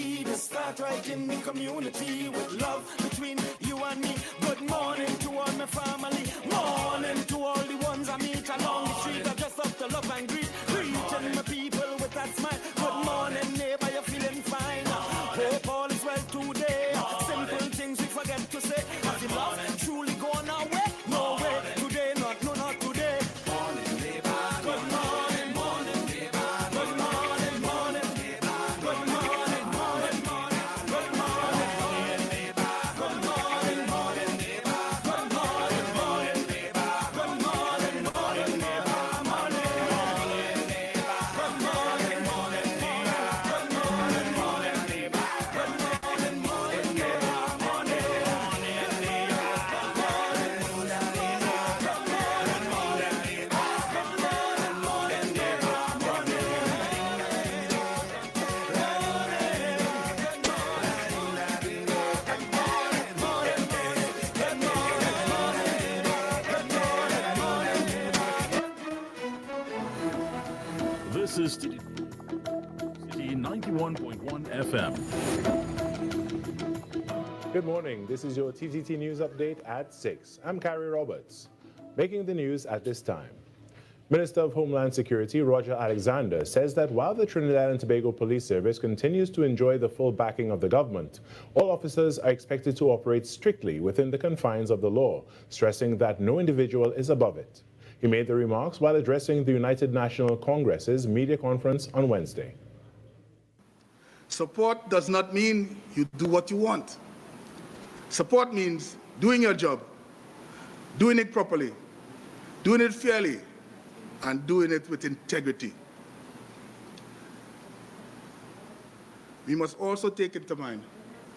unity. To start right in the community with love between you and me. Good morning to all my family. Morning to all the ones I meet along the street. I just love to love and greet. Greeting my people with that smile. Good morning, neighbor, you're feeling fine. Hope all is well today. Simple things we forget to say. Have you love truly gone away? No way. Today, not today. Morning, neighbor. Good morning, morning, neighbor. Good morning, morning, neighbor. Good morning, morning, morning. Good morning, morning, neighbor. Good morning, morning, neighbor. Good morning, morning, neighbor. Good morning, morning, neighbor. Morning, morning, neighbor. Good morning, morning, neighbor. Good morning, morning, neighbor. Good morning, morning, neighbor. Morning, morning, neighbor. This is City 91.1 FM. Good morning. This is your TTT News Update at 6. I'm Carrie Roberts. Making the news at this time. Minister of Homeland Security Roger Alexander says that while the Trinidad and Tobago Police Service continues to enjoy the full backing of the government, all officers are expected to operate strictly within the confines of the law, stressing that no individual is above it. He made the remarks while addressing the United National Congress's media conference on Wednesday. Support does not mean you do what you want. Support means doing your job, doing it properly, doing it fairly, and doing it with integrity. We must also take into mind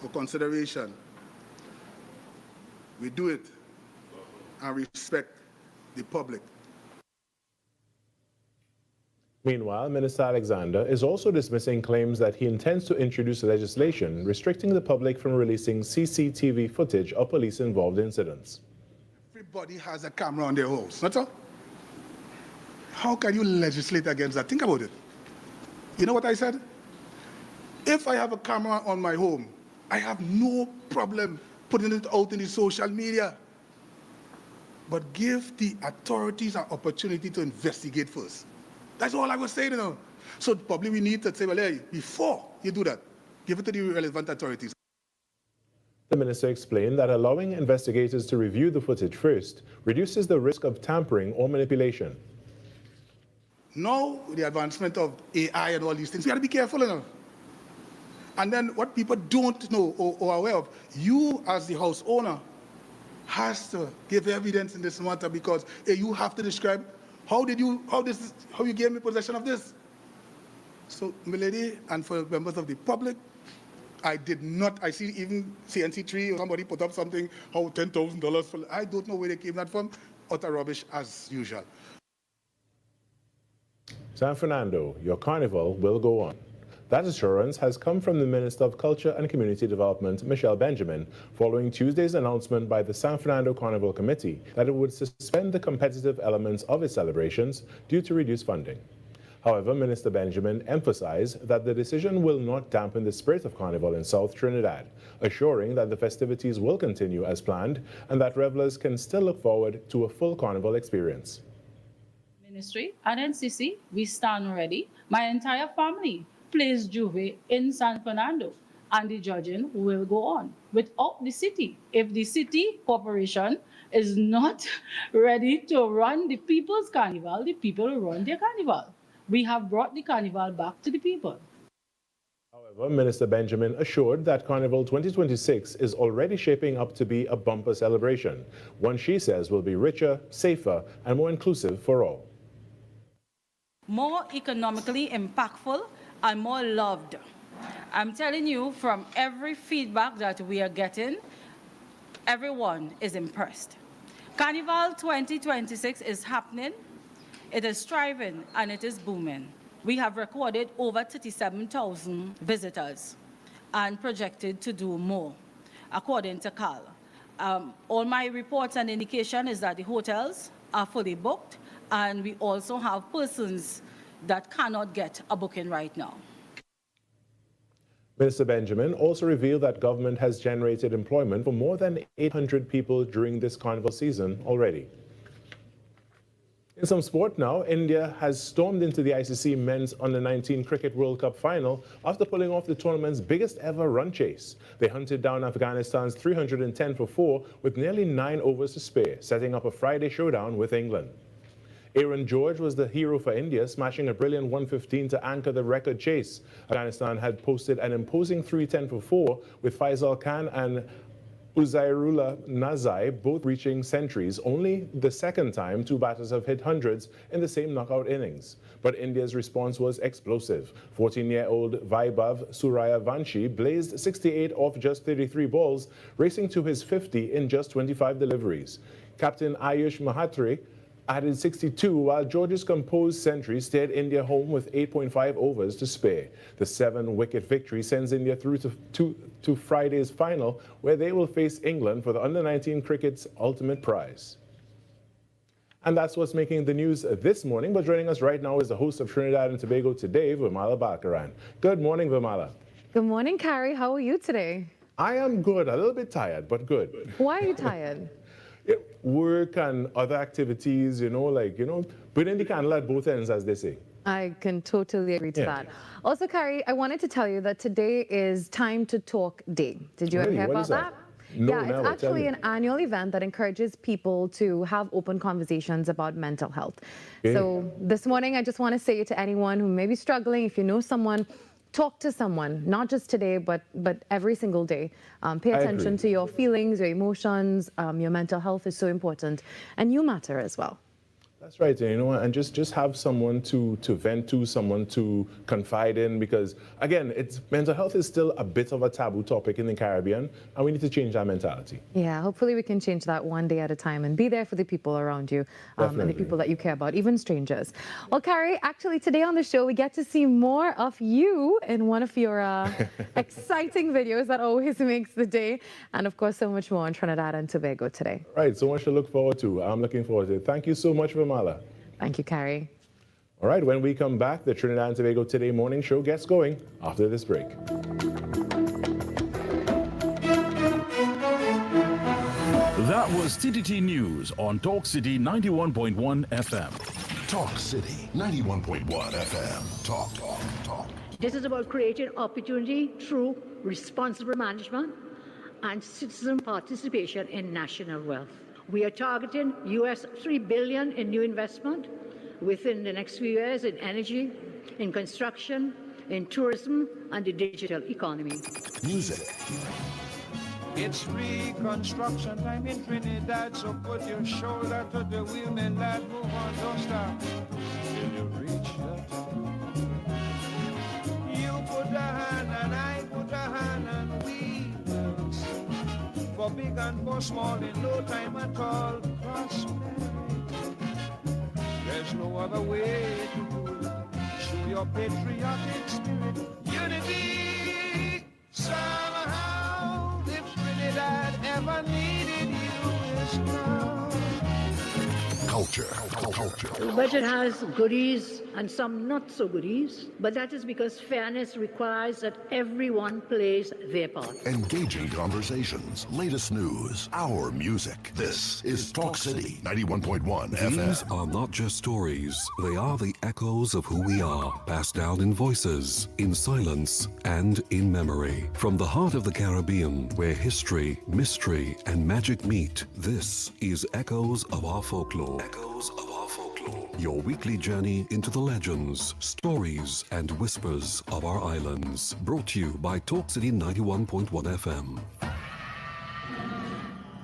or consideration we do it and respect the public. Meanwhile, Minister Alexander is also dismissing claims that he intends to introduce legislation restricting the public from releasing CCTV footage of police-involved incidents. Everybody has a camera on their house, not so? How can you legislate against that? Think about it. You know what I said? If I have a camera on my home, I have no problem putting it out in the social media. But give the authorities an opportunity to investigate first. That's all I was saying, you know. So probably we need to say, well, hey, before you do that, give it to the relevant authorities. The minister explained that allowing investigators to review the footage first reduces the risk of tampering or manipulation. Now, with the advancement of AI and all these things, we got to be careful, you know. And then what people don't know or are aware of, you as the house owner has to give evidence in this matter because you have to describe how you gave me possession of this. So, milady, and for members of the public, I did not. I see even CNC3 or somebody put up something, how $10,000 for. I don't know where they came that from. Utter rubbish as usual. San Fernando, your carnival will go on. That assurance has come from the Minister of Culture and Community Development, Michelle Benjamin, following Tuesday's announcement by the San Fernando Carnival Committee that it would suspend the competitive elements of its celebrations due to reduced funding. However, Minister Benjamin emphasized that the decision will not dampen the spirit of Carnival in South Trinidad, assuring that the festivities will continue as planned and that revelers can still look forward to a full Carnival experience. Ministry and NCC, we stand ready. My entire family plays Juve in San Fernando, and the judging will go on without the city. If the city corporation is not ready to run the people's carnival, the people will run their carnival. We have brought the carnival back to the people. However, Minister Benjamin assured that Carnival 2026 is already shaping up to be a bumper celebration, one she says will be richer, safer, and more inclusive for all. More economically impactful and more loved. I'm telling you, from every feedback that we are getting, everyone is impressed. Carnival 2026 is happening, it is thriving, and it is booming. We have recorded over 37,000 visitors and projected to do more, according to Carl. All my reports and indication is that the hotels are fully booked, and we also have persons that cannot get a booking right now. Minister Benjamin also revealed that government has generated employment for more than 800 people during this carnival season already. In some sport now, India has stormed into the ICC Men's Under-19 Cricket World Cup final after pulling off the tournament's biggest ever run chase. They hunted down Afghanistan's 310 for 4 with nearly 9 overs to spare, setting up a Friday showdown with England. Aaron George was the hero for India, smashing a brilliant 115 to anchor the record chase. Afghanistan had posted an imposing 310 for 4 with Faisal Khan and Uzairullah Nazai both reaching centuries, only the second time two batters have hit hundreds in the same knockout innings. But India's response was explosive. 14-year-old Vaibhav Suryavanshi blazed 68 off just 33 balls, racing to his 50 in just 25 deliveries. Captain Ayush Mahatri added 62, while George's composed century steered India home with 8.5 overs to spare. The 7-wicket victory sends India through to Friday's final, where they will face England for the Under-19 cricket's ultimate prize. And that's what's making the news this morning. But joining us right now is the host of Trinidad and Tobago Today, Vimala Bakaran. Good morning, Vimala. Good morning, Carrie. How are you today? I am good. A little bit tired, but good. Why are you tired? Work and other activities, burning the candle at both ends, as they say. I can totally agree to that. Also, Carrie, I wanted to tell you that today is Time to Talk Day. Did you ever hear about that? No, yeah, never. It's actually an annual event that encourages people to have open conversations about mental health. Yeah. So this morning, I just want to say to anyone who may be struggling, if you know someone, talk to someone, not just today, but every single day. Pay attention to your feelings, your emotions. Your mental health is so important, and you matter as well. That's right, and just have someone to vent to, someone to confide in, because again, mental health is still a bit of a taboo topic in the Caribbean, and we need to change our mentality. Yeah, hopefully we can change that one day at a time and be there for the people around you and the people that you care about, even strangers. Well, Carrie, actually today on the show, we get to see more of you in one of your exciting videos that always makes the day, and of course, so much more on Trinidad and Tobago today. Right, so much to look forward to. I'm looking forward to it. Thank you so much for Thank you, Carrie. All right, when we come back, the Trinidad and Tobago Today morning show gets going after this break. That was TTT News on Talk City 91.1 FM. Talk City 91.1 FM. Talk. This is about creating opportunity through responsible management and citizen participation in national wealth. We are targeting US $3 billion in new investment within the next few years in energy, in construction, in tourism, and the digital economy. Music. It's reconstruction time in Trinidad, so put your shoulder to the wheel and lad, move on, don't stop till you reach the top. You put a hand and I put a hand and we will sing. For big and for small in no time at all, prosperity. There's no other way to do it. Show your patriotic spirit, unity. Somehow, if Trinidad ever needed you, is now. Culture. The budget has goodies and some not so goodies, but that is because fairness requires that everyone plays their part. Engaging conversations, latest news, our music. This is Talk City 91.1 FM. These are not just stories, they are the echoes of who we are, passed down in voices, in silence, and in memory. From the heart of the Caribbean, where history, mystery, and magic meet, this is Echoes of Our Folklore. Echoes of Our Folklore. Your weekly journey into the legends, stories, and whispers of our islands. Brought to you by Talk City 91.1 FM.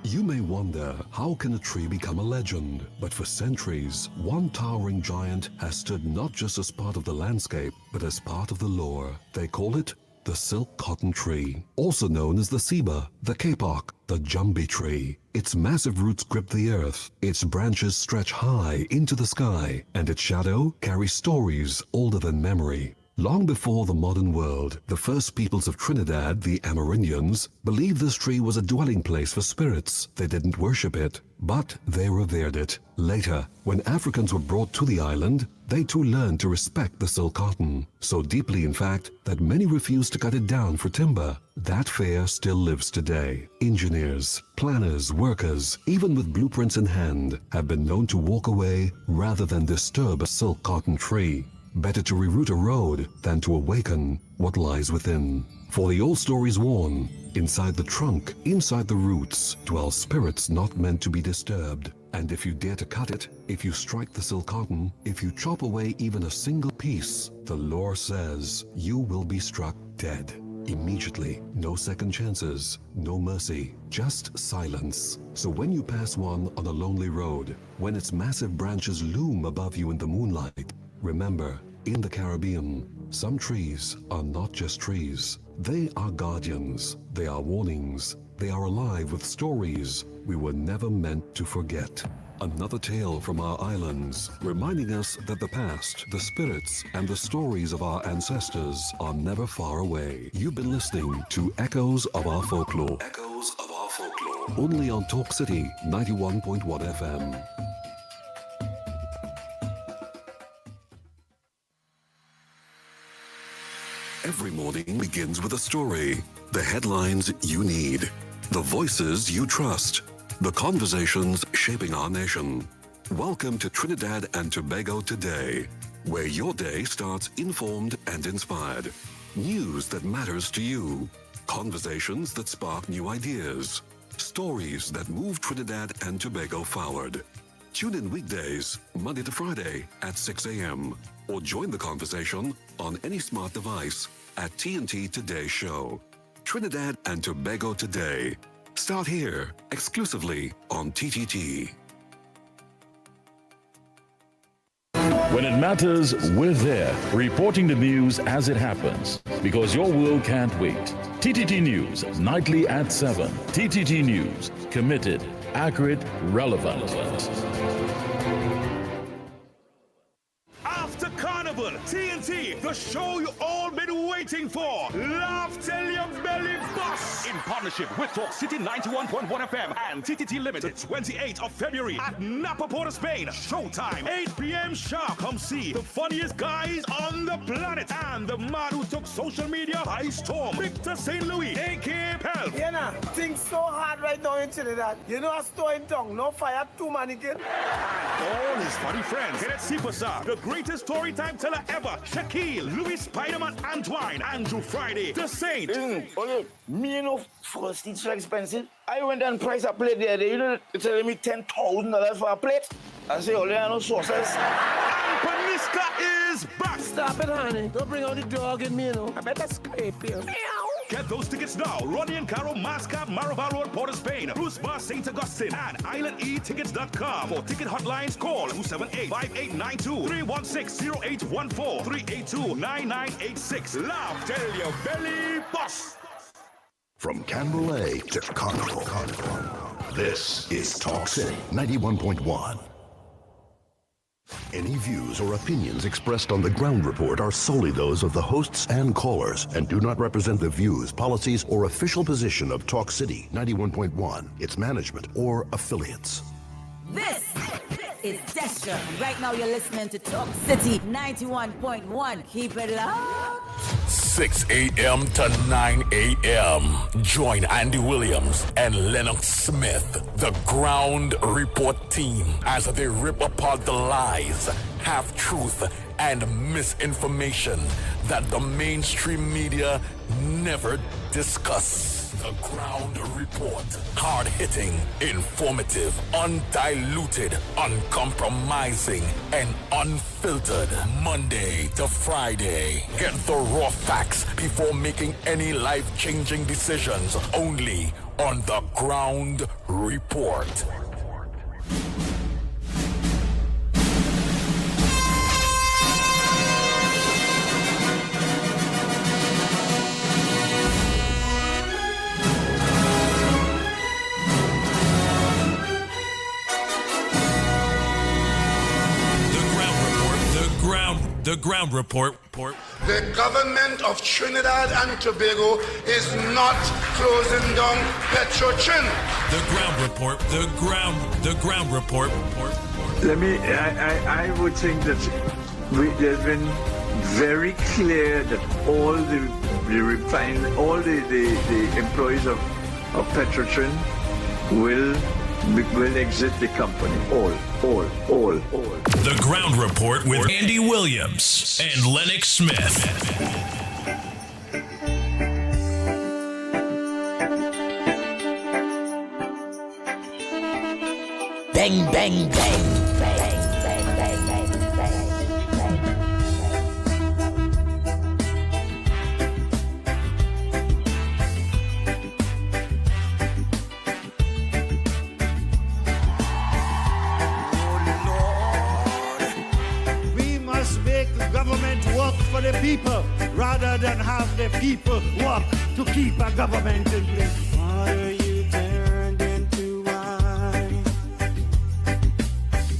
You may wonder, how can a tree become a legend? But for centuries, one towering giant has stood not just as part of the landscape, but as part of the lore. They call it the silk cotton tree, also known as the ceiba, the kapok, the jumbie tree. Its massive roots grip the earth, its branches stretch high into the sky, and its shadow carries stories older than memory. Long before the modern world, the first peoples of Trinidad, the Amerindians, believed this tree was a dwelling place for spirits. They didn't worship it, but they revered it. Later, when Africans were brought to the island, they too learned to respect the silk cotton. So deeply, in fact, that many refused to cut it down for timber. That fear still lives today. Engineers, planners, workers, even with blueprints in hand, have been known to walk away rather than disturb a silk cotton tree. Better to reroute a road than to awaken what lies within. For the old stories warn, inside the trunk, inside the roots, dwell spirits not meant to be disturbed. And if you dare to cut it, if you strike the silk cotton, if you chop away even a single piece, the lore says you will be struck dead. Immediately, no second chances, no mercy, just silence. So when you pass one on a lonely road, when its massive branches loom above you in the moonlight, remember, in the Caribbean, some trees are not just trees. They are guardians, they are warnings, they are alive with stories we were never meant to forget. Another tale from our islands, reminding us that the past, the spirits, and the stories of our ancestors are never far away. You've been listening to Echoes of Our Folklore. Echoes of Our Folklore. Only on Talk City 91.1 FM. Every morning begins with a story. The headlines you need. The voices you trust. The conversations shaping our nation. Welcome to Trinidad and Tobago Today, where your day starts informed and inspired. News that matters to you. Conversations that spark new ideas. Stories that move Trinidad and Tobago forward. Tune in weekdays, Monday to Friday at 6 a.m. or join the conversation on any smart device at TNT Today Show. Trinidad and Tobago Today. Start here, exclusively on TTT. When it matters, we're there, reporting the news as it happens, because your world can't wait. TTT News, nightly at 7. TTT News, committed, accurate, relevant. After Carnival, TNT, the show you all been waiting for. Laugh till your belly bust. In partnership with Talk City 91.1 FM and TTT Limited, 28th of February at Napa, Port of Spain. Showtime, 8 p.m. sharp. Come see the funniest guys on the planet and the man who took social media by storm, Victor St. Louis, a.k.a. Pelp. You know, things so hard right now in Trinidad. You know, a store in town, no fire, 2 mannequin. All his funny friends, Kenneth Superstar, the greatest story time teller ever, Shaquille, Louis Spider-Man Antoine, Andrew Friday, The Saint. Listen, okay, me you know, first it's so expensive. I went and priced a plate there, you know, they're telling me $10,000 for a plate. I say, oh, there are no sauces. And Paniska is back. Stop it, honey. Don't bring out the dog in me, you know. I better scrape you. Get those tickets now. Ronnie and Caro, Mascap, Marabal Road, Port of Spain, Bruce Bar, St. Augustine, and IslandEtickets.com. For ticket hotlines, call 278-5892, 316-0814, 382-9986. Laugh till your belly bust. From Canberra to Carnival, this is Talk City 91.1. Any views or opinions expressed on the ground report are solely those of the hosts and callers and do not represent the views, policies, or official position of Talk City 91.1, its management, or affiliates. This is Destra. Right now you're listening to Talk City 91.1. Keep it locked. 6 a.m. to 9 a.m. Join Andy Williams and Lennox Smith, the Ground Report team, as they rip apart the lies, half-truth, and misinformation that the mainstream media never discuss. The Ground Report. Hard-hitting, informative, undiluted, uncompromising, and unfiltered. Monday to Friday. Get the raw facts before making any life-changing decisions. Only on The Ground Report. The Ground Report. The government of Trinidad and Tobago is not closing down Petrotrin. The Ground Report. The Ground Report. I would think that there's been very clear that all the employees of Petrotrin will exit the company. All. The Ground Report with Andy Williams and Lennox Smith. Bang, bang, bang. For the people rather than have the people work to keep a government in place. Water you turned into wine.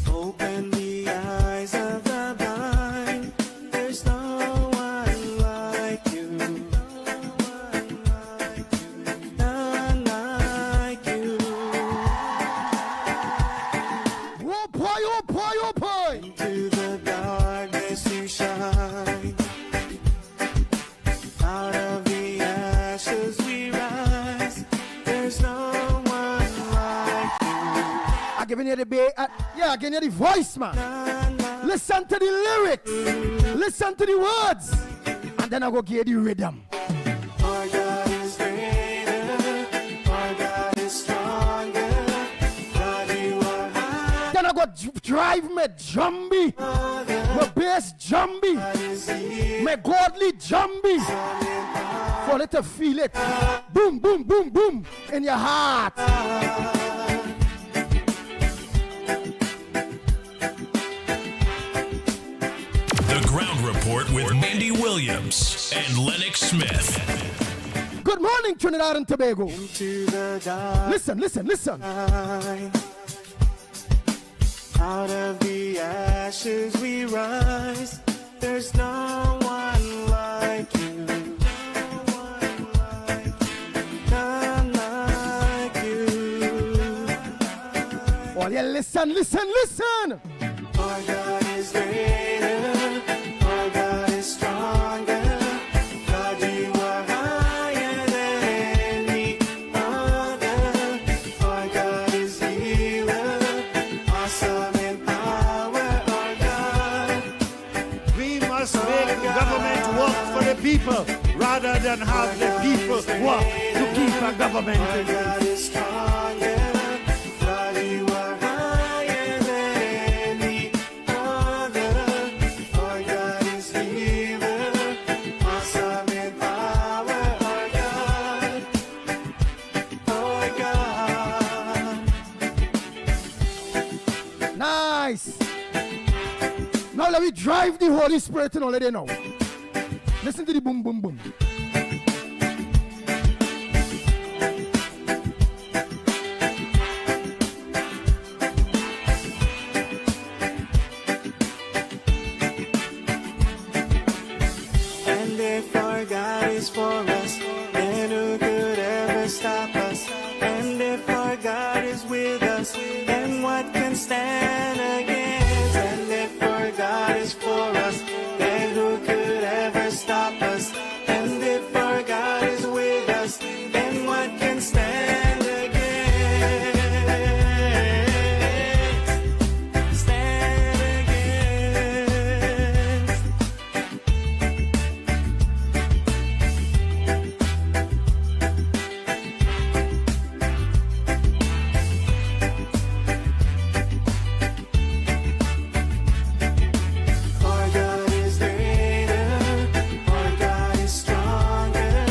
Open the eyes of the blind. There's no one like you. None like you. Oh boy, oh boy, oh boy. Into the darkness you shine. Out of the ashes we rise. There's no one like you. I'm giving you the beat. I'm giving you the voice, man. Listen to the lyrics. Listen to the words. And then I go give you the rhythm. Our God is greater. Our God is stronger. God, you are high. Then I go drive me jumbie. My bass jumbie. My godly jumbie. For it to feel it. Boom, boom, boom, boom. In your heart. The Ground Report with Andy Williams and Lennox Smith. Good morning, Trinidad and Tobago. Listen. Out of the ashes we rise. There's no one like you. None like you. Oh, yeah, listen. Our God is greater. Our God is stronger. God, you are higher than any other. Our God is healer. Awesome in power, our God. We must make government work for the people rather than have the people work to keep a government in place. God is stronger. God, you are higher than any other. Our God is healer. Awesome in power, our God. Our God. Nice. Now let me drive the Holy Spirit and all of them now. Listen to the boom, boom, boom. And if our God is for us, then who could ever stop us? And if our God is with us, then what can stand against? And if our God is for us, then who could ever stop us? And if our God is with us, then what can stand against? Stand against. Our God is greater. Our God is stronger.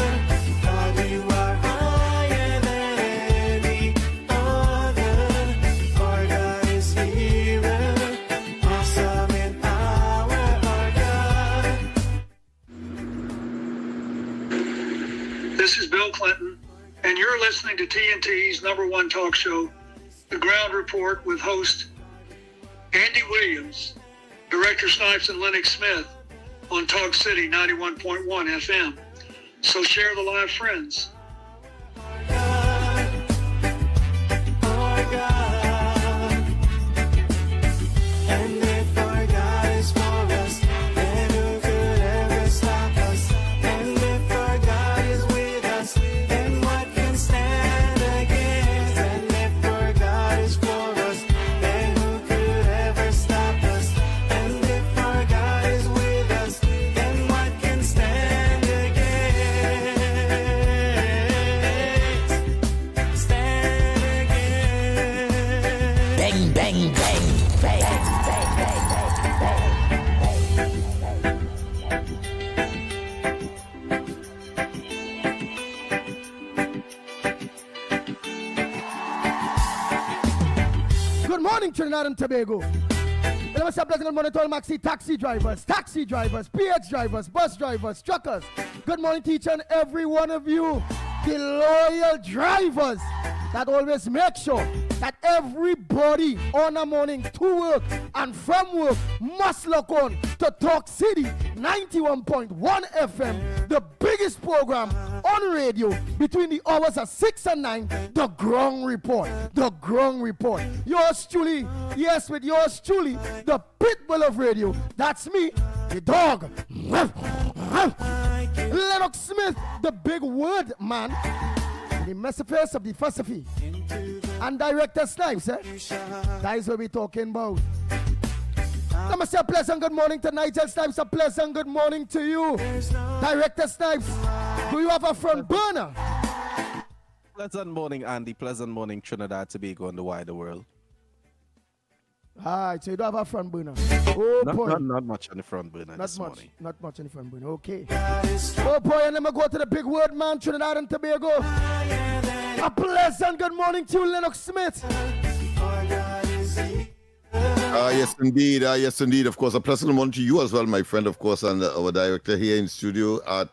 God, you are higher than any other. Our God is healer. Awesome in power, our God. This is Bill Clinton, and you're listening to TNT's #1 talk show, The Ground Report, with host Andy Williams, Director Snipes, and Lennox Smith. on Talk City 91.1 FM. So share the live friends. And if our God is for us, then who could ever stop us? And if our God is with us, then what can stand against? And if our God is for us, then who could ever stop us? And if our God is with us, then what can stand against? Stand against. Bang, bang, bang, bang. Good morning, Trinidad and Tobago. Let me say pleasant good morning to all maxi taxi drivers, PH drivers, bus drivers, truckers. Good morning to each and every one of you, the loyal drivers that always make sure that everybody on a morning to work and from work must look on to Talk City 91.1 FM, the biggest program on radio between the hours of 6 and 9, The Ground Report. The Ground Report. Yours truly, yes, with yours truly, the pitbull of radio. That's me, the dog. Lennox Smith, the big word man. The messages of the philosophy. And Director Snipes, that is what we're talking about. Let me say a pleasant good morning to Nigel Snipes. A pleasant good morning to you. Director Snipes, do you have a front burner? Pleasant morning, Andy. Pleasant morning, Trinidad, Tobago, and the wider world. Alright, so you don't have a front burner. Oh boy. Not much on the front burner this morning. Not much on the front burner, okay. Oh boy, and let me go to the big word man, Trinidad and Tobago. A pleasant good morning to Lennox Smith. Yes, indeed. Yes, indeed. Of course, a pleasant morning to you as well, my friend, of course, and our director here in studio at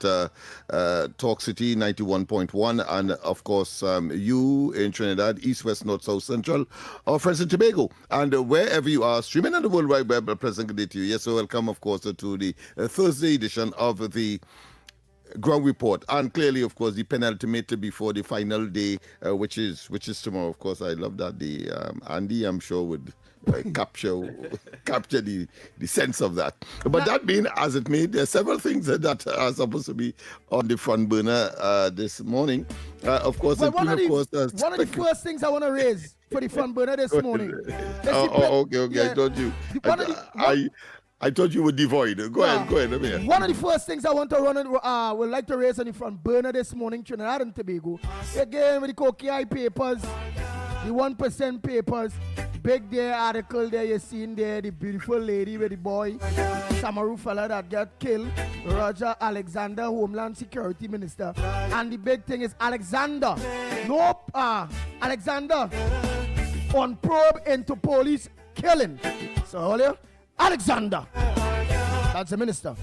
Talk City 91.1. And, of course, you in Trinidad, East, West, North, South, Central, our friends in Tobago. And wherever you are, streaming on the World Wide Web, a pleasant good day to you. Yes, so welcome, of course, to the Thursday edition of the Ground Report, and clearly, of course, the penultimate before the final day, which is tomorrow. Of course, I love that. The Andy, I'm sure, would capture the sense of that. But that being as it may, there are several things that are supposed to be on the front burner this morning. Of course, one of the first things I want to raise for the front burner this morning. Okay. Yeah. I thought you were devoid. Go ahead. Let me hear. One of the first things I want to would like to raise on the front burner this morning, Trinidad and Tobago. Again, with the Koki papers, the 1% papers, big there article there you seen there, the beautiful lady with the boy, Samaru fella that got killed, Roger Alexander, Homeland Security Minister. And the big thing is Alexander on probe into police killing. So earlier, Alexander, that's the minister,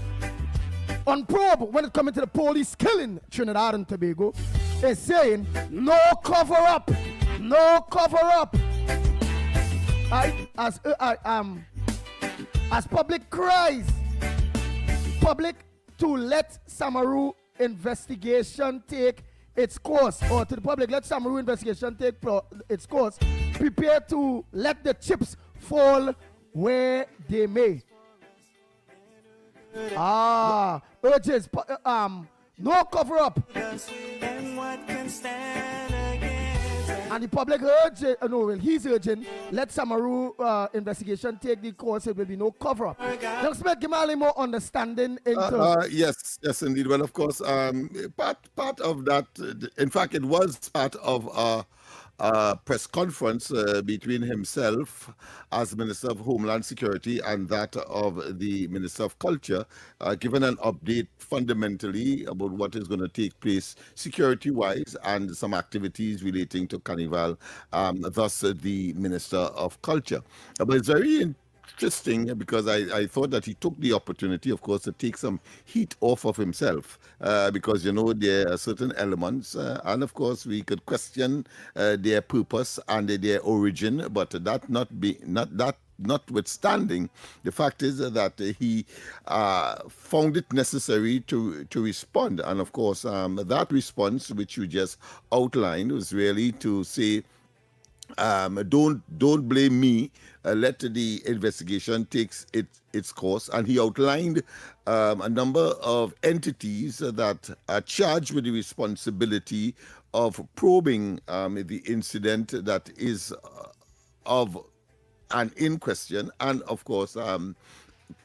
on probe when it comes to the police killing Trinidad and Tobago, is saying no cover up. As public cries, public to let Samaru investigation take its course, or to the public, let Samaru investigation take its course. Prepare to let the chips fall where they may. Urges, no cover up. And the public he's urging, let Samaru investigation take the course. It will be no cover up. Let's make him a little more understanding into. Yes, indeed. Well, of course, part of that. In fact, it was part of a press conference between himself as Minister of Homeland Security and that of the Minister of Culture, given an update fundamentally about what is going to take place security-wise and some activities relating to Carnival, thus the Minister of Culture. But it's very interesting because I thought that he took the opportunity, of course, to take some heat off of himself because, there are certain elements and, of course, we could question their purpose and their origin, but that notwithstanding, the fact is that he found it necessary to respond. And of course, that response, which you just outlined, was really to say, don't blame me. Let the investigation take its course. And he outlined a number of entities that are charged with the responsibility of probing the incident that is of and in question, and of course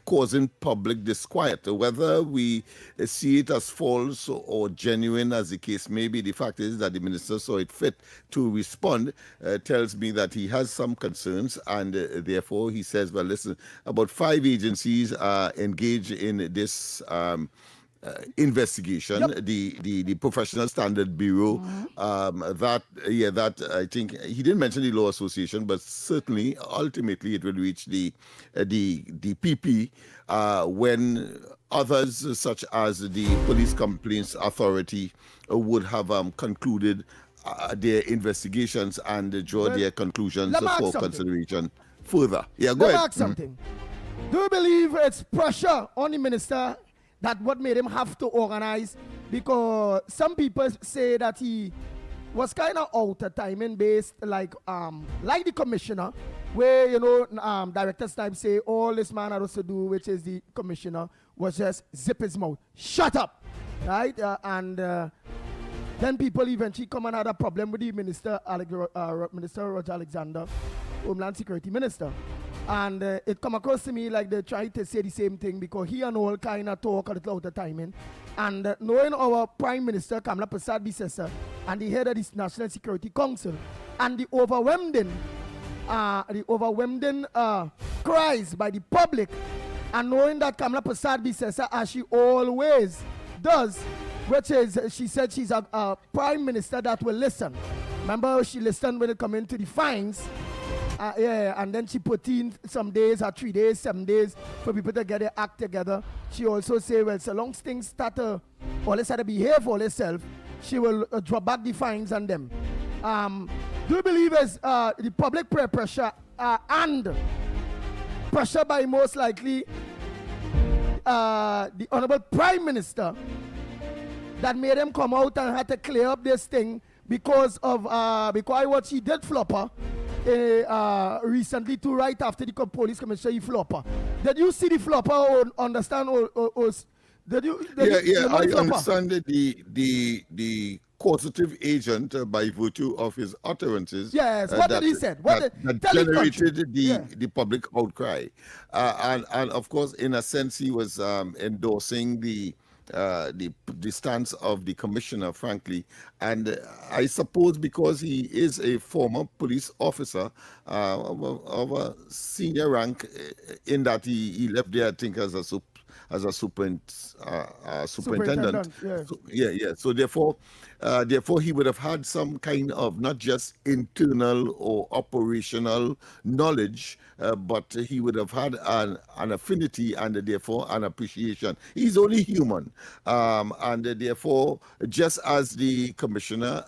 causing public disquiet. Whether we see it as false or genuine, as the case may be, the fact is that the minister saw it fit to respond, tells me that he has some concerns, and therefore he says, well, listen, about 5 agencies are engaged in this investigation. Yep. The Professional Standard Bureau, that I think he didn't mention the Law Association, but certainly ultimately it will reach the PP when others such as the Police Complaints Authority would have concluded their investigations and draw their conclusions for consideration further. Yeah, go ahead. Something. Do you believe it's pressure on the minister that what made him have to organize? Because some people say that he was kind of out of timing based, like the commissioner, where director's time say all this man had to do, which is the commissioner, was just zip his mouth, shut up, right? Then people eventually come and had a problem with the Minister Roger Alexander, Homeland Security Minister. And it come across to me like they try to say the same thing, because he and all kind of talk a little out of timing. And knowing our Prime Minister, Kamala Persad-Bissessar, and the head of the National Security Council, and the overwhelming cries by the public, and knowing that Kamala Persad-Bissessar, as she always does, which is, she said she's a Prime Minister that will listen. Remember, she listened when it come into the fines. And then she put in some days, 3 days, 7 days for people to get their act together. She also say, well, so long as things start to behave for themselves, she will drop back the fines on them. Do you believe it's the public pressure and pressure by most likely the Honorable Prime Minister that made them come out and had to clear up this thing because what she did flopper recently too, right after the police commissioner he flopper. Did you see the flopper or understand or did you I understand that the causative agent by virtue of his utterances. Yes, what did he say? That generated the public outcry. And of course, in a sense, he was endorsing the stance of the commissioner, frankly, and I suppose because he is a former police officer of a senior rank, in that he left there, I think, as a superintendent. Yeah. So therefore he would have had some kind of not just internal or operational knowledge, but he would have had an affinity and therefore an appreciation. He's only human, and therefore, just as the commissioner,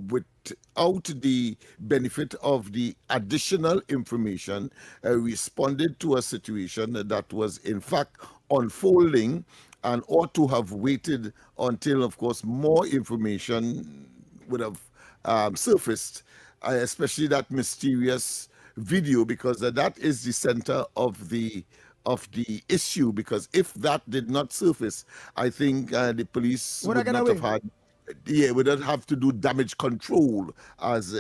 without the benefit of the additional information, responded to a situation that was in fact unfolding, and ought to have waited until, of course, more information would have surfaced, especially that mysterious video, because that is the center of the issue. Because if that did not surface, I think the police would not have had. Yeah, would not have to do damage control as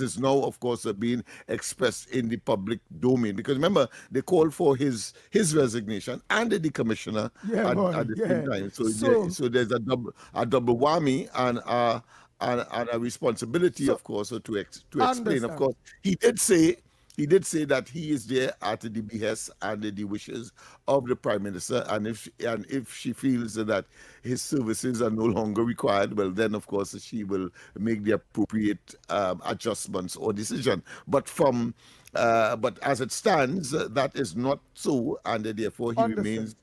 is now, of course, being expressed in the public domain. Because remember, they called for his resignation and the commissioner at the same time. So there's a double whammy and a responsibility, of course, to explain. Of course, he did say that he is there at the behest and the wishes of the Prime Minister, and if she feels that his services are no longer required, well, then of course she will make the appropriate adjustments or decision. But as it stands, that is not so, and therefore he remains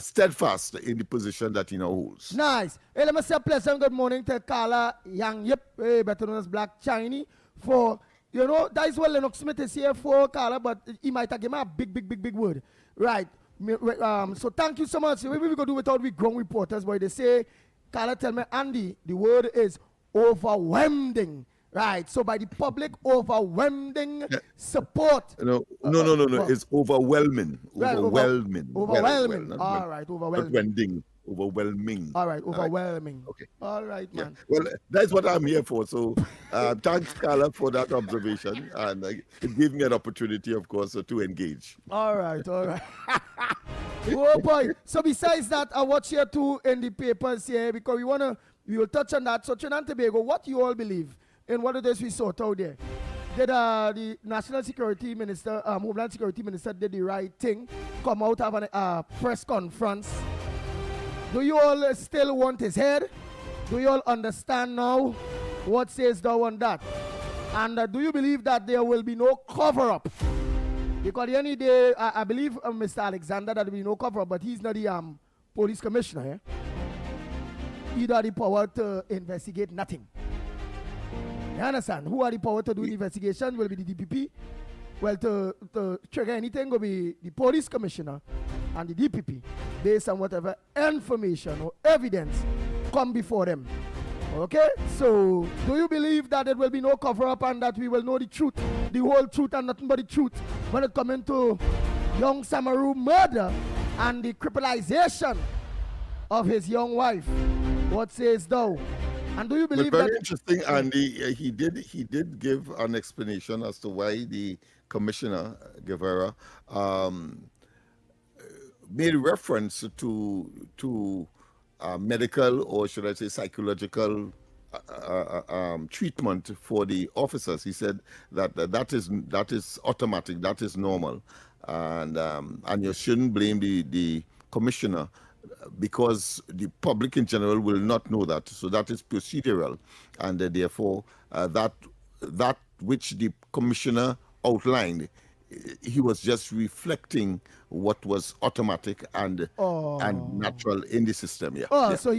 steadfast in the position that he now holds. Nice. Hey, let me say a pleasant good morning to Carla Yang Yip, better known as Black Chinese, for You know, that is what Lennox Smith is here for, Carla, but he might have given me a big word. Right. So thank you so much. Maybe we go do without we grown reporters, but they say, Carla, tell me, Andy, the word is overwhelming. Right. So by the public overwhelming support. No. It's overwhelming. Right, Overwhelming. Overwhelming. Well, All right. Overwhelming. Not wending. Overwhelming. All right. Overwhelming. Okay. All right, man. Yeah. Well, that's what I'm here for. So thanks, Carla, for that observation. And it gave me an opportunity, of course, to engage. All right. Oh, boy. So besides that, I watch here too in the papers here because we will touch on that. So Trinidad and Tobago, what you all believe in what it is we saw out there? Did the National Security Minister, Homeland Security Minister did the right thing, come out, have a press conference? Do you all still want his head? Do you all understand now what says thou on that? And do you believe that there will be no cover-up? Because the any day, I believe Mr. Alexander, that there will be no cover-up, but he's not the police commissioner. Eh? He don't have the power to investigate nothing. You understand? Who are the power to do the investigation will be the DPP. Well, to trigger anything will be the police commissioner and the DPP based on whatever information or evidence come before them. Okay? So, do you believe that there will be no cover-up and that we will know the truth, the whole truth and nothing but the truth when it comes to young Samaru murder and the crippleization of his young wife? What says thou? And do you believe very that... interesting, Andy. He did give an explanation as to why the Commissioner Guevara made reference to medical, or should I say psychological treatment for the officers. He said that is automatic, that is normal, and you shouldn't blame the commissioner, because the public in general will not know that. So that is procedural, and therefore that which the commissioner outlined, he was just reflecting what was automatic and natural in the system. Yeah. Oh, yeah. So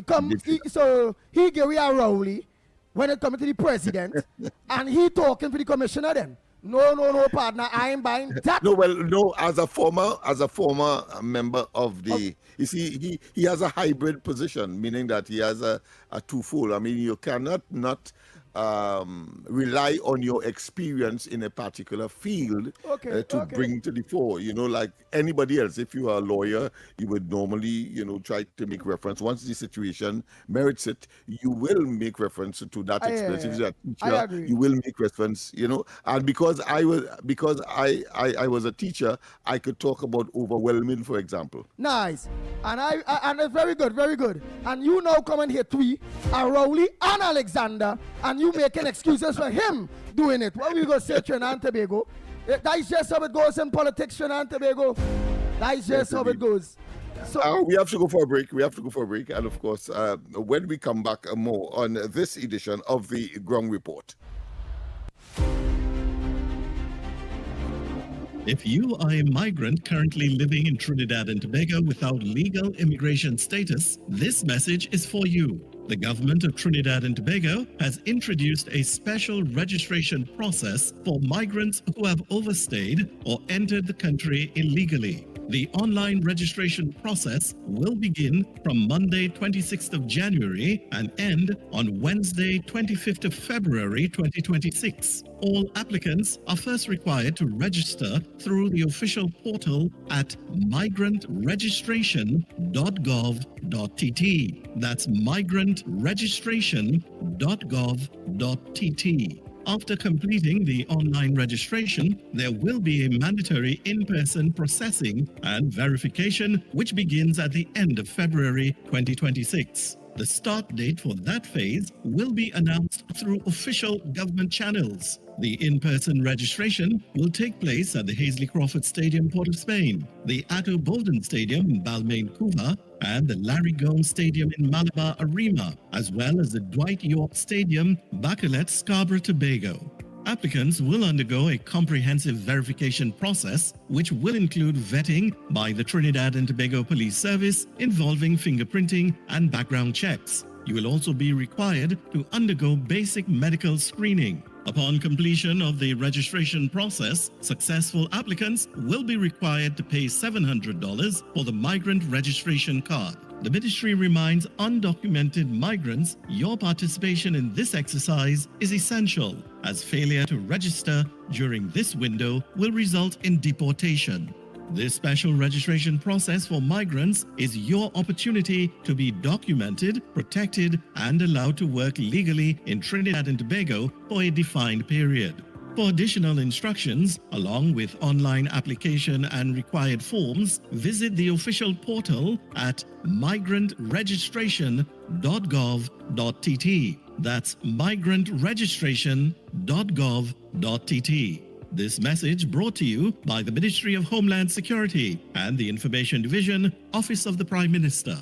he gave a rowley when it comes to the president, and he talking for the commissioner then. No, partner, I ain't buying that. No, as a former member of the, you see, he has a hybrid position, meaning that he has a twofold. I mean, you cannot not rely on your experience in a particular field to bring to the fore. You know, like anybody else, if you are a lawyer, you would normally, try to make reference. Once the situation merits it, you will make reference to that experience. If you're a teacher, you will make reference, and because I was a teacher, I could talk about overwhelming, for example. Nice. And it's very good. And you now come in here, Twee, Rowley and Alexander, and you making excuses for him doing it. What we going to say, Trinidad and Tobago? That is just how it goes in politics, Trinidad and Tobago. That is just how it goes. So we have to go for a break. And of course, when we come back, more on this edition of the Ground Report. If you are a migrant currently living in Trinidad and Tobago without legal immigration status, this message is for you. The government of Trinidad and Tobago has introduced a special registration process for migrants who have overstayed or entered the country illegally. The online registration process will begin from Monday, 26th of January and end on Wednesday, 25th of February, 2026. All applicants are first required to register through the official portal at migrantregistration.gov.tt. That's migrantregistration.gov.tt. After completing the online registration, there will be a mandatory in-person processing and verification, which begins at the end of February 2026. The start date for that phase will be announced through official government channels. The in-person registration will take place at the Hazley Crawford Stadium, Port of Spain, the Atto Bolden Stadium in Balmain, Cuba, and the Larry Gomes Stadium in Malabar, Arima, as well as the Dwight York Stadium, Bacalet, Scarborough, Tobago. Applicants will undergo a comprehensive verification process, which will include vetting by the Trinidad and Tobago Police Service involving fingerprinting and background checks. You will also be required to undergo basic medical screening. Upon completion of the registration process, successful applicants will be required to pay $700 for the migrant registration card. The ministry reminds undocumented migrants your participation in this exercise is essential, as failure to register during this window will result in deportation. This special registration process for migrants is your opportunity to be documented, protected, and allowed to work legally in Trinidad and Tobago for a defined period. For additional instructions, along with online application and required forms, visit the official portal at migrantregistration.gov.tt. That's migrantregistration.gov.tt. This message brought to you by the Ministry of Homeland Security and the Information Division, Office of the Prime Minister.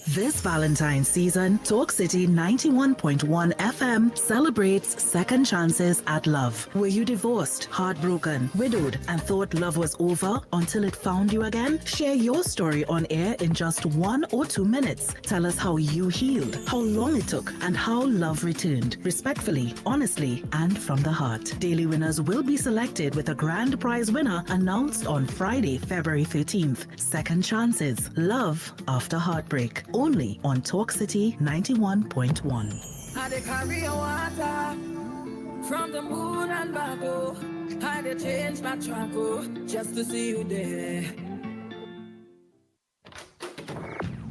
This Valentine's season, Talk City 91.1 FM celebrates second chances at love. Were you divorced, heartbroken, widowed, and thought love was over until it found you again? Share your story on air in just 1 or 2 minutes. Tell us how you healed, how long it took, and how love returned. Respectfully, honestly, and from the heart. Daily winners will be selected with a grand prize winner announced on Friday, February 13th. Second chances. Love after heartbreak. Only on Talk City 91.1. I dey carry your water from the moon and back, oh. I dey change my track, oh, just to see you there.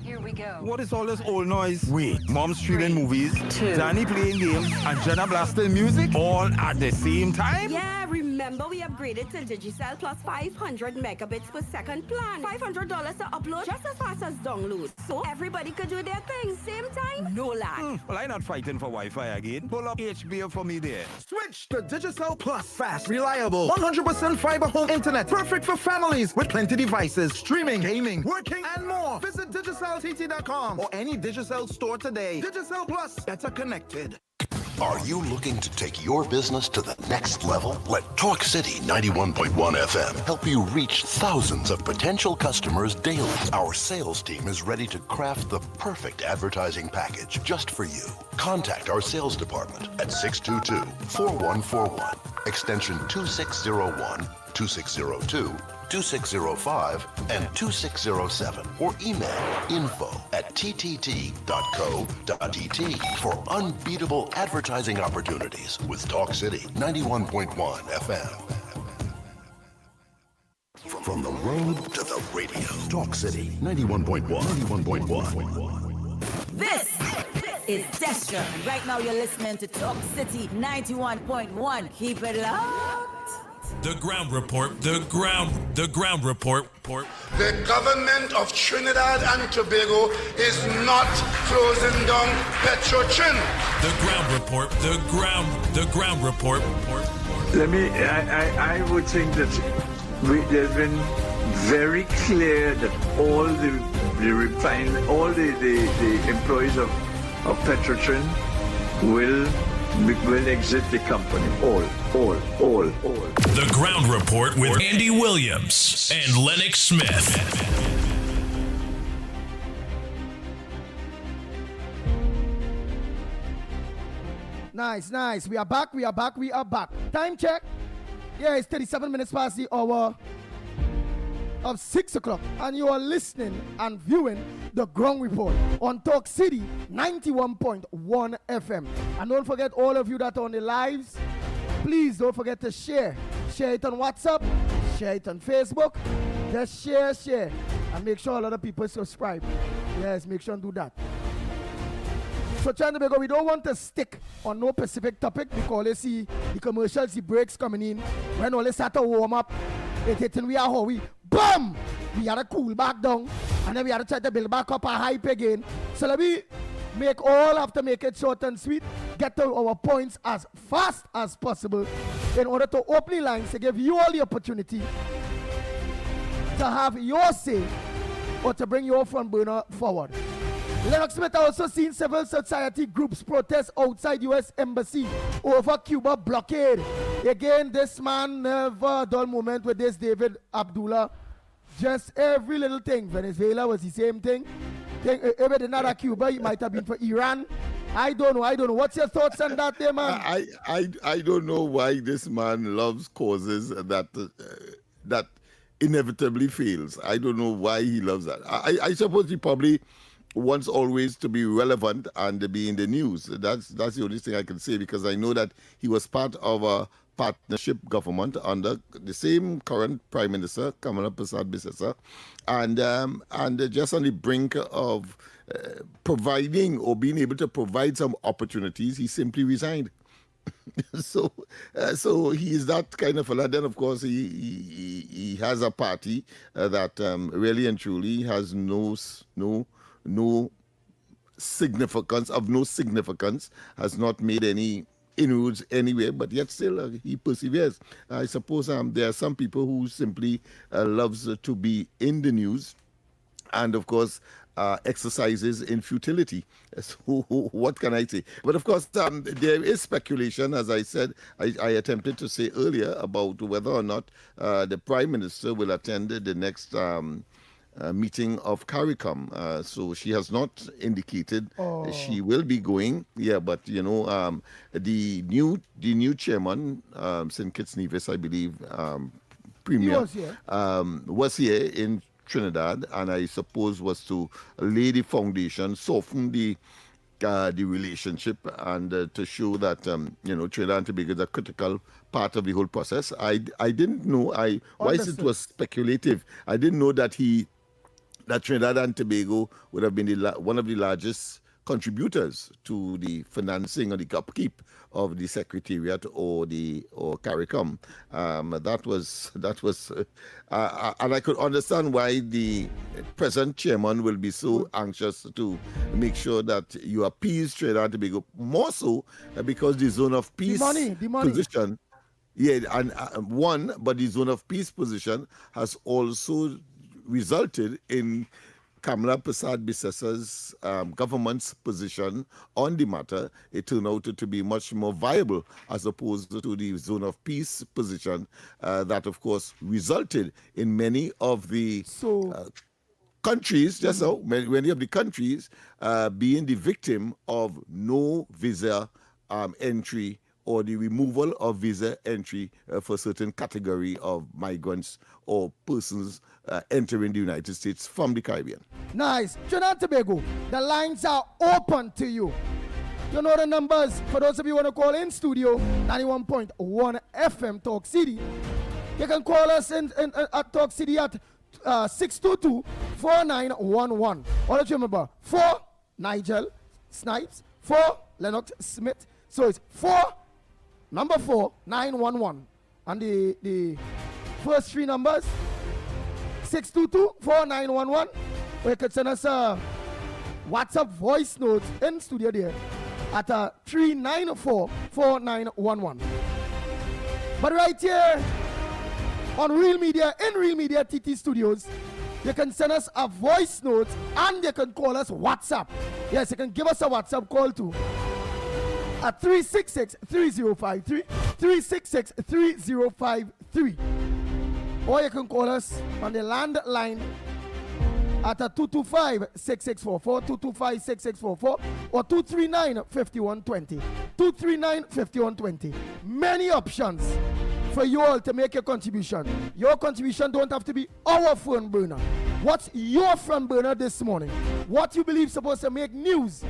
Here we go. What is all this old noise? Wait, Mom streaming movies, Danny playing games, and Jenna blasting music all at the same time? Yeah, remember we upgraded to Digicel plus 500 megabits per second plan. $500 to upload just as fast as download. So everybody could do their thing same time, no lag. Well, I'm not fighting for Wi-Fi again. Pull up HBO for me there. Switch to Digicel Plus. Fast, reliable, 100% fiber home internet. Perfect for families with plenty devices. Streaming, gaming, working, and more. Visit DigicelTT.com or any Digicel store today. Digicel Plus. Better connected. Are you looking to take your business to the next level? Let Talk City 91.1 FM help you reach thousands of potential customers daily. Our sales team is ready to craft the perfect advertising package just for you. Contact our sales department at 622-4141, extension 2601, 2602, 2605, and 2607, or email info@ttt.co.tt for unbeatable advertising opportunities with Talk City 91.1 FM. From the road to the radio, Talk City 91.1. This is Destra. And right now you're listening to Talk City 91.1. Keep it locked. The ground report, the ground report. The government of Trinidad and Tobago is not closing down Petrotrin. The ground report, the ground report. I would think that there's been very clear that all the employees of Petrotrin will exit the company. All. The ground report with Andy Williams and Lennox Smith. Nice. We are back. Time check. Yeah, it's 37 minutes past the hour of 6 o'clock. And you are listening and viewing the Ground Report on Talk City 91.1 FM. And don't forget, all of you that are on the lives, please don't forget to share. Share it on WhatsApp. Share it on Facebook. Just share. And make sure a lot of people subscribe. Yes, make sure and do that. So, Chandabago, we don't want to stick on no specific topic because you see the commercials, the breaks coming in. When all they start to warm up, it's hitting we are how we BAM! We had to cool back down, and then we had to try to build back up a hype again. So let me have to make it short and sweet, get to our points as fast as possible in order to open the lines to give you all the opportunity to have your say or to bring your front burner forward. Lennox Smith also seen civil society groups protest outside U.S. Embassy over Cuba blockade. Again, this man never dull moment with this David Abdullah Just every little thing. Venezuela was the same thing. If it did not Cuba, it might have been for Iran. I don't know. What's your thoughts on that there, man? I don't know why this man loves causes that inevitably fails. I don't know why he loves that. I suppose he probably wants always to be relevant and to be in the news. That's the only thing I can say, because I know that he was part of a partnership government under the same current Prime Minister, Kamala Persad-Bissessar, and just on the brink of providing or being able to provide some opportunities, he simply resigned. So he is that kind of fella. Then, of course, he has a party that really and truly has no significance, has not made any inroads anywhere, but yet still he perseveres. I suppose there are some people who simply loves to be in the news, and of course exercises in futility. So what can I say? But of course there is speculation, as I said, I attempted to say earlier, about whether or not the Prime Minister will attend the next meeting of CARICOM. So she has not indicated she will be going. Yeah, but the new chairman, St. Kitts Nevis, I believe, Premier, was here in Trinidad, and I suppose was to lay the foundation, soften the relationship, and to show that Trinidad and Tobago is a critical part of the whole process. I didn't know. Whilst it was speculative, I didn't know that Trinidad and Tobago would have been one of the largest contributors to the financing or the upkeep of the Secretariat or CARICOM. That was, and I could understand why the present chairman will be so anxious to make sure that you appease Trinidad and Tobago, more so because the zone of peace the money. position. Yeah, and but the zone of peace position has also resulted in Kamala Persad-Bissessar's government's position on the matter. It turned out to be much more viable as opposed to the zone of peace position that, of course, resulted in many of the countries, many of the countries being the victim of no visa entry, or the removal of visa entry for certain category of migrants or persons entering the United States from the Caribbean. Nice. Trinidad and Tobago, the lines are open to you. You know the numbers. For those of you who want to call in studio, 91.1 FM Talk City. You can call us at Talk City at 622-4911. Always remember, 4 Nigel Snipes, 4 Lennox Smith. So it's 4-911. And the first 3 numbers, 622-4911. Or you could send us a WhatsApp voice note in studio there at 394-4911. But right here on Real Media, in Real Media TT Studios, you can send us a voice note and you can call us WhatsApp. Yes, you can give us a WhatsApp call too at 366-3053, 366-3053. Or you can call us on the landline at 225-6644, 225-6644, or 239-5120, 239-5120. Many options for you all to make your contribution. Your contribution don't have to be our phone burner. What's your front burner this morning? What you believe supposed to make news?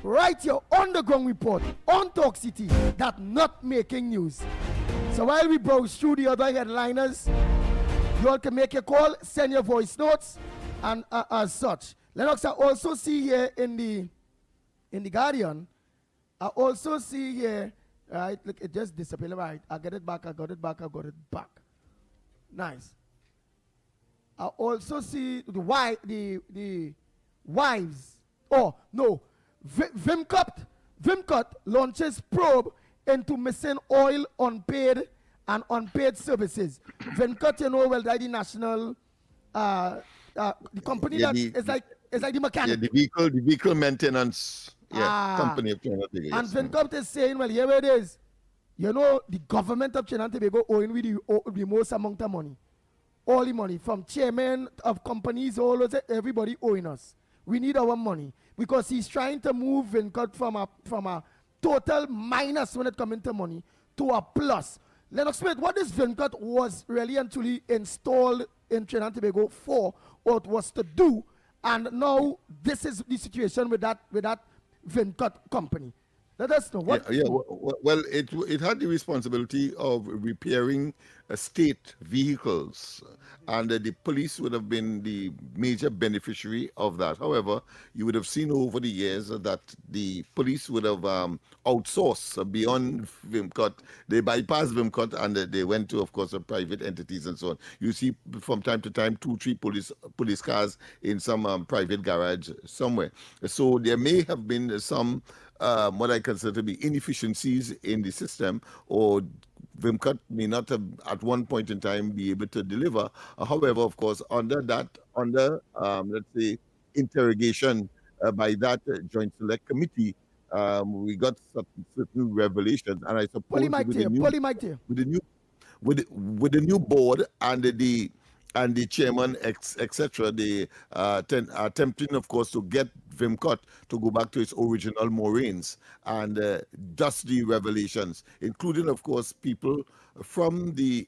Write your underground report on Talk City that not making news. So while we browse through the other headliners, you all can make your call, send your voice notes, and as such. Lennox, I also see here in the Guardian, I also see here, right, look, it just disappeared, right, I got it back. Nice. I also see the wives, Vimcut launches probe into missing oil unpaid and unpaid services. Vimcut, you know, well, that the national, the company is like the mechanic. Yeah, the vehicle maintenance company of Trinidad and Tobago. And Vimcut is saying, well, here it is. You know, the government of Trinidad and Tobago owing with the most amount of money. all the money from chairman of companies, all of it, everybody owing us. We need our money because he's trying to move Vincut from a total minus when it comes into money to a plus. Lennox Smith, what this Vincut was really and truly installed in Trinidad and Tobago for, or it was to do, and now this is the situation with that Vincut company. Let us know what. Well, it had the responsibility of repairing state vehicles, and the police would have been the major beneficiary of that. However, you would have seen over the years that the police would have outsourced beyond Vimcut. They bypassed Vimcut and they went to, of course, private entities and so on. You see from time to time 2-3 police cars in some private garage somewhere. So there may have been some what I consider to be inefficiencies in the system, or Vimcut may not have at one point in time be able to deliver. However, of course, under let's say interrogation by that joint select committee, we got certain revelations, and I suppose with the new board and the chairman, etc., they attempting, of course, to get Vimcut to go back to its original moraines, and thus the revelations, including, of course, people from the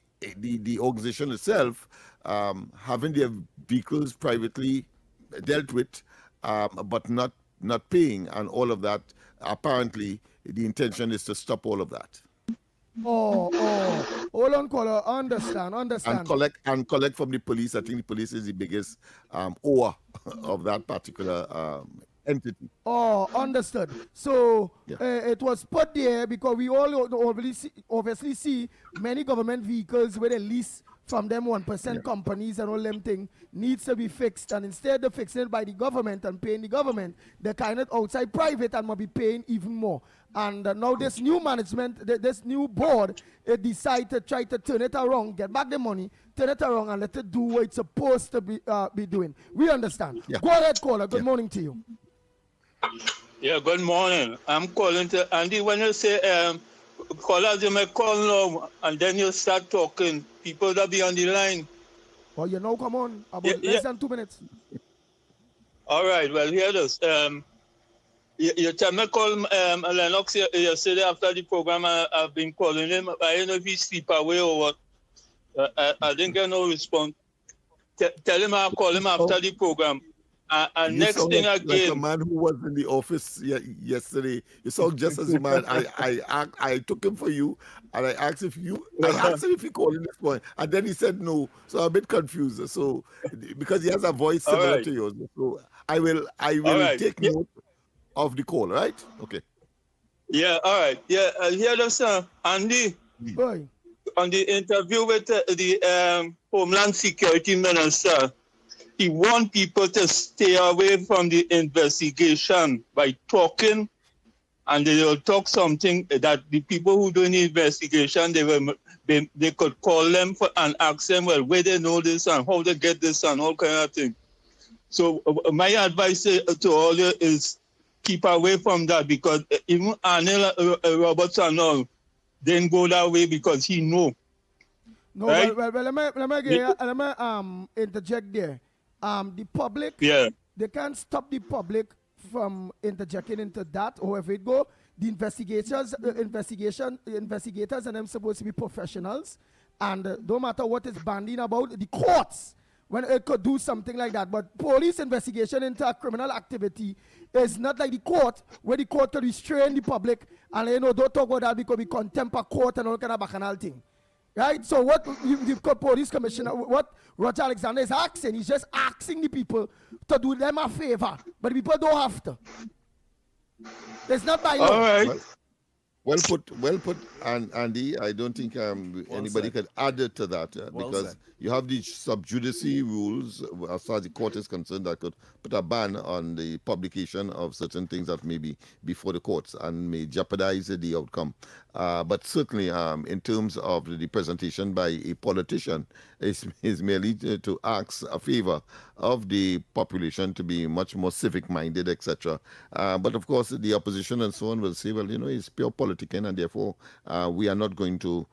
organization itself having their vehicles privately dealt with, but not paying, and all of that. Apparently, the intention is to stop all of that. Hold on, caller. Understand. And collect from the police. I think the police is the biggest ower of that particular entity. Understood. So it was put there because we all obviously see many government vehicles with a lease from them 1% companies and all them things needs to be fixed, and instead of fixing it by the government and paying the government, they're kind of outside private and might be paying even more. And now this new management, this new board, decide to try to turn it around, get back the money, turn it around, and let it do what it's supposed to be doing. We understand. Go ahead, caller. Good morning to you. Yeah, good morning. I'm calling to Andy. When you say callers, you may call now, and then you start talking. People that be on the line. Well, come on. About less than 2 minutes. All right. Well, here it is. You tell me call Lennox yesterday after the program. I've been calling him. I don't know if he sleep away or what. I didn't get no response. Tell him I'll call him after the program. And next thing again, like a man who was in the office yesterday. You sound just as a man. I took him for you, and I asked I asked him if he called in this point, and then he said no. So I'm a bit confused. So because he has a voice similar to yours, so I will take note of the call. Right? Okay. Yeah. All right. Yeah. Here, listen, Andy. Boy. On the interview with the Homeland Security Minister, he want people to stay away from the investigation by talking, and they will talk something that the people who doing the investigation, they could call them and ask them, well, where they know this and how they get this and all kind of thing. So my advice to all you is keep away from that, because even Anil Roberts and all didn't go that way because he know. No, right? well, let me interject there. The public, they can't stop the public from interjecting into that, or if it go, the investigators and them supposed to be professionals, and no matter what is banding about, the courts, when it could do something like that, but police investigation into a criminal activity is not like the court, where the court could restrain the public, and don't talk about that because we contempt a court and all kind of bacchanal thing. Right? So what the police commissioner, what Roger Alexander is asking, he's just asking the people to do them a favor, but the people don't have to. It's not by law. All right. Well put, and Andy. I don't think anybody could add to that because you have the sub judice rules as far as the court is concerned that could put a ban on the publication of certain things that may be before the courts and may jeopardize the outcome. But certainly, in terms of the presentation by a politician, is merely to ask a favor of the population to be much more civic-minded, etc. But of course, the opposition and so on will say, well, it's pure politicking, and therefore we are not going to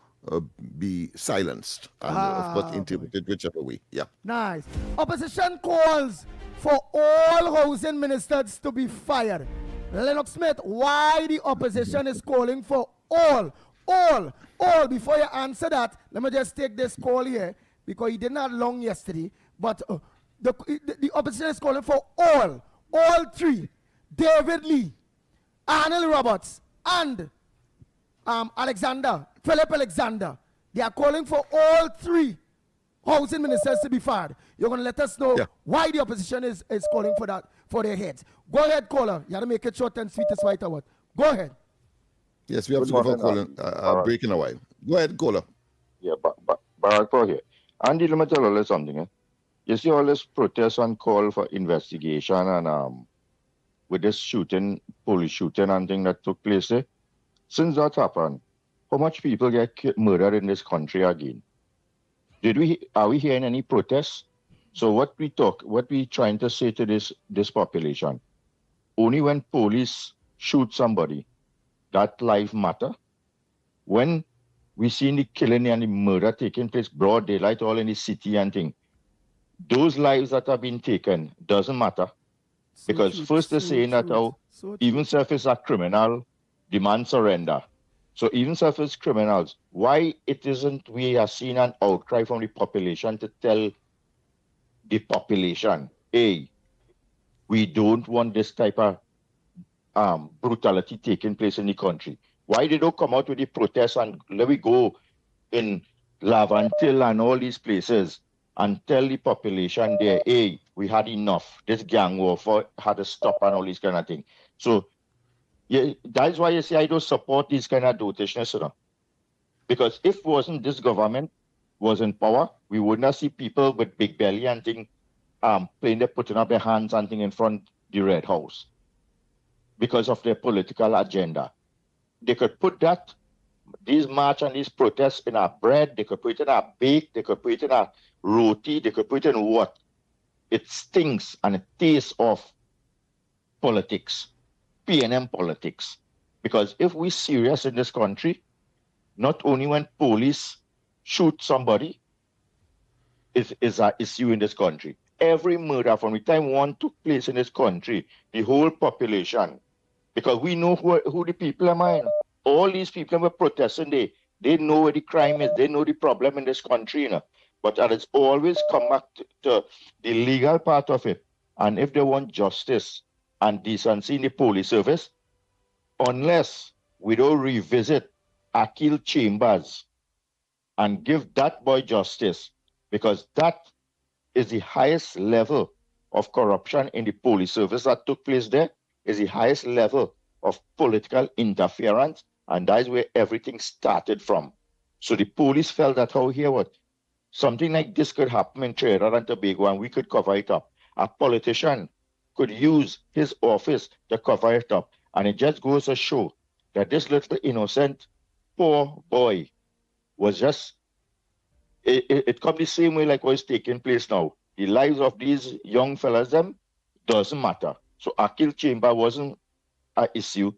be silenced and, of course, interpreted whichever way. Yeah. Nice. Opposition calls for all housing ministers to be fired. Lennox Smith, why the opposition is calling for all? Before you answer that, let me just take this call here because he did not long yesterday. But the opposition is calling for all three. David Lee, Arnold Roberts, and Philip Alexander. They are calling for all three housing ministers to be fired. You're going to let us know why the opposition is calling for that, for their heads. Go ahead, caller. You have to make it short and sweet as white or what. Go ahead. Yes, we have to go for calling, break in a while. Go ahead, caller. Yeah, but Barack here. Andy, let me tell you something. Eh? You see all this protest and call for investigation and with this shooting, police shooting and thing that took place there. Since that happened, how much people get murdered in this country again? Are we hearing any protests? So what we trying to say to this population, only when police shoot somebody, that life matter. When we see the killing and the murder taking place broad daylight all in the city and thing, those lives that have been taken doesn't matter. Because first they're saying that even if it's a criminal, demand surrender. So even if it's criminals, why it isn't we are seeing an outcry from the population to tell the population, hey, we don't want this type of brutality taking place in the country. Why they don't come out with the protests and let me go in Lavantil and all these places and tell the population there, hey, we had enough. This gang warfare had to stop and all these kind of thing. So yeah, that's why you see I don't support these kind of dotishness, you know. Because if wasn't this government was in power, we would not see people with big belly and thing putting up their hands and thing in front of the Red House because of their political agenda. They could put these march and these protests in our bread, they could put it in our bake, they could put it in our roti, they could put it in what? It stinks and it tastes of politics, P&M politics. Because if we're serious in this country, not only when police shoot somebody is an issue in this country. Every murder from the time one took place in this country, the whole population, because we know who the people are, man. All these people were protesting, they know where the crime is, they know the problem in this country, you know. But it's always come back to the legal part of it. And if they want justice and decency in the police service, unless we don't revisit Akil Chambers and give that boy justice, because that is the highest level of corruption in the police service that took place there, is the highest level of political interference, and that is where everything started from. So the police felt that, something like this could happen in Trinidad and Tobago and we could cover it up. A politician could use his office to cover it up. And it just goes to show that this little innocent, poor boy was just, it come the same way like what's taking place now. The lives of these young fellas, them, doesn't matter. So Akil Chamber wasn't an issue.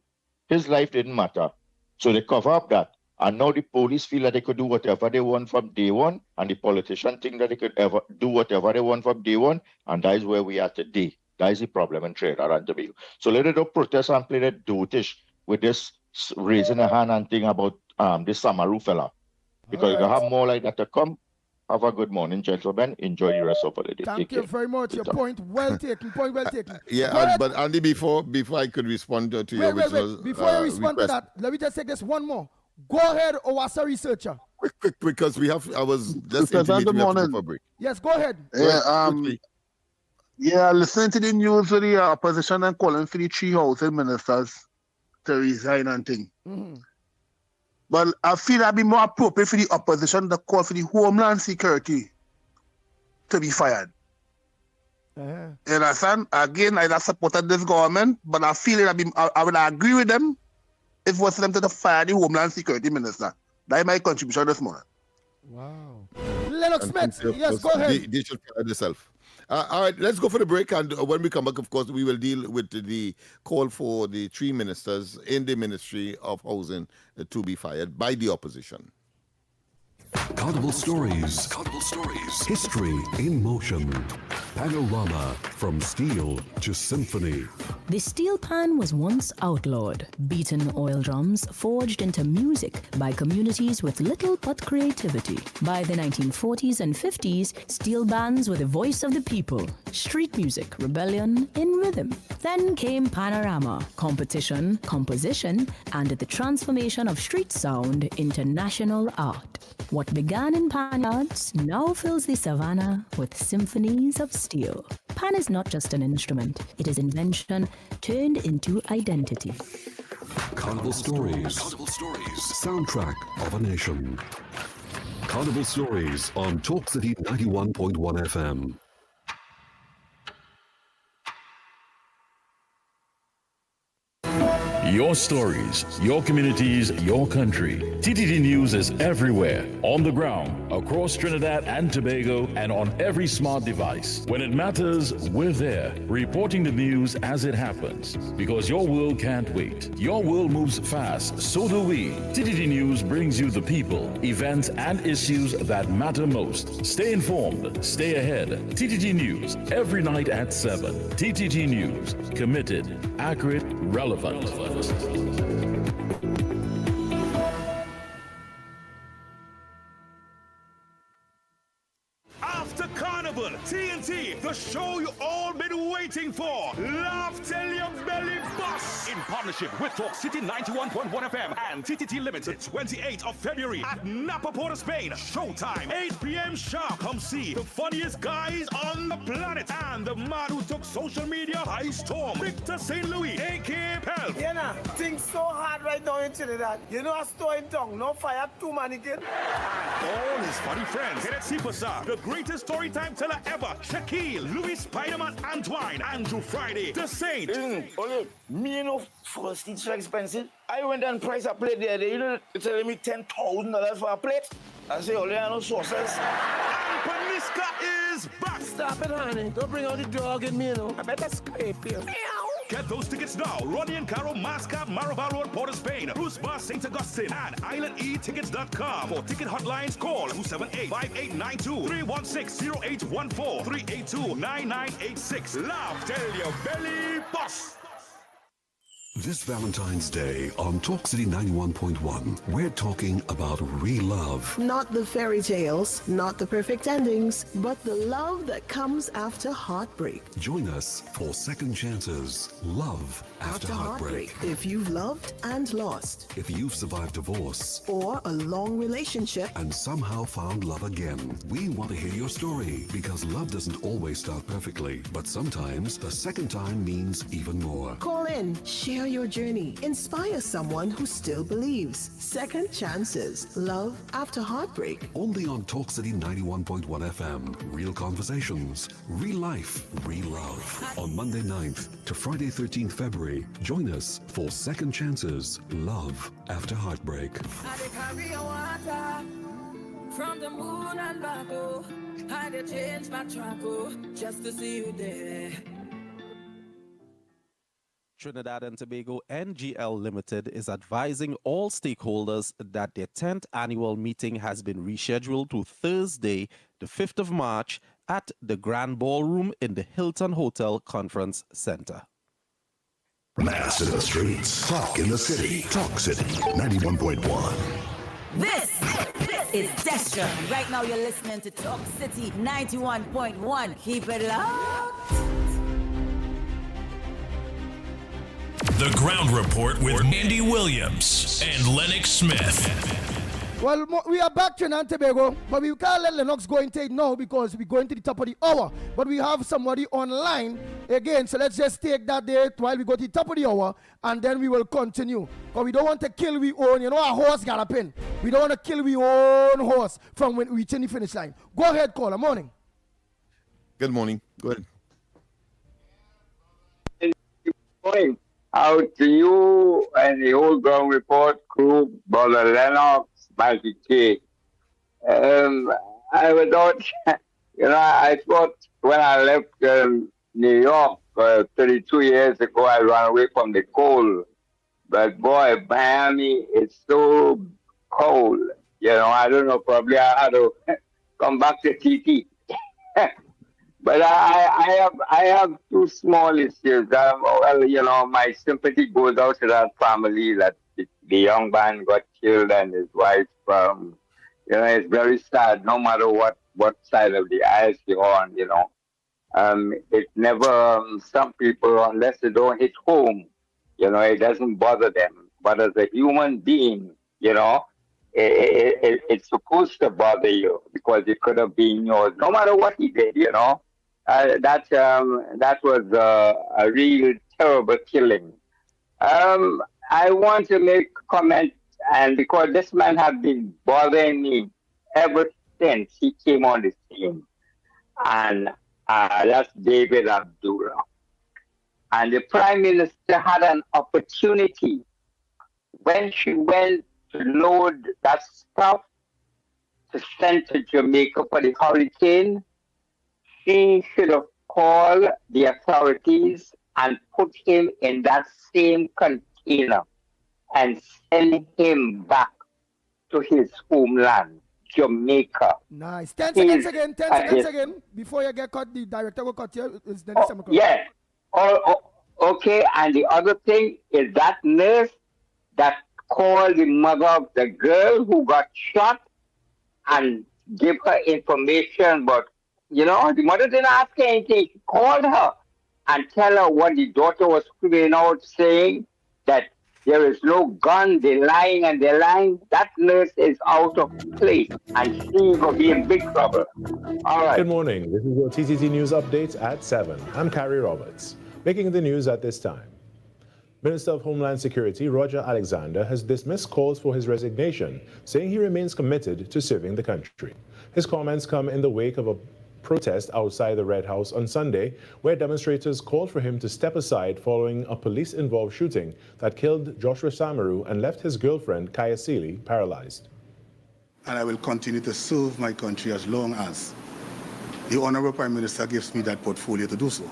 His life didn't matter. So they cover up that. And now the police feel that they could do whatever they want from day one, and the politicians think that they could ever do whatever they want from day one, and that is where we are today. That is the problem in Trinidad and Tobago. So let it protest and play that dotish with this raising a hand and thing about this Samaru fella. Because you have more like that to come. Have a good morning, gentlemen. Enjoy the rest of the day. Thank you very much. Your point well taken. But Andy, before I could respond to you, wait. Before you respond to that, let me just take this one more. Go ahead, Owasa researcher. Quick, because I was just intimating for a break. Yes, go ahead. Listening to the news of the opposition and calling for the 3 housing ministers to resign and thing. Mm-hmm. But I feel that'd be more appropriate for the opposition to call for the Homeland Security to be fired. Uh-huh. You understand? Again, I supported this government, but I feel I would agree with them if it was for them to fire the Homeland Security Minister. That is my contribution this morning. Wow. Lennox Smith, yes, go ahead. They should fire themselves. All right, let's go for the break. And when we come back, of course, we will deal with the call for the 3 ministers in the Ministry of Housing to be fired by the opposition. Carnival Stories. Carnival Stories. History in motion. Panorama from steel to symphony. The steel pan was once outlawed. Beaten oil drums forged into music by communities with little but creativity. By the 1940s and 50s, steel bands were the voice of the people. Street music, rebellion in rhythm. Then came Panorama, competition, composition, and the transformation of street sound into national art. What began in pan yards now fills the savannah with symphonies of steel. Pan is not just an instrument, it is invention turned into identity. Carnival Stories. Carnival Stories. Soundtrack of a nation. Carnival Stories on Talk City 91.1 FM. Your stories, your communities, your country. TTT News is everywhere, on the ground, across Trinidad and Tobago, and on every smart device. When it matters, we're there, reporting the news as it happens. Because your world can't wait. Your world moves fast, so do we. TTT News brings you the people, events, and issues that matter most. Stay informed, stay ahead. TTT News, every night at 7. TTT News, committed, accurate, relevant. After Carnival, TNT, the show you all been waiting for. Laugh till your belly busts. In partnership with Talk City 91.1 FM and TTT Limited, 28th of February at Napa, Port of Spain. Showtime, 8 p.m. sharp. Come see the funniest guys on the planet and the man who took social media by storm, Victor St. Louis, a.k.a. Pelp. Yeah, nah, things so hard right now in Trinidad. You know a store in town, no fire, 2 mannequin. All his funny friends. Kenneth Superstar, the greatest story time teller ever. Shaquille, Louis Spider-Man Antoine, Andrew Friday, The Saint. Ole, me know first it's so expensive. I went and priced a plate there. They're telling me $10,000 for a plate. I say, Ole, I know sauces. And Paniska is back. Stop it, honey. Don't bring out the dog in me, you know. I better scrape you. Get those tickets now. Ronnie and Caro, Mascot, Maraval Road, Port of Spain, Bruce Bar, St. Augustine, and IslandEtickets.com. For ticket hotlines, call 278-5892, 316-0814, 382-9986. Laugh till your belly busts. This Valentine's Day on Talk City 91.1, we're talking about real love. Not the fairy tales, not the perfect endings, but the love that comes after heartbreak. Join us for Second Chances, Love After Heartbreak. If you've loved and lost. If you've survived divorce. Or a long relationship. And somehow found love again. We want to hear your story because love doesn't always start perfectly, but sometimes the second time means even more. Call in, share your journey, inspire someone who still believes. Second Chances, Love After Heartbreak. Only on Talk City 91.1 FM. Real conversations, real life, real love. On Monday 9th to Friday 13th February, join us for Second Chances, Love After Heartbreak. I dey carry your water from the moon and back, oh. I dey change my track, oh, just to see you there. Trinidad and Tobago NGL Limited is advising all stakeholders that their 10th annual meeting has been rescheduled to Thursday, the 5th of March at the Grand Ballroom in the Hilton Hotel Conference Center. Mass in the streets, talk in the city. Talk City 91.1. This is Destra. Right now you're listening to Talk City 91.1. Keep it locked. The Ground Report with Andy Williams and Lennox Smith. Well, we are back to Trinidad and Tobago, but we can't let Lennox go into it now because we're going to the top of the hour. But we have somebody online again, so let's just take that date while we go to the top of the hour, and then we will continue. But we don't want to kill we own, you know, our horse galloping. We don't want to kill we own horse from when we reach the finish line. Go ahead, caller. Morning. Good morning. Go ahead. Good morning. Out to you and the whole Ground Report crew, Brother Lennox, Mikey K. I thought, I thought when I left New York 32 years ago, I ran away from the cold. But boy, Miami is so cold. You know, I don't know. Probably I had to come back to TT. But I have two small issues. Well, you know, my sympathy goes out to that family that the young man got killed and his wife. You know, it's very sad. No matter what side of the aisle you're on, you know, it never. Some people, unless they don't hit home, you know, it doesn't bother them. But as a human being, you know, it's supposed to bother you because it could have been yours, no matter what he did, you know. That was a real terrible killing. I want to make a comment, and because this man has been bothering me ever since he came on the scene, and that's David Abdullah. And the Prime Minister had an opportunity when she went to load that stuff to send to Jamaica for the hurricane. She should have called the authorities and put him in that same container and send him back to his homeland, Jamaica. Nice. 10 seconds again. 10 seconds again. Before you get cut, the director will cut you. It's the next time. Yeah. Okay. And the other thing is that nurse that called the mother of the girl who got shot and give her information, but you know, the mother didn't ask her anything. She called her and tell her what the daughter was screaming out, saying that there is no gun, they're lying and they're lying. That nurse is out of place and she will be in big trouble. All right. Good morning. This is your TTT News Update at 7. I'm Carrie Roberts. Making the news at this time. Minister of Homeland Security Roger Alexander has dismissed calls for his resignation, saying he remains committed to serving the country. His comments come in the wake of a protest outside the Red House on Sunday, where demonstrators called for him to step aside following a police-involved shooting that killed Joshua Samaru and left his girlfriend, Kaya Seeley, paralyzed. And I will continue to serve my country as long as the Honorable Prime Minister gives me that portfolio to do so.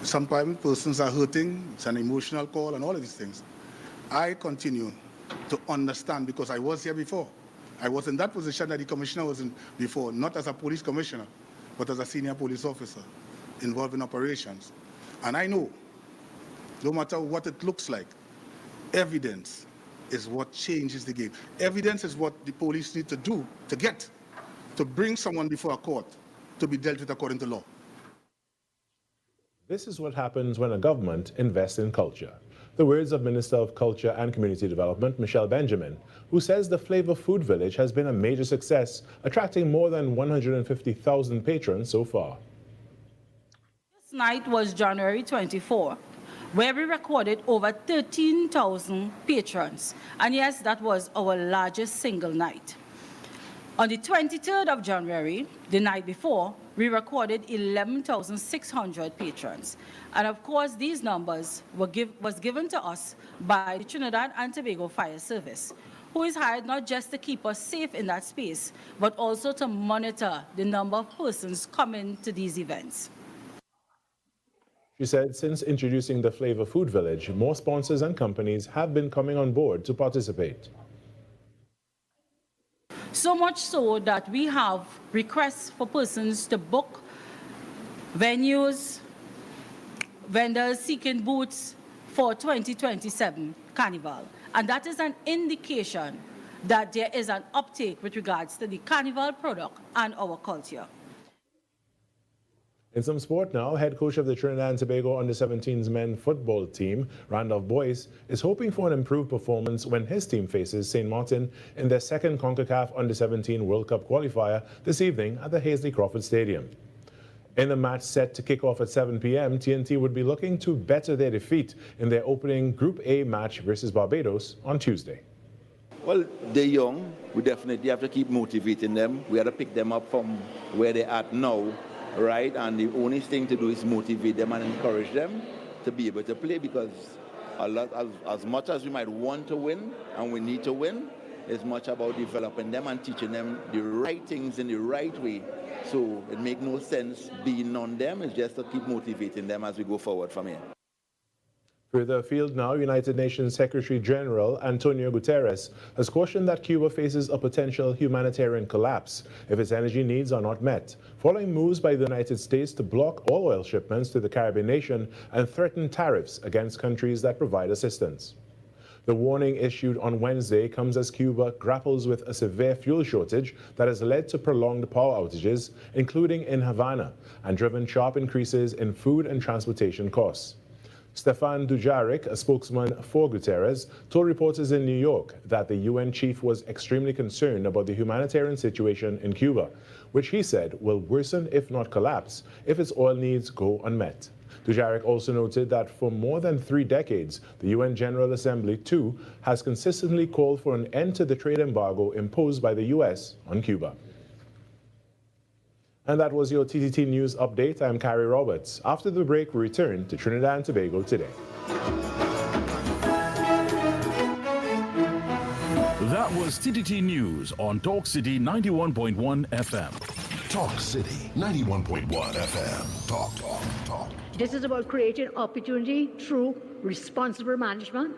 Sometimes persons are hurting, it's an emotional call and all of these things. I continue to understand because I was here before. I was in that position that the commissioner was in before, not as a police commissioner, but as a senior police officer involved in operations. And I know, no matter what it looks like, evidence is what changes the game. Evidence is what the police need to do to bring someone before a court to be dealt with according to law. This is what happens when a government invests in culture. The words of Minister of Culture and Community Development, Michelle Benjamin, who says the Flavor Food Village has been a major success, attracting more than 150,000 patrons so far. This night was January 24, where we recorded over 13,000 patrons. And yes, that was our largest single night. On the 23rd of January, the night before, we recorded 11,600 patrons. And of course, these numbers was given to us by the Trinidad and Tobago Fire Service, who is hired not just to keep us safe in that space, but also to monitor the number of persons coming to these events. She said since introducing the Flavor Food Village, more sponsors and companies have been coming on board to participate. So much so that we have requests for persons to book venues, vendors seeking booths for 2027 Carnival. And that is an indication that there is an uptake with regards to the Carnival product and our culture. In some sport now, head coach of the Trinidad and Tobago Under-17s men football team, Randolph Boyce, is hoping for an improved performance when his team faces St. Martin in their second CONCACAF Under-17 World Cup qualifier this evening at the Hazley Crawford Stadium. In the match set to kick off at 7 p.m., TNT would be looking to better their defeat in their opening Group A match versus Barbados on Tuesday. Well, they're young. We definitely have to keep motivating them. We have to pick them up from where they're at now. Right, and the only thing to do is motivate them and encourage them to be able to play, because as much as we might want to win and we need to win, it's much about developing them and teaching them the right things in the right way. So it makes no sense being on them. It's just to keep motivating them as we go forward from here. Further afield now, United Nations Secretary General Antonio Guterres has cautioned that Cuba faces a potential humanitarian collapse if its energy needs are not met, following moves by the United States to block all oil shipments to the Caribbean nation and threaten tariffs against countries that provide assistance. The warning issued on Wednesday comes as Cuba grapples with a severe fuel shortage that has led to prolonged power outages, including in Havana, and driven sharp increases in food and transportation costs. Stefan Dujarric, a spokesman for Guterres, told reporters in New York that the UN chief was extremely concerned about the humanitarian situation in Cuba, which he said will worsen if not collapse if its oil needs go unmet. Dujarric also noted that for more than 3 decades, the UN General Assembly, too, has consistently called for an end to the trade embargo imposed by the U.S. on Cuba. And that was your TTT News Update. I'm Carrie Roberts. After the break, we return to Trinidad and Tobago today. That was TTT News on Talk City 91.1 FM. Talk City 91.1 FM. Talk, talk, talk. This is about creating opportunity through responsible management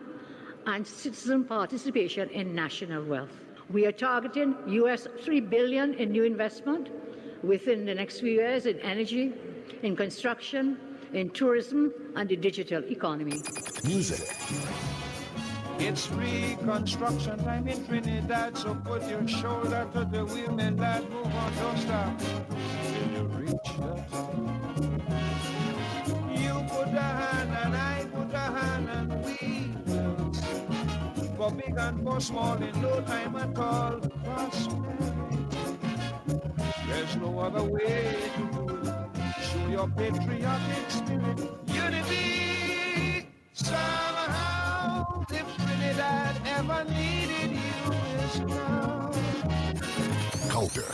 and citizen participation in national wealth. We are targeting US $3 billion in new investment within the next few years in energy, in construction, in tourism, and the digital economy. Music. It's reconstruction time in Trinidad, so put your shoulder to the wheel, man, lad, move on, don't stop till you reach the top. You put a hand and I put a hand and we will sing. For big and for small in no time at all, prosperity. There's no other way to do it. Show your patriotic spirit, unity. Somehow, if Trinidad ever needed you, is now. Culture.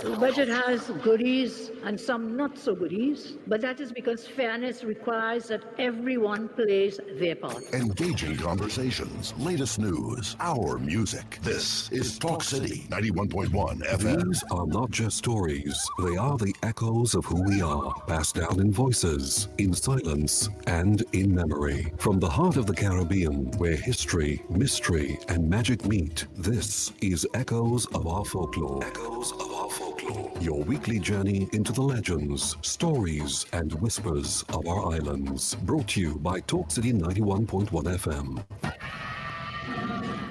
The budget has goodies and some not so goodies, but that is because fairness requires that everyone plays their part. Engaging conversations, latest news, our music. This is Talk City 91.1 FM. These are not just stories. They are the echoes of who we are, passed down in voices, in silence, and in memory. From the heart of the Caribbean, where history, mystery, and magic meet, this is Echoes of Our Folklore. Echoes of Our Folklore. Your weekly journey into the legends, stories, and whispers of our islands. Brought to you by Talk City 91.1 FM.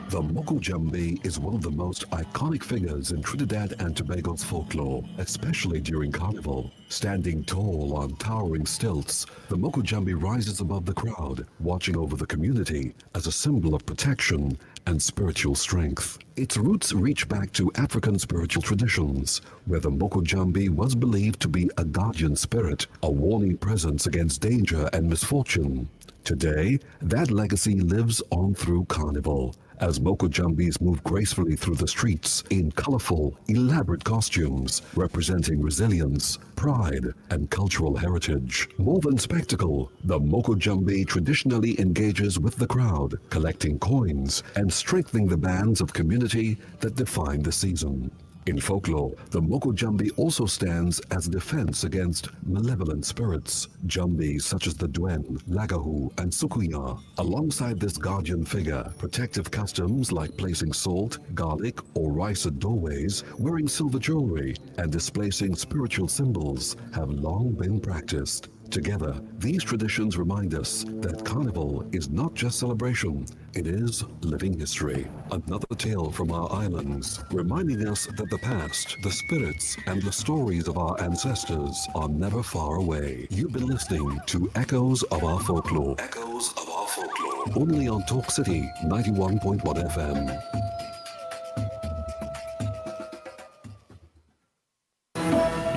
The Moko Jambe is one of the most iconic figures in Trinidad and Tobago's folklore, especially during Carnival. Standing tall on towering stilts, the Moko Jambe rises above the crowd, watching over the community as a symbol of protection and spiritual strength. Its roots reach back to African spiritual traditions, where the Moko Jambe was believed to be a guardian spirit, a warning presence against danger and misfortune. Today, that legacy lives on through Carnival, as Moko Jambes move gracefully through the streets in colorful, elaborate costumes, representing resilience, pride, and cultural heritage. More than spectacle, the Moko Jambe traditionally engages with the crowd, collecting coins and strengthening the bands of community that define the season. In folklore, the Moko Jambe also stands as a defense against malevolent spirits. Jambes such as the Duen, Lagahu, and Sukuya. Alongside this guardian figure, protective customs like placing salt, garlic, or rice at doorways, wearing silver jewelry, and displacing spiritual symbols have long been practiced. Together, these traditions remind us that Carnival is not just celebration, it is living history. Another tale from our islands, reminding us that the past, the spirits, and the stories of our ancestors are never far away. You've been listening to Echoes of Our Folklore. Echoes of Our Folklore. Only on Talk City 91.1 FM.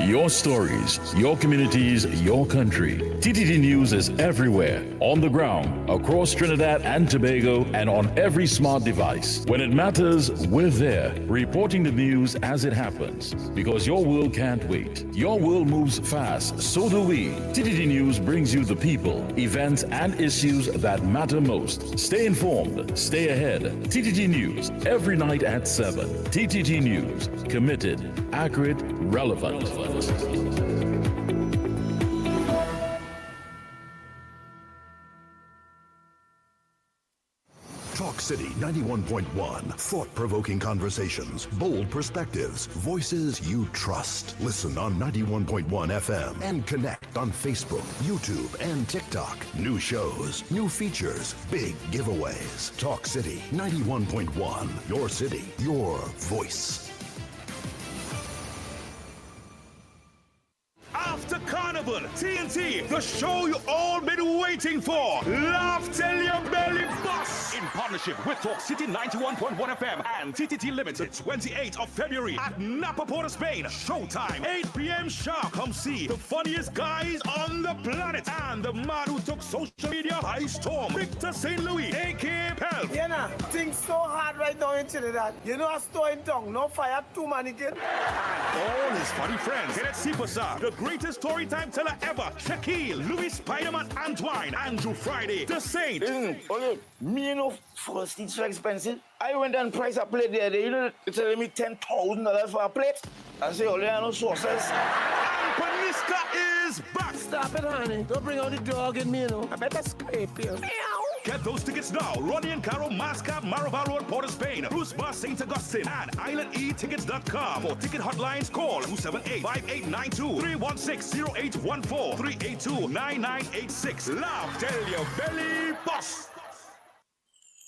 Your stories, your communities, your country. TTT News is everywhere, on the ground, across Trinidad and Tobago, and on every smart device. When it matters, we're there, reporting the news as it happens. Because your world can't wait. Your world moves fast, so do we. TTT News brings you the people, events, and issues that matter most. Stay informed, stay ahead. TTT News, every night at 7. TTT News, committed, accurate, relevant. City 91.1. Thought-provoking conversations, bold perspectives, voices you trust. Listen on 91.1 FM and connect on Facebook, YouTube, and TikTok. New shows, new features, big giveaways. Talk City 91.1. Your city, your voice. After Carnival, TNT, the show you all been waiting for. Laugh till your belly bust. In partnership with Talk City 91.1 FM and TTT Limited, 28th of February at Napa, Port of Spain. Showtime, 8 p.m. sharp. Come see the funniest guys on the planet and the man who took social media by storm, Victor St. Louis, a.k.a. Pelp. You know, things so hard right now in Trinidad. You know, a store in town, no fire, 2 mannequin. All his funny friends. Kenneth Sipasa, the greatest story time teller ever. Shaquille, Louis Spider-Man Antoine, Andrew Friday, The Saint. Okay, me know first it's so expensive. I went and priced a plate there. You know, they're telling me $10,000 for a plate. I say, oh, there are no sauces. And Panista is back. Stop it, honey. Don't bring out the dog in me, you know. I better scrape you. Get those tickets now. Ronnie and Caro, Mascap, Maraval Road, Port of Spain, Bruce Bar, St. Augustine, and islandetickets.com. For ticket hotlines, call 278-5892, 316-0814, 382-9986. Laugh till your belly bust.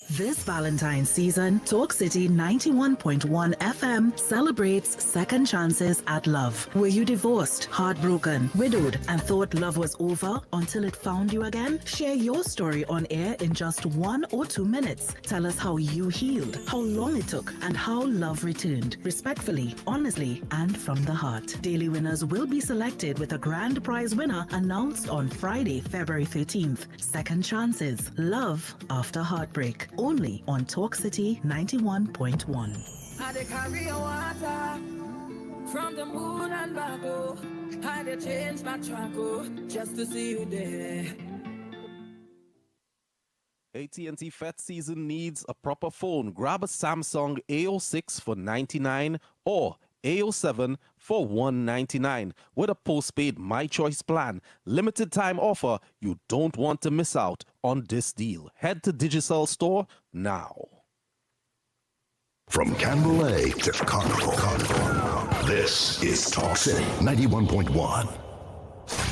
This Valentine's season, Talk City 91.1 FM celebrates second chances at love. Were you divorced, heartbroken, widowed, and thought love was over until it found you again? Share your story on air in just 1 or 2 minutes. Tell us how you healed, how long it took, and how love returned. Respectfully, honestly, and from the heart. Daily winners will be selected with a grand prize winner announced on Friday, February 13th. Second chances. Love after heartbreak. Only on Talk City 91.1. I dey carry your water from the moon and back, oh. I dey change my track, oh, just to see you there. AT&T Fet season needs a proper phone. Grab a Samsung A06 for $99 or A07 for $199 with a postpaid My Choice plan. Limited time offer. You don't want to miss out on this deal. Head to Digicel store now. From Canberra to Carnival, this is Talk City 91.1.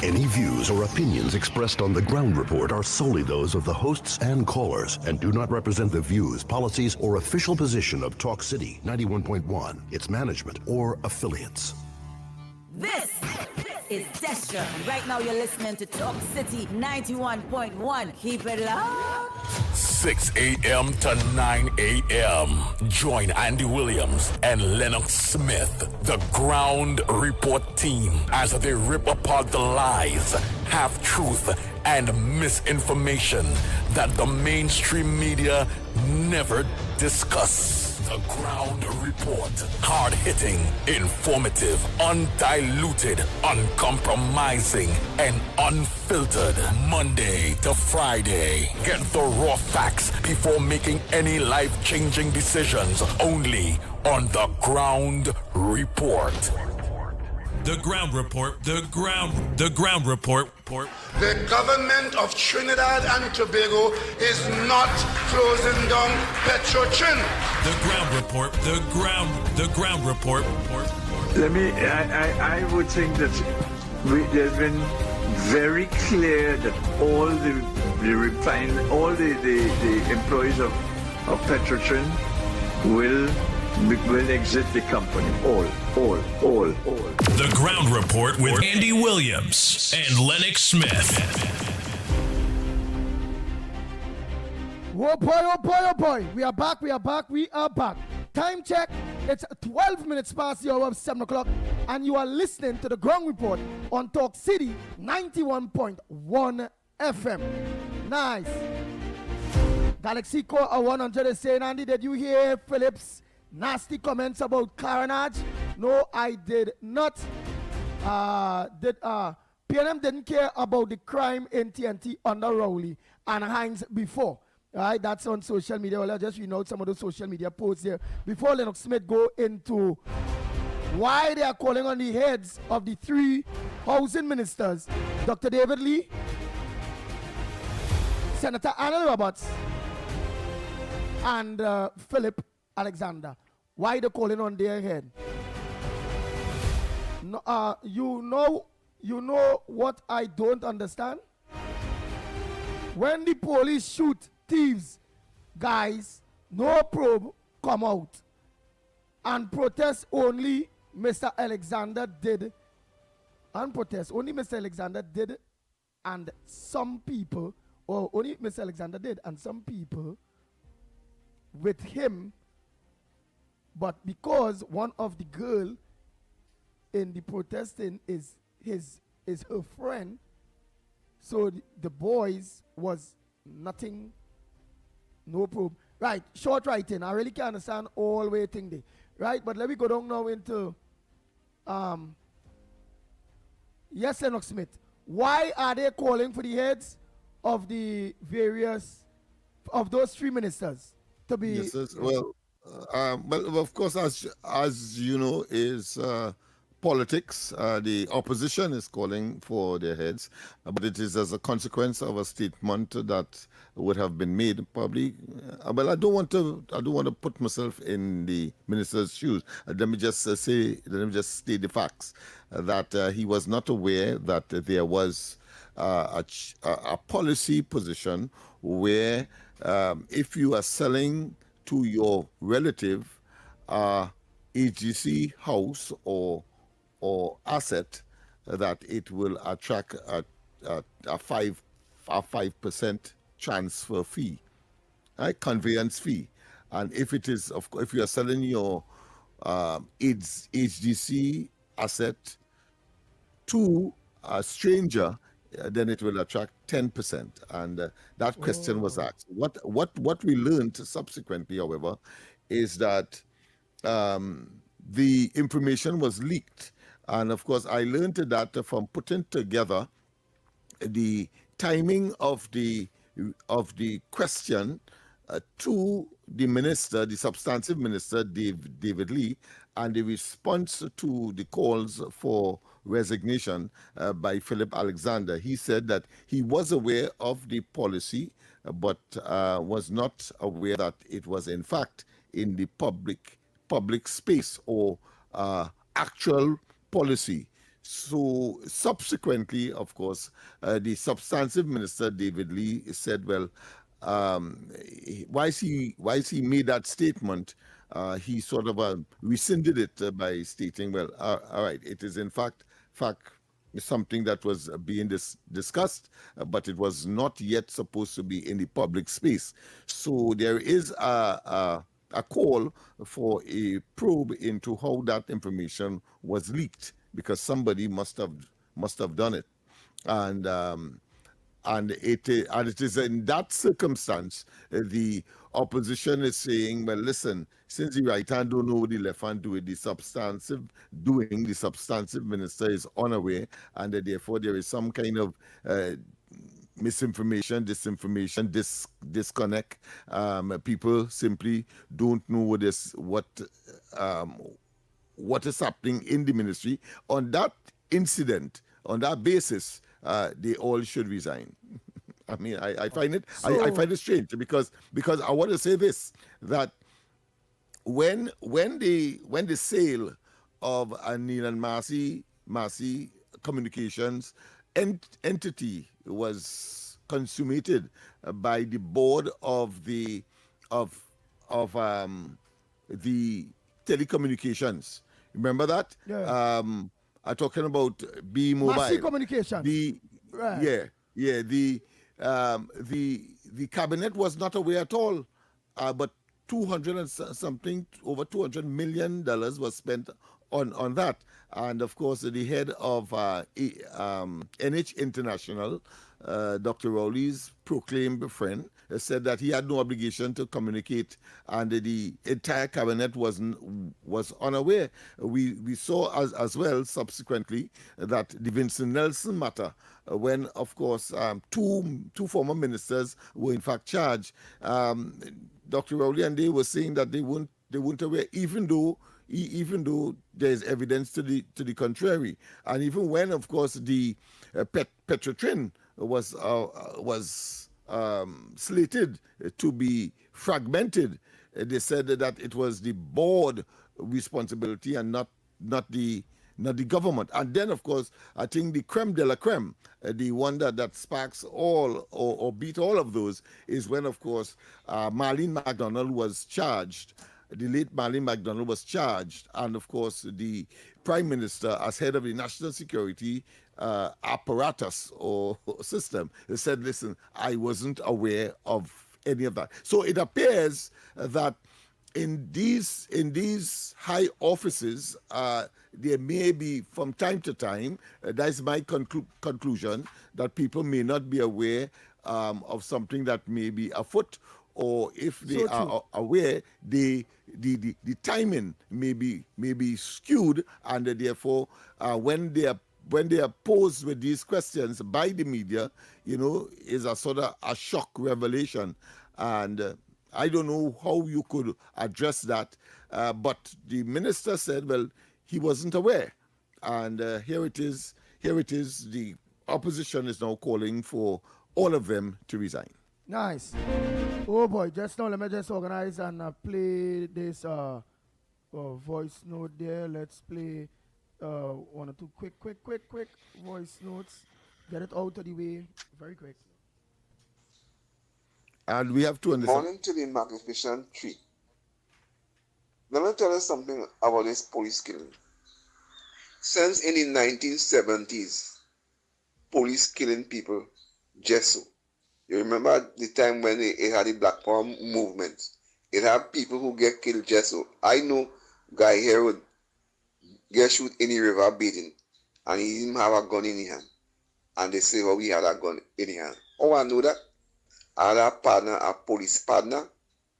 Any views or opinions expressed on the ground report are solely those of the hosts and callers and do not represent the views, policies, or official position of Talk City 91.1, its management, or affiliates. This is Destra, and right now you're listening to Talk City 91.1. Keep it locked. 6 a.m. to 9 a.m. Join Andy Williams and Lennox Smith, the Ground Report team, as they rip apart the lies, half-truth, and misinformation that the mainstream media never discuss. The Ground Report. Hard-hitting, informative, undiluted, uncompromising, and unfiltered. Monday to Friday. Get the raw facts before making any life-changing decisions. Only on The Ground Report. The Ground Report. The Ground Report. The government of Trinidad and Tobago is not closing down Petrotrin. The Ground Report. The Ground Report. I would think that they've been very clear that all the employees of Petrotrin will exit the company. All. The Ground Report with Andy Williams and Lennox Smith. Oh boy. We are back. Time check. It's 12 minutes past the hour of 7 o'clock, and you are listening to the Ground Report on Talk City 91.1 FM. Nice. Galaxy Core 100 is saying, Andy, did you hear Phillips' nasty comments about Carnage? No, I did not. PNM didn't care about the crime in TNT under Rowley and Hines before. All right, that's on social media. Well, I'll just read out some of those social media posts here before Lennox Smith go into why they are calling on the heads of the 3 housing ministers, Dr. David Lee, Senator Arnold Roberts, and Philip Alexander. Why they calling on their head? No, you know what I don't understand? When the police shoot thieves, guys, no probe come out. And protest only Mr. Alexander did. And protest only Mr. Alexander did. And some people, or only Mr. Alexander did, and some people with him. But because one of the girl in the protesting is her friend, so the boys was nothing, no problem. Right, short writing. I really can't understand all waiting there. Right, but let me go down now into yes, Lennox Smith. Why are they calling for the heads of the various of those three ministers to be? Yes, yes. Well, of course, as you know, is politics. The opposition is calling for their heads, but it is as a consequence of a statement that would have been made. Probably, well, I don't want to put myself in the minister's shoes. Let me just state the facts that he was not aware that there was a policy position where if you are selling to your relative HGC house or asset, that it will attract a 5% transfer fee, right? Conveyance fee. And if it is, if you are selling your HGC asset to a stranger, then it will attract 10%. And that question was asked. What we learned subsequently, however, is that the information was leaked. And of course, I learned that from putting together the timing of the question to the minister, the substantive minister, David Lee, and the response to the calls for resignation by Philip Alexander. He said that he was aware of the policy, but was not aware that it was in fact in the public space or actual policy. So subsequently, of course, the substantive minister, David Lee, said, well, why he made that statement, he sort of rescinded it by stating, well, all right, it is in fact something that was being discussed, but it was not yet supposed to be in the public space. So there is a call for a probe into how that information was leaked, because somebody must have done it, and it is in that circumstance the opposition is saying, well, listen, since the right hand don't know what the left hand do, the substantive minister is unaware, and therefore there is some kind of misinformation, disinformation, disconnect. People simply don't know what is happening in the ministry. On that incident, on that basis, they all should resign. I mean, I find it I find it strange because I want to say this, that when the sale of Neil and Marcy Communications entity was consummated by the board of the telecommunications. Remember that? Yeah. I'm talking about B Mobile. Massive communication. Right. The cabinet was not aware at all, but over $200 million was spent on that. And of course, the head of NH International, Dr. Rowley's proclaimed friend, said that he had no obligation to communicate, and the entire cabinet was unaware. We saw as well subsequently that the Vincent Nelson matter, when of course two former ministers were in fact charged. Dr. Rowley and they were saying that they weren't aware, even though there's evidence to the contrary, and even when of course the Petrotrin was slated to be fragmented. They said that it was the board responsibility and not the government. And then, of course, I think the creme de la creme, the one that sparks all or beat all of those, is when, of course, Marlene MacDonald was charged. The late Marlene MacDonald was charged, and of course, the Prime Minister, as head of the national security apparatus or system, said, "Listen, I wasn't aware of any of that." So it appears that in these high offices, there may be, from time to time, that's my conclusion, that people may not be aware of something that may be afoot, or if they are aware, the timing may be skewed, and therefore, when they are posed with these questions by the media, is a sort of a shock revelation, and I don't know how you could address that, but the minister said, well, he wasn't aware, and here it is. The opposition is now calling for all of them to resign. Nice. Oh boy, just now let me just organize and play this voice note there. Let's play one or two quick voice notes. Get it out of the way very quick. And we have to understand. Morning to the magnificent tree. Let me tell you something about this police killing. Since in the 1970s, police killing people just so. You remember the time when it had the Black Power movement. It had people who get killed just so. I know guy here would get shoot in the river bathing, and he didn't have a gun in his hand. And they say, well, we had a gun in his hand. Oh, I know that. I had a partner, a police partner,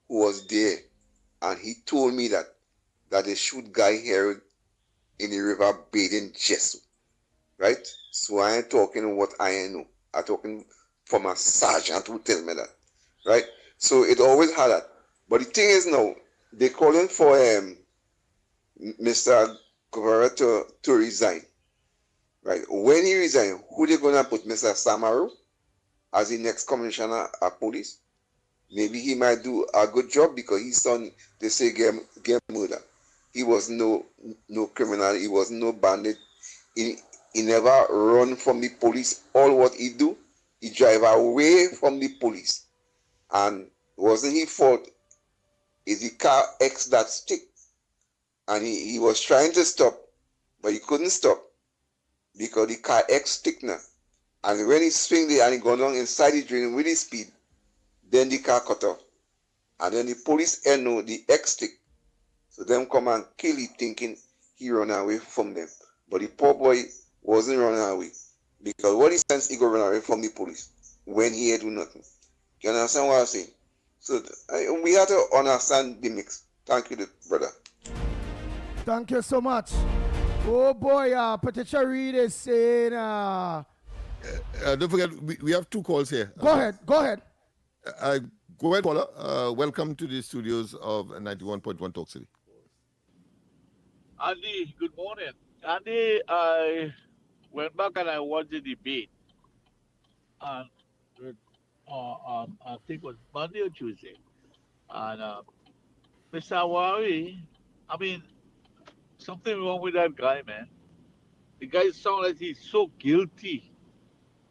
who was there, and he told me that they shoot Guy Herod in the river bathing just so. Right? So I ain't talking what I know. I'm talking from a sergeant who tell me that. Right? So it always had that. But the thing is now, they're calling for Mr. Guevara to resign. Right? When he resign, who they gonna put? Mr. Samaru as the next commissioner of police? Maybe he might do a good job because his son, they say, get murder. He was no criminal. He was no bandit. He never run from the police. All what he do, he drive away from the police. And wasn't his fault. It's the car X that stick. And he was trying to stop, but he couldn't stop because the car X stick now. And when he swing there and he go down inside the drain with his speed, then the car cut off. And then the police know the X stick. So them come and kill him thinking he run away from them. But the poor boy wasn't running away. Because what he sense he go run away from the police when he had do nothing. You understand what I'm saying? So we have to understand the mix. Thank you, brother. Thank you so much. Oh boy, Patricia Reed is saying don't forget, we have two calls here. Go ahead. Go ahead, caller. Welcome to the studios of 91.1 Talk City. Andy, good morning. Andy, I went back and I watched the debate. And I think it was Monday or Tuesday. And Mr. Awari, I mean, something wrong with that guy, man. The guy sounds like he's so guilty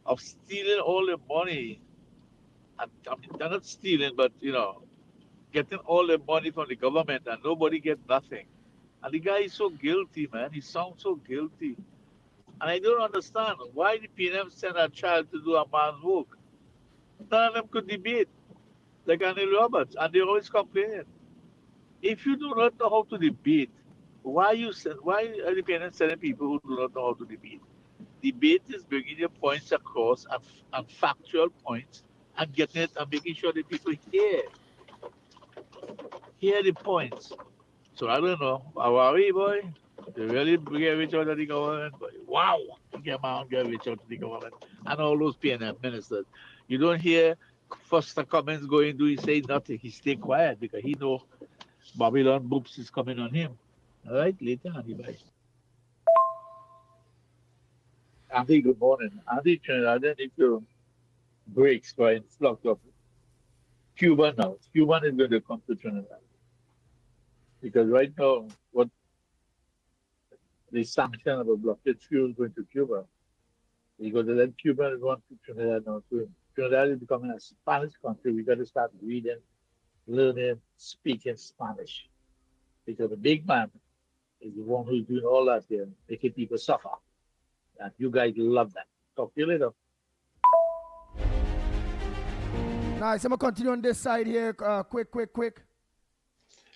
of stealing all the money. I mean, they're not stealing, but, getting all the money from the government and nobody gets nothing. And the guy is so guilty, man. He sounds so guilty. And I don't understand why the PNM send a child to do a man's work. None of them could debate, like Anil Roberts, and they're always complaining. If you do not know how to debate, why are the PNM sending people who do not know how to debate? Debate is bringing your points across and factual points and getting it and making sure that people hear the points. So I don't know. Awari, boy, they really get rich out of the government. But wow, get rich out of the government. And all those PNM ministers. You don't hear Foster Cummins going to say nothing. He stay quiet because he know Babylon Boops is coming on him. All right, later, Andy, bye. Andy, good morning. Andy, I don't need to breaks, right? It's locked up. Cuba now. Cuban is going to come to Trinidad. Because right now, what the sanction of a blockade fuel going to Cuba, because then Cubans want to Trinidad now too. Trinidad is becoming a Spanish country. We got to start reading, learning, speaking Spanish. Because the big man is the one who's doing all that here, making people suffer. And you guys love that. Talk to you later. Nice. I'm going to continue on this side here. Quick.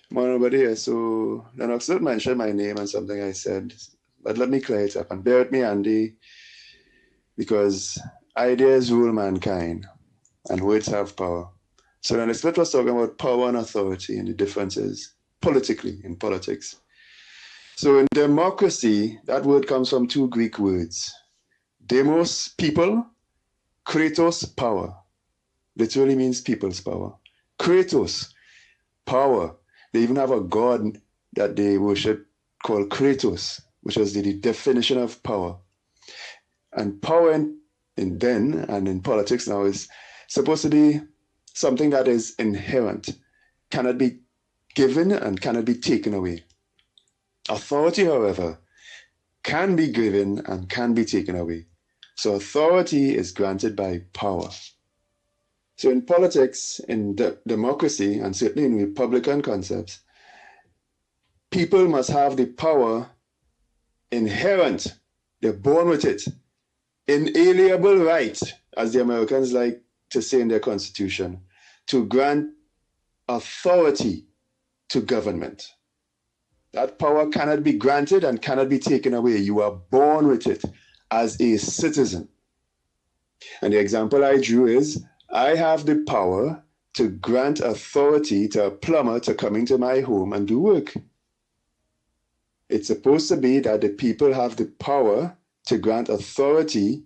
Morning, everybody here. So, Lennox did mention my name and something I said, but let me clear it up. And bear with me, Andy, because ideas rule mankind and words have power. So, Lennox was talking about power and authority and the differences politically in politics. So, in democracy, that word comes from two Greek words: demos, people; kratos, power. Literally means people's power. Kratos, power. They even have a god that they worship called Kratos, which is the definition of power. And power in politics now is supposed to be something that is inherent, cannot be given and cannot be taken away. Authority, however, can be given and can be taken away. So authority is granted by power. So in politics, in democracy, and certainly in Republican concepts, people must have the power inherent. They're born with it. Inalienable right, as the Americans like to say in their constitution, to grant authority to government. That power cannot be granted and cannot be taken away. You are born with it as a citizen. And the example I drew is, I have the power to grant authority to a plumber to come into my home and do work. It's supposed to be that the people have the power to grant authority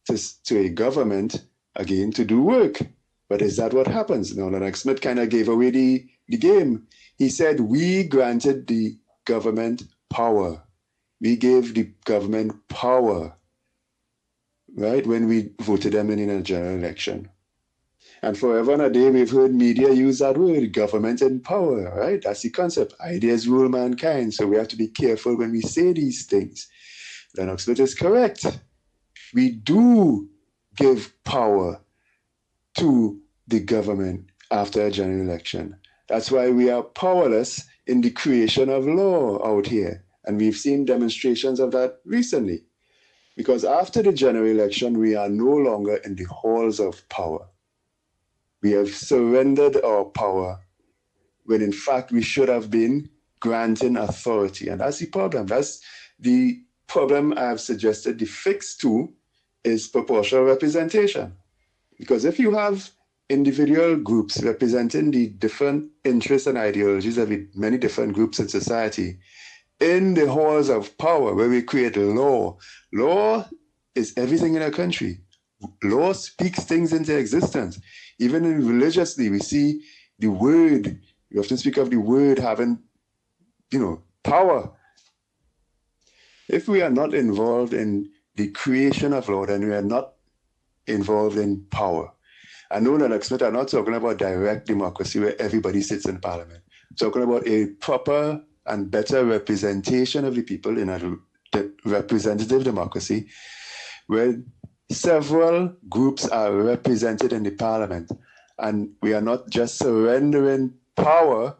to a government, again, to do work. But is that what happens? No, Lennox Smith kind of gave away the game. He said, we granted the government power. We gave the government power, right, when we voted them in a general election. And forever and a day, we've heard media use that word, government and power, right? That's the concept. Ideas rule mankind. So we have to be careful when we say these things. Lennox Smith is correct. We do give power to the government after a general election. That's why we are powerless in the creation of law out here. And we've seen demonstrations of that recently. Because after the general election, we are no longer in the halls of power. We have surrendered our power when in fact we should have been granting authority. And that's the problem. That's the problem I've suggested. The fix to is proportional representation. Because if you have individual groups representing the different interests and ideologies of many different groups in society, in the halls of power where we create law, law is everything in a country. Law speaks things into existence. Even in religiously, we see the word, we often speak of the word having, power. If we are not involved in the creation of law, then we are not involved in power. I know that Smith are not talking about direct democracy where everybody sits in parliament. I'm talking about a proper and better representation of the people in a representative democracy where several groups are represented in the parliament, and we are not just surrendering power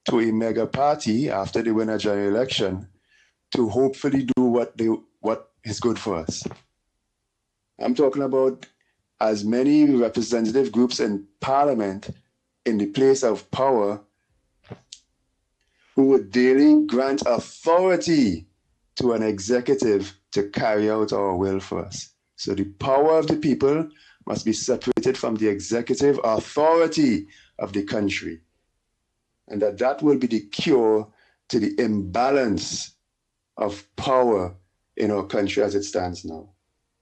to a mega party after they win a general election to hopefully do what is good for us. I'm talking about as many representative groups in parliament in the place of power who would daily grant authority to an executive to carry out our will for us. So the power of the people must be separated from the executive authority of the country. And that will be the cure to the imbalance of power in our country as it stands now.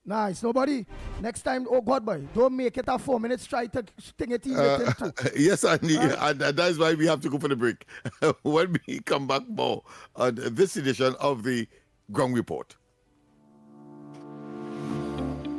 Nice. Nobody, next time, oh God, boy, don't make it a 4 minutes, try to think it in two. Yes, Andy, and that is why we have to go for the break. When we come back more on this edition of the Ground Report.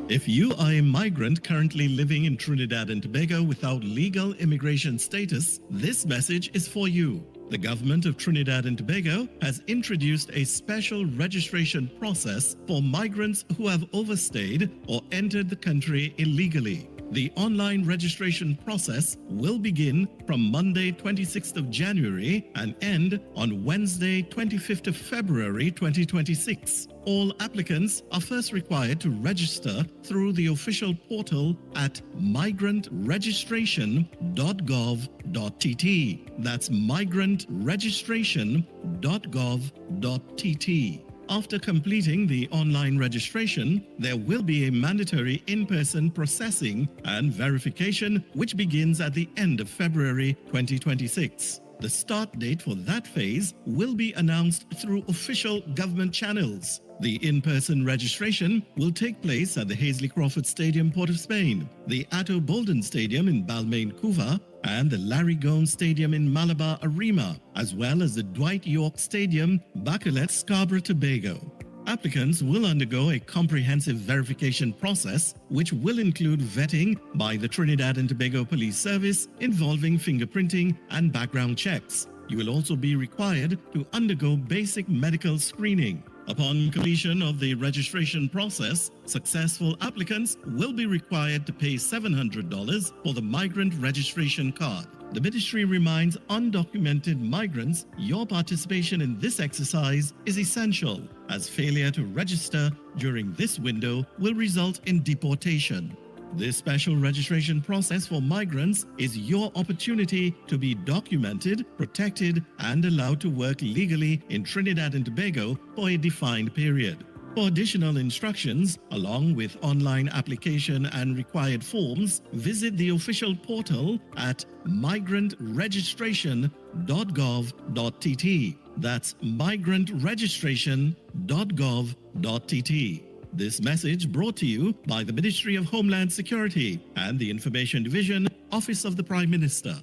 If you are a migrant currently living in Trinidad and Tobago without legal immigration status, this message is for you. The government of Trinidad and Tobago has introduced a special registration process for migrants who have overstayed or entered the country illegally. The online registration process will begin from Monday 26th of January and end on Wednesday 25th of February 2026. All applicants are first required to register through the official portal at migrantregistration.gov.tt. That's migrantregistration.gov.tt. After completing the online registration, there will be a mandatory in-person processing and verification which begins at the end of February 2026. The start date for that phase will be announced through official government channels. The in-person registration will take place at the Hazley Crawford Stadium, Port of Spain, the Atto Bolden Stadium in Balmain, Couva, and the Larry Gones Stadium in Malabar, Arima, as well as the Dwight York Stadium, Bacalet, Scarborough, Tobago. Applicants will undergo a comprehensive verification process, which will include vetting by the Trinidad and Tobago Police Service involving fingerprinting and background checks. You will also be required to undergo basic medical screening. Upon completion of the registration process, successful applicants will be required to pay $700 for the migrant registration card. The ministry reminds undocumented migrants your participation in this exercise is essential, as failure to register during this window will result in deportation. This special registration process for migrants is your opportunity to be documented, protected, and allowed to work legally in Trinidad and Tobago for a defined period. For additional instructions, along with online application and required forms, visit the official portal at migrantregistration.gov.tt. That's migrantregistration.gov.tt. This message brought to you by the Ministry of Homeland Security and the Information Division, Office of the Prime Minister.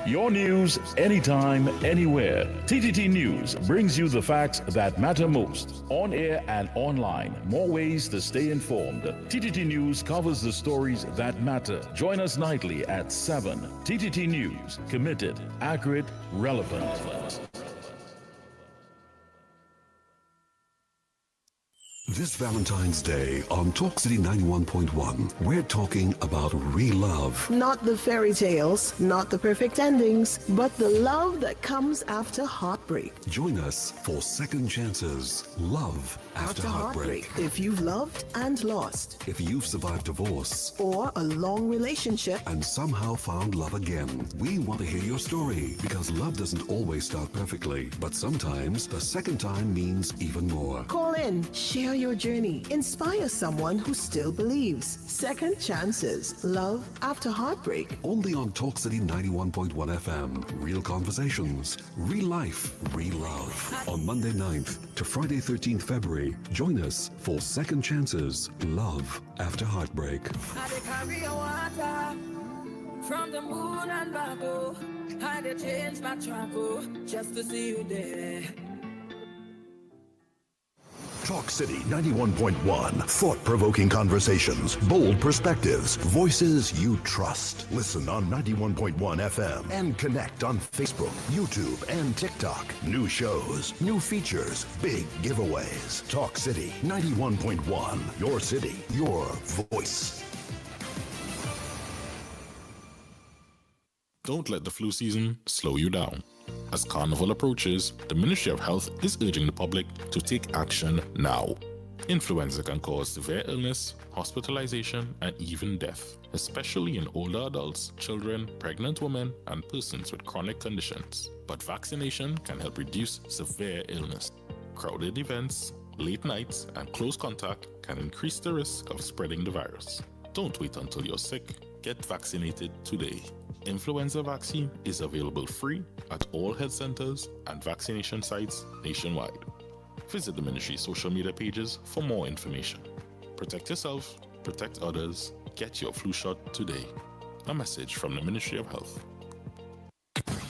Your news anytime, anywhere. TTT News brings you the facts that matter most. On air and online. More ways to stay informed. TTT News covers the stories that matter. Join us nightly at 7. TTT News. Committed, accurate, relevant. This Valentine's Day on Talk City 91.1, we're talking about real love. Not the fairy tales, not the perfect endings, but the love that comes after heartbreak. Join us for Second Chances, Love After Heartbreak. If you've loved and lost. If you've survived divorce. Or a long relationship. And somehow found love again. We want to hear your story, because love doesn't always start perfectly, but sometimes the second time means even more. Call in, share your journey, inspire someone who still believes. Second Chances, Love After Heartbreak. Only on Talk City 91.1 FM. Real conversations, real life, real love. On Monday 9th to Friday 13th February, join us for Second Chances, Love After Heartbreak. I carry a water from the moon and back, oh. I change my track, oh, just to see you there. Talk City 91.1. Thought-provoking conversations, bold perspectives, voices you trust. Listen on 91.1 FM and connect on Facebook, YouTube, and TikTok. New shows, new features, big giveaways. Talk City 91.1. Your city, your voice. Don't let the flu season slow you down. As Carnival approaches, the Ministry of Health is urging the public to take action now. Influenza can cause severe illness, hospitalization, and even death, especially in older adults, children, pregnant women, and persons with chronic conditions. But vaccination can help reduce severe illness. Crowded events, late nights, and close contact can increase the risk of spreading the virus. Don't wait until you're sick. Get vaccinated today. Influenza vaccine is available free at all health centers and vaccination sites nationwide. Visit the ministry's social media pages for more information. Protect yourself, protect others, get your flu shot today. A message from the Ministry of Health.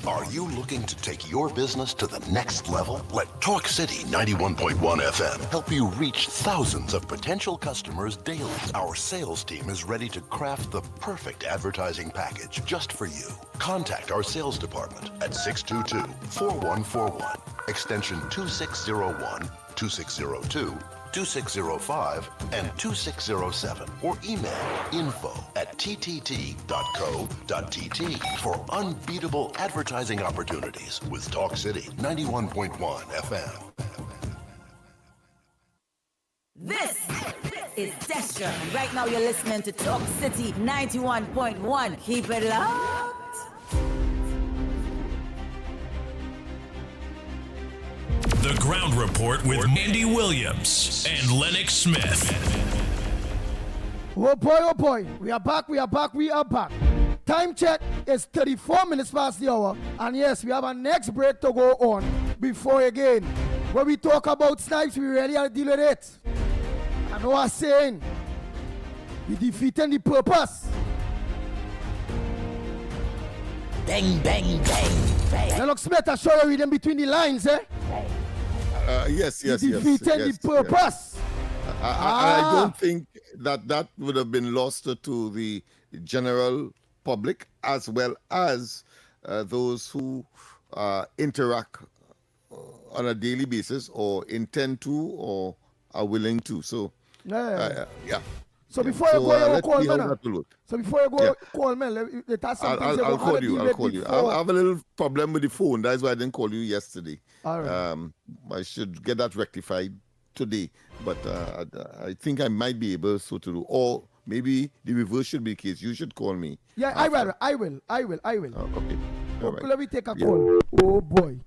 Are you looking to take your business to the next level? Let Talk City 91.1 FM help you reach thousands of potential customers daily. Our sales team is ready to craft the perfect advertising package just for you. Contact our sales department at 622-4141, extension 2601, 2602, 2605, and 2607, or email info@ttt.co.tt for unbeatable advertising opportunities with Talk City 91.1 FM. This is Destra, and right now you're listening to Talk City 91.1. Keep it locked. The Ground Report with Andy Williams and Lennox Smith. Oh boy, we are back. Time check is 34 minutes past the hour. And yes, we have our next break to go on before again. When we talk about snipes, we really have to deal with it. I know I'm saying, we defeating the purpose. Bang, bang, bang, bang. Lennox Smith, I show you reading between the lines, eh? Yes. Defeating the purpose. I don't think that would have been lost to the general public as well as those who interact on a daily basis or intend to or are willing to. So, yeah. So Yeah. before you go, let's call see how me. that will look. So before you go, call me. That's something I'll call you. I before. have a little problem with the phone. That's why I didn't call you yesterday. All right. I should get that rectified today. But I think I might be able to do. Or maybe the reverse should be the case. You should call me. Yeah, after. I will. Okay. All right. Let me take a call. Oh boy.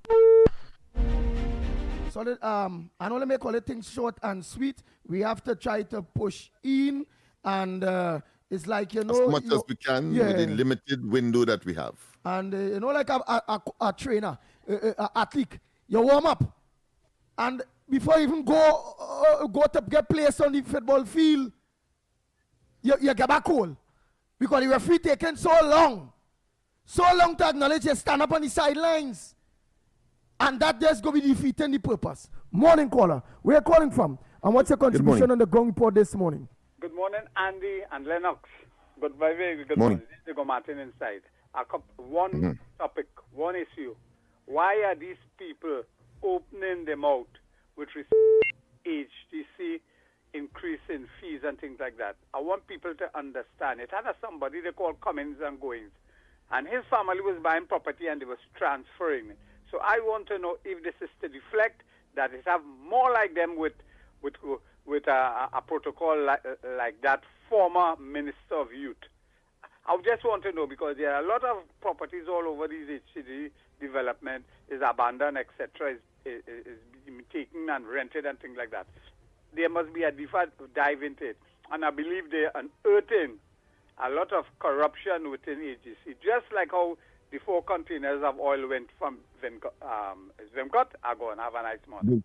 So I know let me call it things short and sweet. We have to try to push in, and it's like as much as we can with the limited window that we have. And like a trainer, athlete, you warm up, and before you even go to get placed on the football field, you get back cool because the referee taking so long to acknowledge you stand up on the sidelines. And that just go be defeating the purpose. Morning caller, where are you calling from? And what's your contribution on the ground report this morning? Good morning, Andy and Lennox. Good morning. This is Martin inside. One topic, one issue. Why are these people opening their mouth with HTC increase in fees and things like that? I want people to understand. It had somebody they call comings and goings. And his family was buying property and they was transferring it. So I want to know if this is to deflect that it have more like them with a protocol like that former Minister of Youth. I just want to know because there are a lot of properties all over these HCD development is abandoned, etc. is taken and rented and things like that. There must be a deeper dive into it, and I believe they are unearthing a lot of corruption within AGC, just like how the 4 containers of oil went from Vemcott. I go and have a nice morning.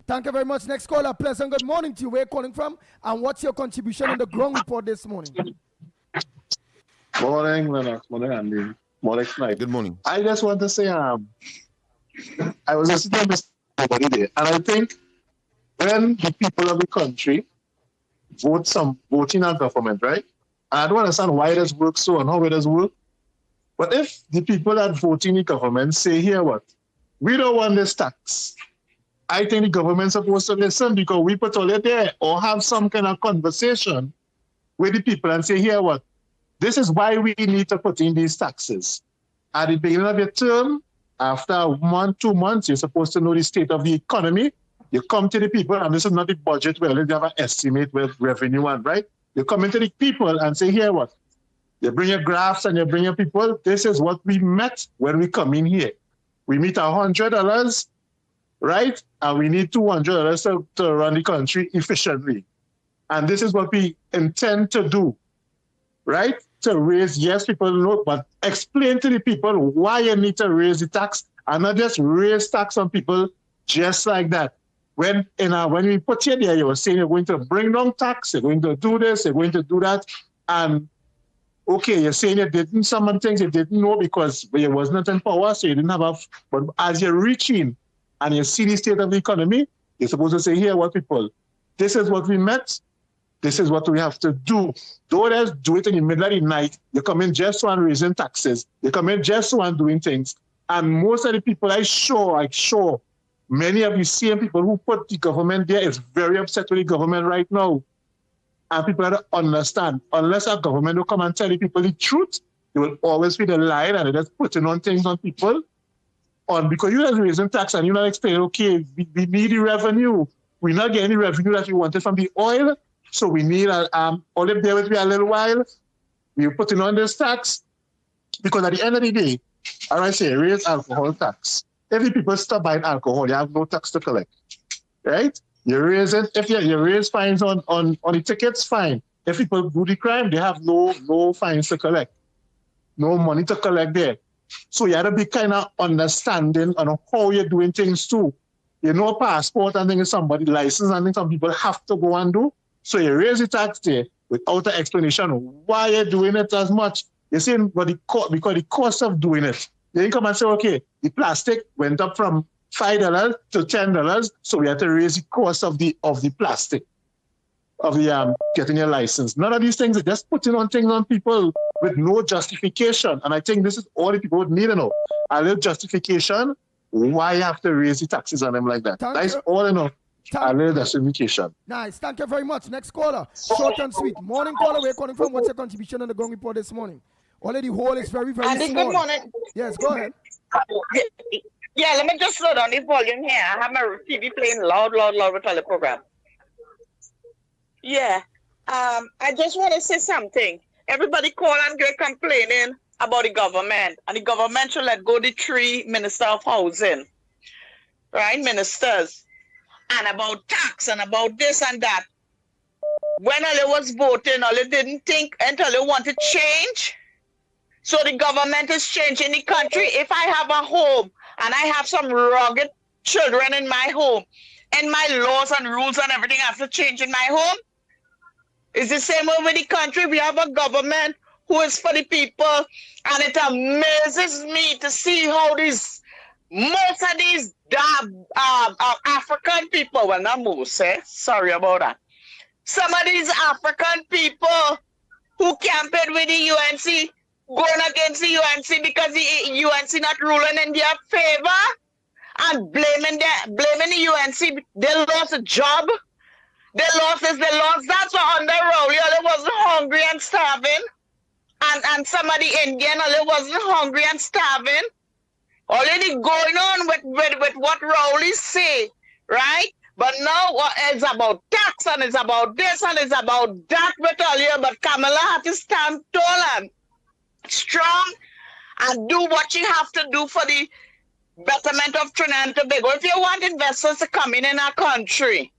Thank you very much. Next caller, pleasant good morning to you. Where are you calling from? And what's your contribution on the ground report this morning? Morning, Lennox. Morning, Andy. Morning, Snipe. Good morning. I just want to say, I was listening to this somebody there, and I think when the people of the country voting on government, right? I don't understand why it does work so and how it does work. But if the people that vote in the government say, here what, we don't want this tax, I think the government's supposed to listen because we put all it there or have some kind of conversation with the people and say, here what, this is why we need to put in these taxes. At the beginning of your term, after 1, 2 months, you're supposed to know the state of the economy. You come to the people, and this is not the budget where you have an estimate with revenue and right. You come into the people and say, here what, you bring your graphs and you bring your people. This is what we met when we come in here. We meet $100, right? And we need $200 to run the country efficiently. And this is what we intend to do, right? To raise, yes, people know, but explain to the people why you need to raise the tax and not just raise tax on people just like that. When we put you there, you were saying you're going to bring down tax, you're going to do this, you're going to do that. And okay, you're saying you didn't, some things you didn't know because you wasn't in power, so you didn't have but as you're reaching and you see the state of the economy, you're supposed to say, here, what people, this is what we met, this is what we have to do. Don't just do it in the middle of the night. You come in just on raising taxes. You come in just on doing things. And most of the people I'm sure, many of you same people who put the government there is very upset with the government right now. And people don't understand. Unless our government will come and tell the people the truth, they will always be the lie and they're just putting on things on people. Because you're just raising tax and you're not explaining, okay, we need the revenue. We're not getting the revenue that we wanted from the oil. So we need olive there with me a little while. We're putting on this tax. Because at the end of the day, as I say, raise alcohol tax. If the people stop buying alcohol, you have no tax to collect. Right? You raise it, if you raise fines on the tickets, fine. If people do the crime, they have no fines to collect. No money to collect there. So you have to be kind of understanding on how you're doing things too. You know, passport and things, somebody license and things some people have to go and do. So you raise the tax there without an explanation why you're doing it as much. You're saying, because the cost of doing it. Then you come and say, okay, the plastic went up from $5 to $10, so we have to raise the cost of the plastic, of the getting your license. None of these things are just putting on things on people with no justification. And I think this is all the people would need to know. A little justification, why you have to raise the taxes on them like that. That's all enough. A little justification. Nice. Thank you very much. Next caller. Short and sweet. Morning caller, we're calling from. What's your contribution on the Ground Report this morning? Already the hole is very, very Andy, small. good morning. Yes, go ahead. Yeah, let me just slow down the volume here. I have my TV playing loud with all the program. Yeah. I just want to say something. Everybody call and get complaining about the government. And the government should let go the 3 minister of housing. Right? Ministers. And about tax and about this and that. When they was voting, they didn't think until they wanted change. So the government is changing the country. If I have a home and I have some rugged children in my home, and my laws and rules and everything have to change in my home, it's the same way with the country. We have a government who is for the people, and it amazes me to see how most of these African people, well, not most, sorry about that. Some of these African people who campaigned with the UNC, going against the UNC because the UNC not ruling in their favor and blaming the UNC. They lost a job. They lost this, they lost that. So under Rowley, they wasn't hungry and starving. And some of the Indian, they wasn't hungry and starving. Already going on with what Rowley say, right? But now it's about tax and it's about this and it's about that with all you. But Kamala had to stand tall and strong and do what you have to do for the betterment of Trinidad and Tobago. If you want investors to come in our country,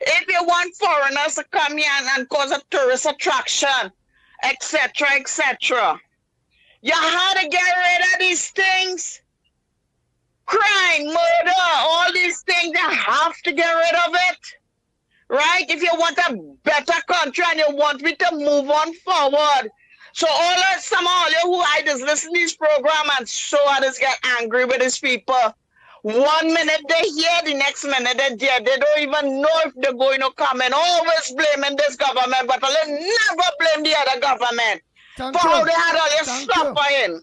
if you want foreigners to come here and cause a tourist attraction, etc., etc., you have to get rid of these things. Crime, murder, all these things, you have to get rid of it. Right? If you want a better country and you want me to move on forward. So some of all you who I just listen to this program and so I just get angry with these people. 1 minute they hear, the next minute they're there. They don't even know if they're going to come and always blaming this government, but they'll never blame the other government for how they had all this suffering.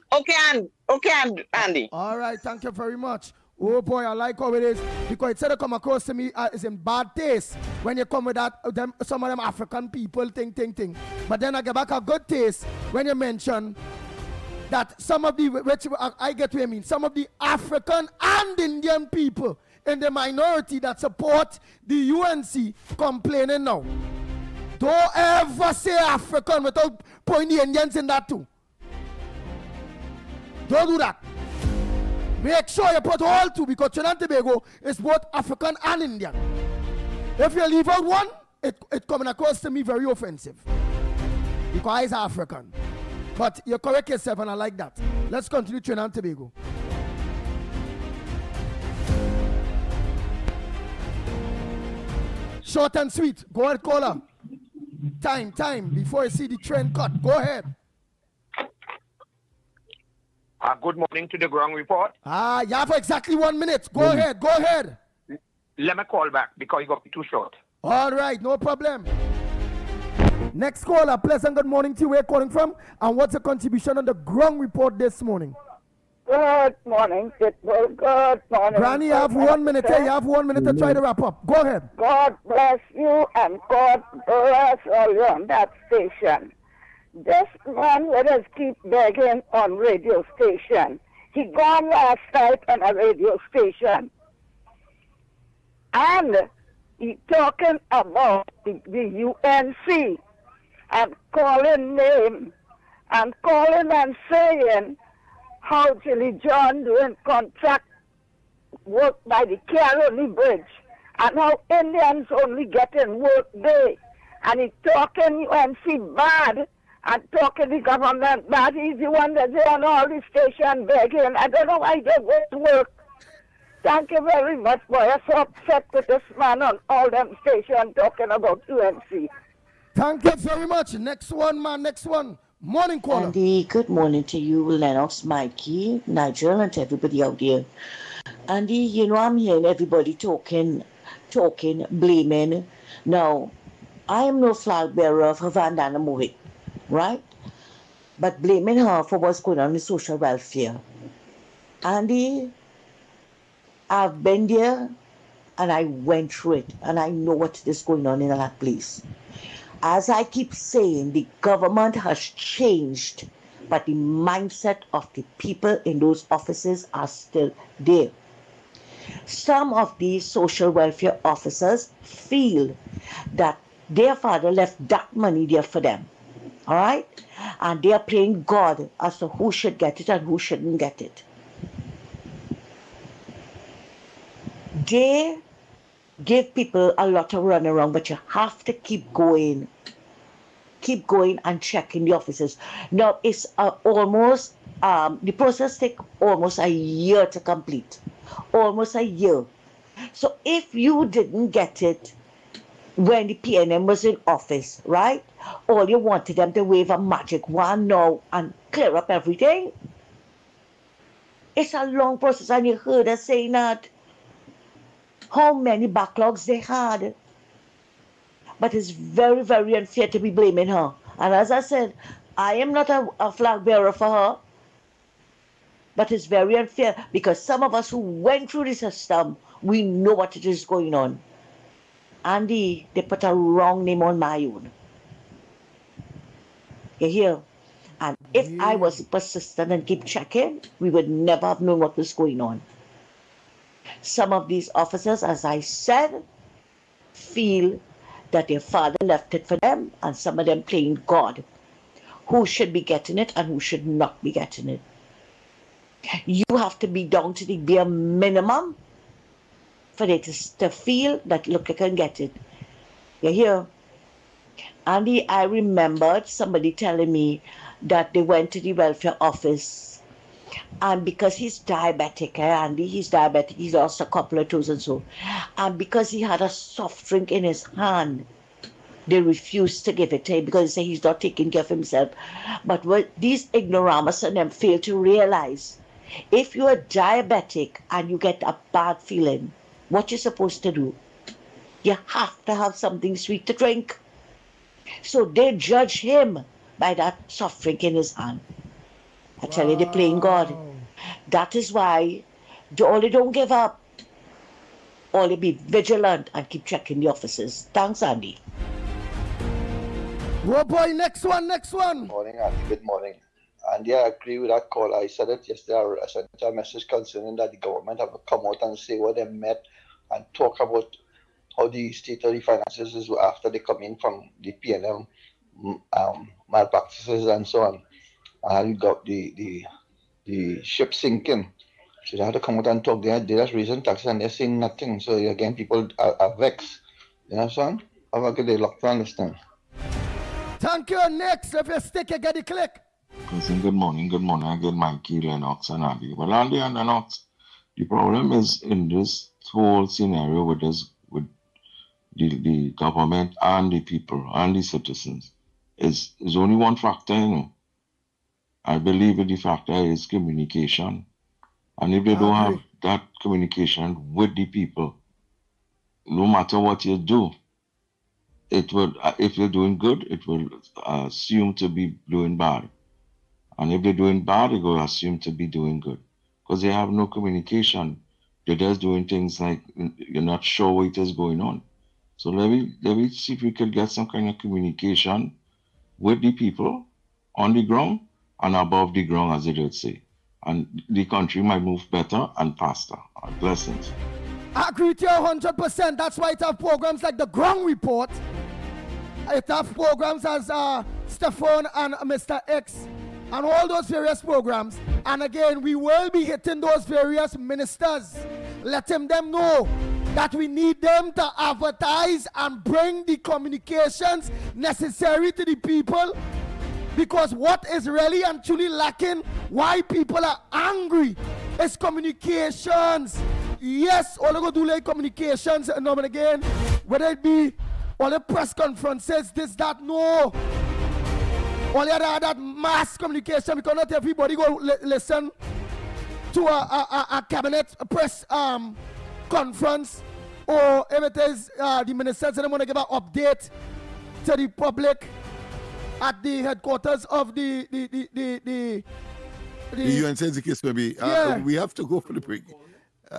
Okay, Andy. All right, thank you very much. Oh boy, I like how it is because it said to come across to me is in bad taste when you come with that some of them African people thing. But then I get back a good taste when you mention that some of the which I get what you mean, some of the African and Indian people in the minority that support the UNC complaining now. Don't ever say African without putting the Indians in that too. Don't do that. Make sure you put all two because Trinidad and Tobago is both African and Indian. If you leave out one, it coming across to me very offensive because he's African. But you correct yourself and I like that. Let's continue Trinidad and Tobago. Short and sweet. Go ahead, caller. Time. Before you see the trend cut. Go ahead. Good morning to the ground report. You have exactly 1 minute. Go ahead. Go ahead. Let me call back because you got me too short. All right, no problem. Next caller, pleasant good morning to you. Where you calling from? And what's your contribution on the ground report this morning? Good morning, people. Good morning. Granny, you have 1 minute. You have 1 minute to try to wrap up. Go ahead. God bless you and God bless all you on that station. This man let us keep begging on radio station. He gone last night on a radio station. And he talking about the UNC and calling name and calling and saying how Jilly John doing contract work by the Caroni Bridge and how Indians only getting work day. And he talking UNC bad and talking the government bad. He's the one that's on all the station begging. I don't know why they go to work. Thank you very much, boy. I'm so upset with this man on all them stations talking about UNC. Thank you very much. Next one, man. Next one. Morning caller. Andy, good morning to you, Lennox, Mikey, Nigel, and to everybody out there. Andy, you know, I'm hearing everybody talking, blaming. Now, I am no flag bearer of Vandana Mohit, right? But blaming her for what's going on in social welfare. Andy, I've been there and I went through it and I know what is going on in that place. As I keep saying, the government has changed, but the mindset of the people in those offices are still there. Some of these social welfare officers feel that their father left that money there for them, all right? And they are playing God as to who should get it and who shouldn't get it. They give people a lot of run around, but you have to keep going and checking the offices. Now it's almost the process takes almost a year to complete, almost a year. So if you didn't get it when the PNM was in office, right? All you wanted them to wave a magic wand now and clear up everything. It's a long process, and you heard us saying that. How many backlogs they had. But it's very, very unfair to be blaming her. And as I said, I am not a flag bearer for her. But it's very unfair because some of us who went through the system, we know what it is going on. Andy, they put a wrong name on my own. You hear? And if I was persistent and keep checking, we would never have known what was going on. Some of these officers, as I said, feel that their father left it for them, and some of them playing God. Who should be getting it and who should not be getting it? You have to be down to the bare minimum for them to feel that, look, I can get it. You hear? Andy, I remembered somebody telling me that they went to the welfare office. And because he's diabetic, Andy, he's diabetic, he's lost a couple of toes and so. And because he had a soft drink in his hand, they refused to give it to him because they say he's not taking care of himself. But what these ignoramus and them fail to realize, if you're diabetic and you get a bad feeling, what you're supposed to do? You have to have something sweet to drink. So they judge him by that soft drink in his hand. I tell you, they're playing God. That is why they don't give up. Only be vigilant and keep checking the offices. Thanks, Andy. Oh boy, next one. Morning, Andy. Good morning. And yeah, I agree with that call. I said it yesterday. I sent a message concerning that the government have to come out and say what they met and talk about how the state of the finances is after they come in from the PNM malpractices and so on. And you got the ship sinking. So they have to come out and talk. They're just raising taxes and they're saying nothing. So again, people are vexed. You know what I'm saying? Have a good day. Look to understand. Thank you. Next, if you stick, you get the click. Listen, good morning. I get Mikey, Lennox, and Andy. Well, Andy and Lennox, the problem is in this whole scenario with the government and the people and the citizens is only one factor, you know. I believe the factor is communication. And if they don't have that communication with the people, no matter what you do, it will, if you're doing good, it will assume to be doing bad. And if they're doing bad, it will assume to be doing good. Because they have no communication. They're just doing things like you're not sure what is going on. So let me see if we could get some kind of communication with the people on the ground and above the ground, as they would say. And the country might move better and faster. Blessings. I agree with you 100%. That's why it have programs like the Ground Report. It have programs as Stefan and Mr. X and all those various programs. And again, we will be hitting those various ministers, letting them know that we need them to advertise and bring the communications necessary to the people. Because what is really and truly lacking, why people are angry, is communications. Yes, all they go do like communications and again, whether it be all the press conferences, this, that, no. All the other that mass communication, because not everybody go listen to a cabinet press conference, or if it is the ministers and they want to give an update to the public at the headquarters of the UN says the case maybe. We have to go for the break.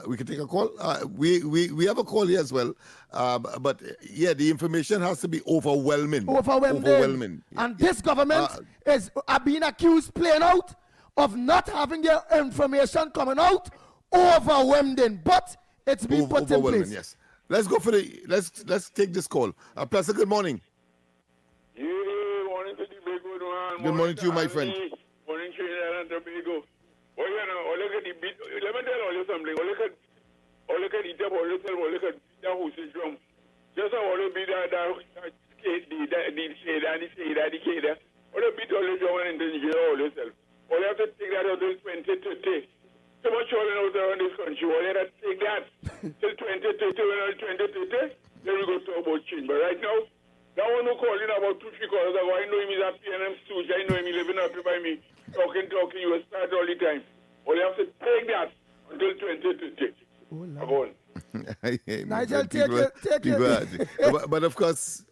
We can take a call. We have a call here as well. But yeah, the information has to be overwhelming. Overwhelming. And this government is being accused plain out of not having their information coming out. Overwhelming. But it's being put in place. Yes. Let's go for let's take this call. Pastor, good morning. Good morning to you, my friend. Morning, Trinidad and Tobago. Well, you know, look at the beat. Let me tell you something. Look at it up, look at the house drum. Just how to be that skate, the shade, and the shade, and the shade. All the beat all the drum and then you all yourself. All you have to take that until 2030. So much all out there in this country. All you have to take that till 2030. When 2030, then we go talk about change. But right now, that one who called in about 2-3 calls ago, I know him is a PNM stooge. I know him living up by me. Talking, you will start all the time. All you have to take that until 2030. Go on. Nigel, take it. But of course,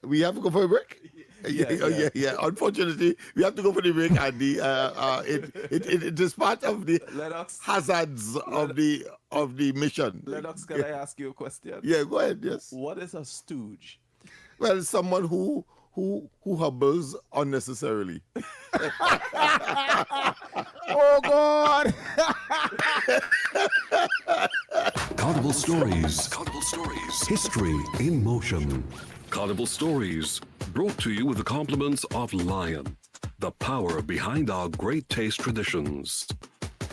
we have to go for a break. Yeah. Unfortunately, we have to go for the break, and it is part of the hazards of the mission. Lennox, can I ask you a question? Yeah, go ahead. Yes. What is a stooge? Well, someone who hubbles unnecessarily. Oh God! Carnival Stories. History in motion. Carnival Stories, brought to you with the compliments of Lion, the power behind our great taste traditions.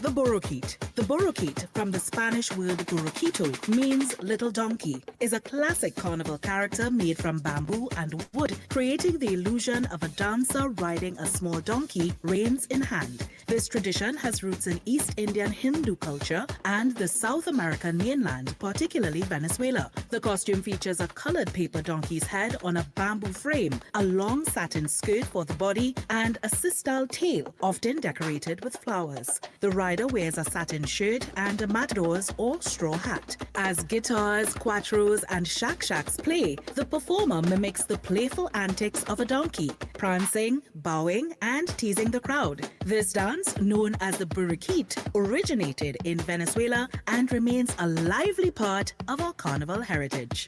The Borriquite. The Borriquite, from the Spanish word burriquito, means little donkey, is a classic carnival character made from bamboo and wood, creating the illusion of a dancer riding a small donkey, reins in hand. This tradition has roots in East Indian Hindu culture and the South American mainland, particularly Venezuela. The costume features a colored paper donkey's head on a bamboo frame, a long satin skirt for the body, and a sistal tail, often decorated with flowers. The rider wears a satin shirt and a matador's or straw hat. As guitars, cuatros, and shak-shaks play, the performer mimics the playful antics of a donkey, prancing, bowing, and teasing the crowd. This dance, known as the burriquite, originated in Venezuela and remains a lively part of our carnival heritage.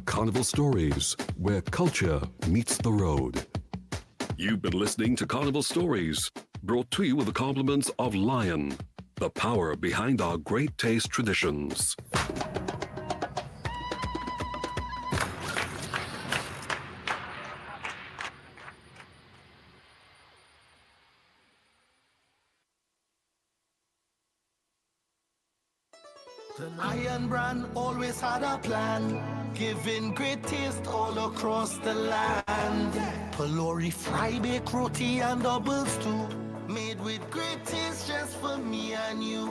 Carnival Stories, where culture meets the road. You've been listening to Carnival Stories, brought to you with the compliments of Lion, the power behind our great taste traditions. The Lion brand always had a plan, giving great taste all across the land. Pelori, fry, bake, roti, and doubles too, made with great taste just for me and you.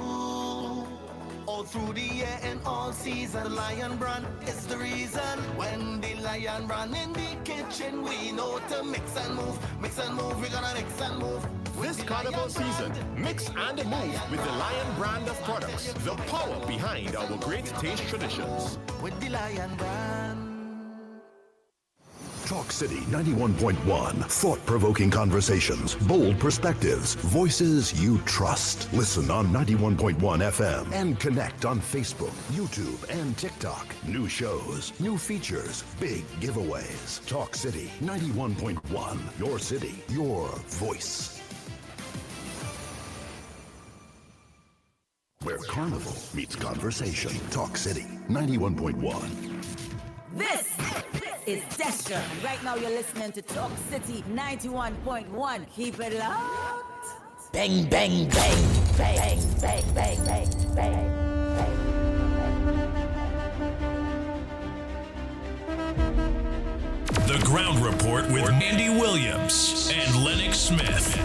All through the year and all season, the Lion brand is the reason. When the Lion brand in the kitchen, we know to mix and move, we're gonna mix and move. This carnival season, mix and move with the Lion brand of products. The power behind our great taste traditions. With the Lion brand. Talk City 91.1. Thought-provoking conversations, bold perspectives, voices you trust. Listen on 91.1 FM and connect on Facebook, YouTube, and TikTok. New shows, new features, big giveaways. Talk City 91.1. Your city, your voice. Where carnival meets conversation. Talk City 91.1. This is Destra. And right now you're listening to Talk City 91.1. Keep it locked. Bang, bang, bang, bang, bang, bang, bang, bang, bang. The Ground Report with Andy Williams and Lennox Smith.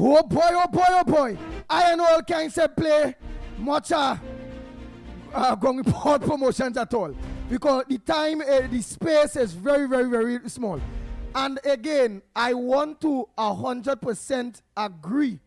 Oh boy, oh boy, oh boy. I and all kinds of play much going report promotions at all. Because the time, the space is very, very, very small. And again, I want to 100% agree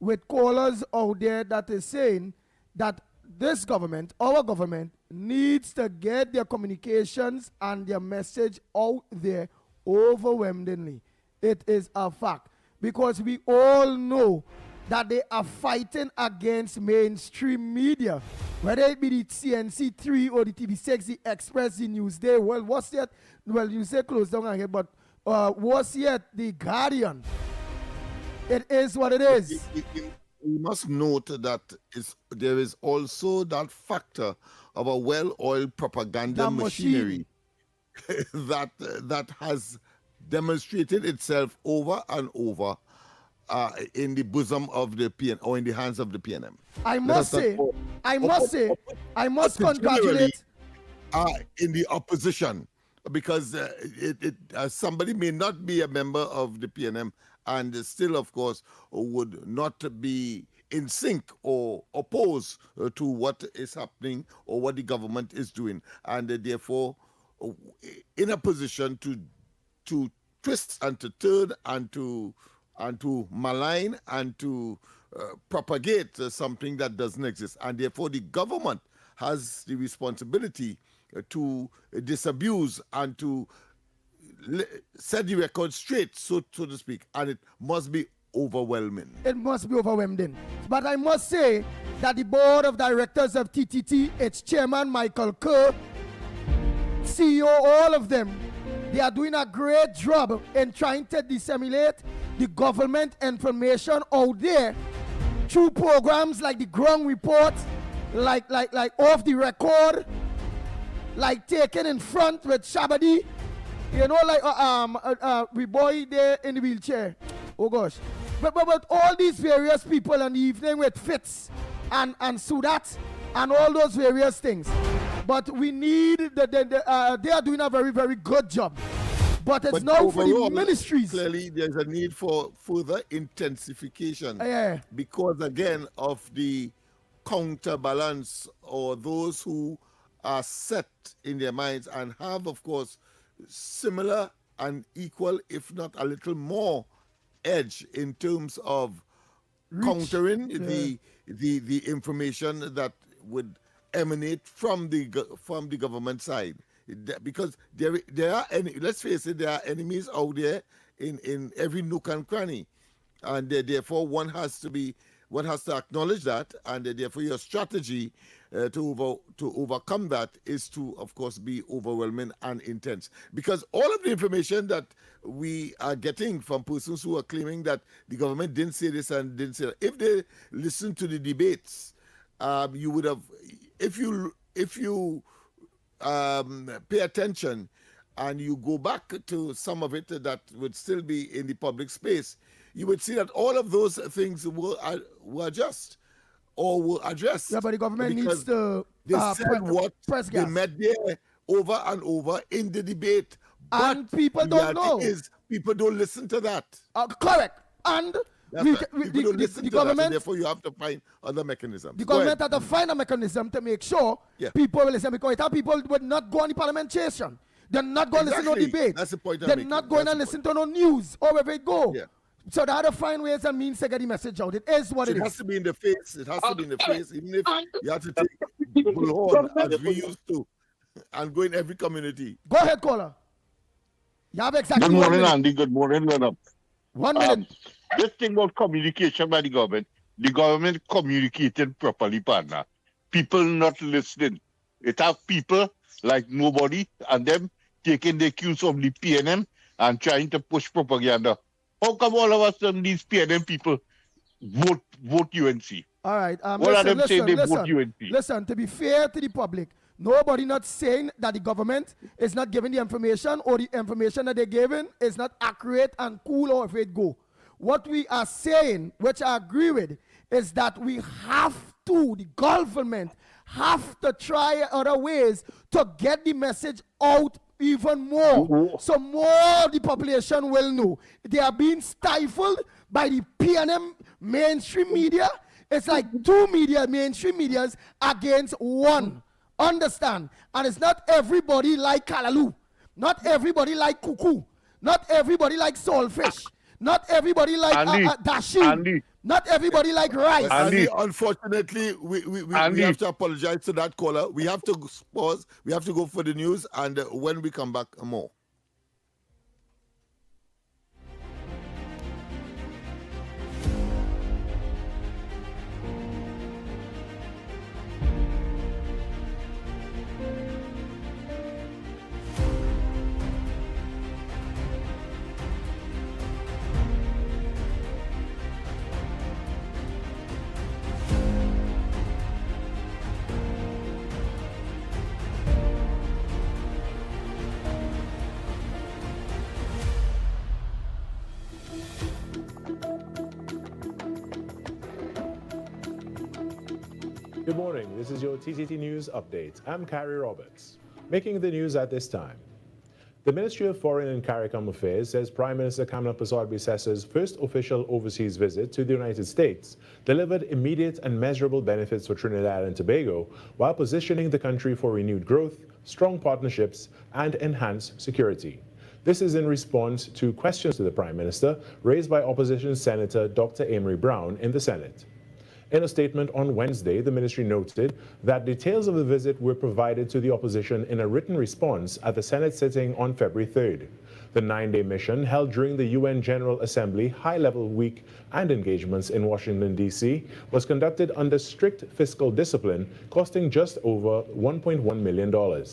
with callers out there that is saying that this government, our government, needs to get their communications and their message out there overwhelmingly. It is a fact. Because we all know that they are fighting against mainstream media, whether it be the CNC3 or the TV6, the Express, the Newsday. Well, what's yet? Well, you say close down ahead, but what's yet? The Guardian. It is what it is. We must note that there is also that factor of a well-oiled propaganda machinery that has demonstrated itself over and over in the bosom of the PN or in the hands of the PNM. I must congratulate in the opposition, because somebody may not be a member of the PNM and still, of course, would not be in sync or opposed to what is happening or what the government is doing, and therefore in a position to twist and to turn and to malign and to propagate something that doesn't exist. And therefore the government has the responsibility to disabuse and to set the record straight, so to speak, and it must be overwhelming. It must be overwhelming. But I must say that the board of directors of TTT, its chairman Michael Kerr, CEO, all of them, they are doing a great job in trying to disseminate the government information out there through programs like the Ground Report, like Off the Record, like Taken in Front with Shabadi, you know, like we boy there in the wheelchair. Oh gosh. But all these various people in the evening with Fitz and Sudat and all those various things. But we need, they are doing a very, very good job. But it's now for the ministries. Clearly, there's a need for further intensification. Because, again, of the counterbalance or those who are set in their minds and have, of course, similar and equal, if not a little more, edge in terms of countering the information that would emanate from the government side, because there are let's face it, there are enemies out there in every nook and cranny, and therefore one has to acknowledge that, and therefore your strategy to overcome that is to, of course, be overwhelming and intense, because all of the information that we are getting from persons who are claiming that the government didn't say this and didn't say that, if they listen to the debates, you would have, if you pay attention and you go back to some of it that would still be in the public space, you would see that all of those things were just or were addressed. Yeah, but the government needs to they said what they met there over and over in the debate. And but people don't know. People don't listen to that. Correct. And the government, and therefore you have to find other mechanisms. The government has to find a mechanism to make sure people will listen, because people would not go on the parliamentation. They're not going to listen to no debate. That's the point. They're not going to listen to no news or wherever it go. Yeah. So they had to find ways and means to get the message out. It is what So it it is. has to be in the face. It has to be in the face, even if you have to take bullhorn as we used to and go in every community. Go ahead, caller. You have exactly Good 1 morning, minute. Andy. Good morning, Lennox. 1 minute. This thing about communication by the government communicating properly, partner. People not listening. It have people like nobody and them taking the cues from the PNM and trying to push propaganda. How come all of us these PNM people vote UNC? All right. All of them say they vote UNC. Listen, to be fair to the public, nobody not saying that the government is not giving the information or the information that they're giving is not accurate and cool or if it go. What we are saying, which I agree with, is that we have to, the government have to try other ways to get the message out even more. So more of the population will know. They are being stifled by the PNM mainstream media. It's like two mainstream medias against one. Understand? And it's not everybody like Kalaloo. Not everybody like Cuckoo. Not everybody like Saltfish. Not everybody like Dashi. Not everybody like rice. Andy, unfortunately, we have to apologize to that caller. We have to pause. We have to go for the news. And when we come back, more. Good morning, this is your TTT News Update. I'm Carrie Roberts. Making the news at this time. The Ministry of Foreign and CARICOM Affairs says Prime Minister Kamla Persad-Bissessa's first official overseas visit to the United States delivered immediate and measurable benefits for Trinidad and Tobago while positioning the country for renewed growth, strong partnerships, and enhanced security. This is in response to questions to the Prime Minister raised by opposition Senator Dr. Amory Brown in the Senate. In a statement on Wednesday, the ministry noted that details of the visit were provided to the opposition in a written response at the Senate sitting on February 3rd. The 9-day mission, held during the UN General Assembly High-Level Week and engagements in Washington, D.C., was conducted under strict fiscal discipline, costing just over $1.1 million.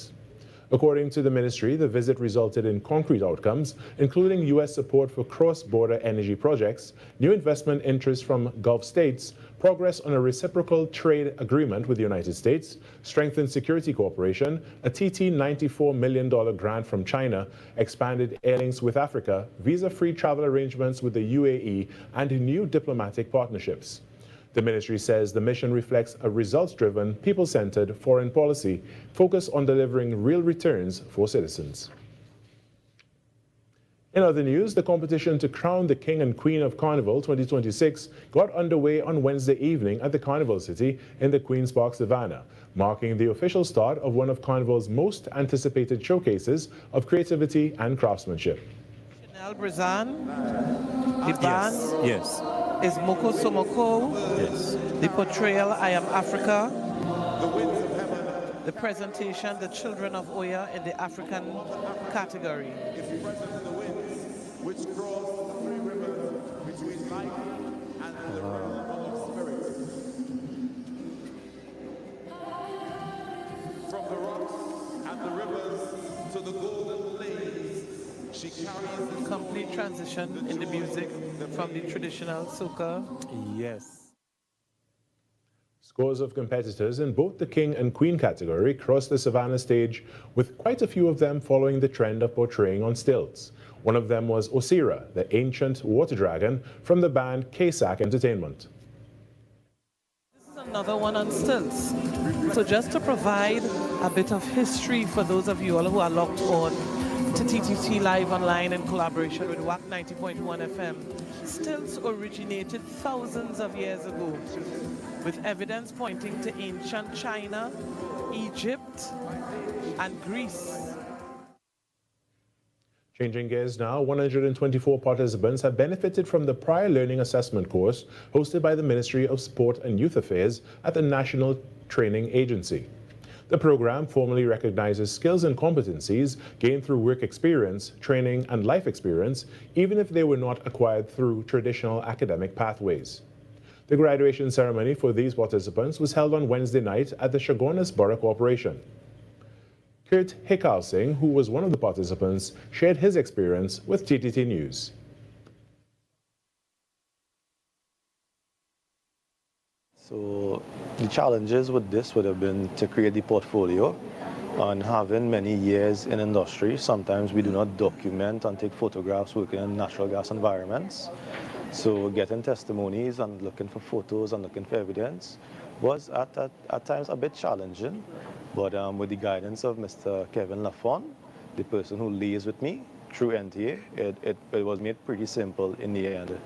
According to the ministry, the visit resulted in concrete outcomes, including U.S. support for cross-border energy projects, new investment interests from Gulf states, progress on a reciprocal trade agreement with the United States, strengthened security cooperation, a TT $94 million grant from China, expanded air links with Africa, visa-free travel arrangements with the UAE, and new diplomatic partnerships. The ministry says the mission reflects a results-driven, people-centered foreign policy focused on delivering real returns for citizens. In other news, the competition to crown the King and Queen of Carnival 2026 got underway on Wednesday evening at the Carnival City in the Queen's Park Savannah, marking the official start of one of Carnival's most anticipated showcases of creativity and craftsmanship. Chanel Brazan, the band is Moko Somoko, the portrayal I Am Africa, the presentation The Children of Oya in the African category. Which cross the three rivers between life and the river of spirit. From the rocks and the rivers to the golden plains, she carries the complete transition in the music from the traditional soca. Yes. Scores of competitors in both the King and Queen category crossed the Savannah stage, with quite a few of them following the trend of portraying on stilts. One of them was Osira, the ancient water dragon from the band K-Sac Entertainment. This is another one on stilts. So just to provide a bit of history for those of you all who are locked on to TTT Live Online in collaboration with WAC 90.1 FM, stilts originated thousands of years ago, with evidence pointing to ancient China, Egypt, and Greece. Changing gears now, 124 participants have benefited from the prior learning assessment course hosted by the Ministry of Sport and Youth Affairs at the National Training Agency. The program formally recognizes skills and competencies gained through work experience, training, and life experience, even if they were not acquired through traditional academic pathways. The graduation ceremony for these participants was held on Wednesday night at the Chaguanas Borough Corporation. Kurt Hikal Singh, who was one of the participants, shared his experience with TTT News. So the challenges with this would have been to create the portfolio. And having many years in industry, sometimes we do not document and take photographs working in natural gas environments. So getting testimonies and looking for photos and looking for evidence was at times a bit challenging. But with the guidance of Mr. Kevin Lafon, the person who liaised with me through NTA, it was made pretty simple in the end.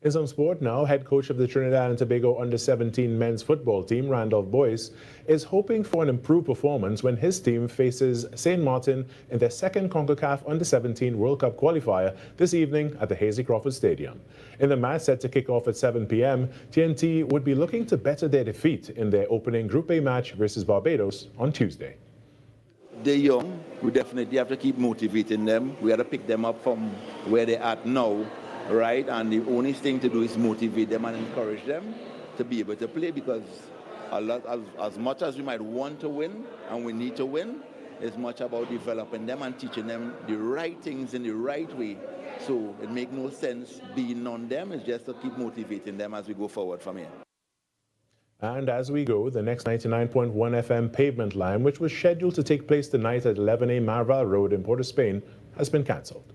In some sport now, head coach of the Trinidad and Tobago under-17 men's football team, Randolph Boyce, is hoping for an improved performance when his team faces St. Martin in their second CONCACAF under-17 World Cup qualifier this evening at the Hasely Crawford Stadium. In the match set to kick off at 7 p.m., TNT would be looking to better their defeat in their opening Group A match versus Barbados on Tuesday. They're young. We definitely have to keep motivating them. We have to pick them up from where they're at now. Right, and the only thing to do is motivate them and encourage them to be able to play, because as much as we might want to win and we need to win, it's much about developing them and teaching them the right things in the right way. So it makes no sense being on them. It's just to keep motivating them as we go forward from here. And as we go, the next 99.1 FM pavement line, which was scheduled to take place tonight at 11A Marval Road in Port of Spain, has been cancelled.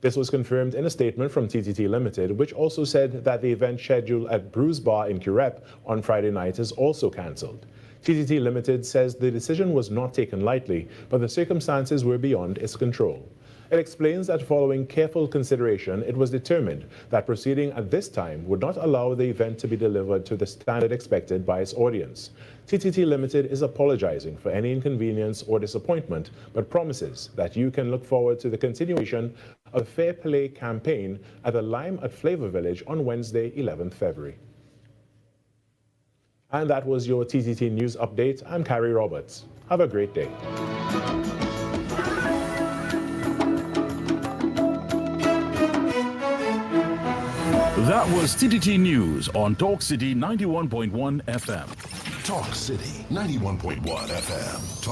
This was confirmed in a statement from TTT Limited, which also said that the event scheduled at Bruce Bar in Curep on Friday night is also cancelled. TTT Limited says the decision was not taken lightly, but the circumstances were beyond its control. It explains that following careful consideration, it was determined that proceeding at this time would not allow the event to be delivered to the standard expected by its audience. TTT Limited is apologizing for any inconvenience or disappointment, but promises that you can look forward to the continuation of the Fair Play campaign at the Lime at Flavor Village on Wednesday, 11th February. And that was your TTT News Update. I'm Carrie Roberts. Have a great day. That was TTT News on Talk City 91.1 FM. Talk City 91.1 FM.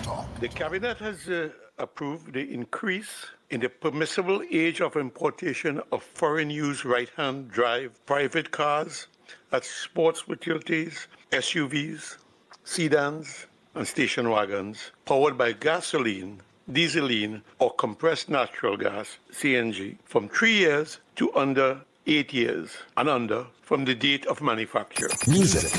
Talk. The Cabinet has approved the increase in the permissible age of importation of foreign-use right-hand drive private cars as sports utilities, SUVs, sedans, and station wagons powered by gasoline, dieseline, or compressed natural gas, CNG, from 3 years to under 8 years and under from the date of manufacture. Music.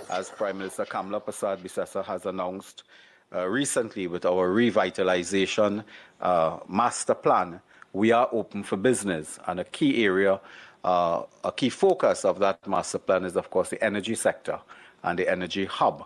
As Prime Minister Kamla Persad-Bissessar has announced recently with our revitalization master plan, we are open for business, and a key area, a key focus of that master plan is, of course, the energy sector and the energy hub.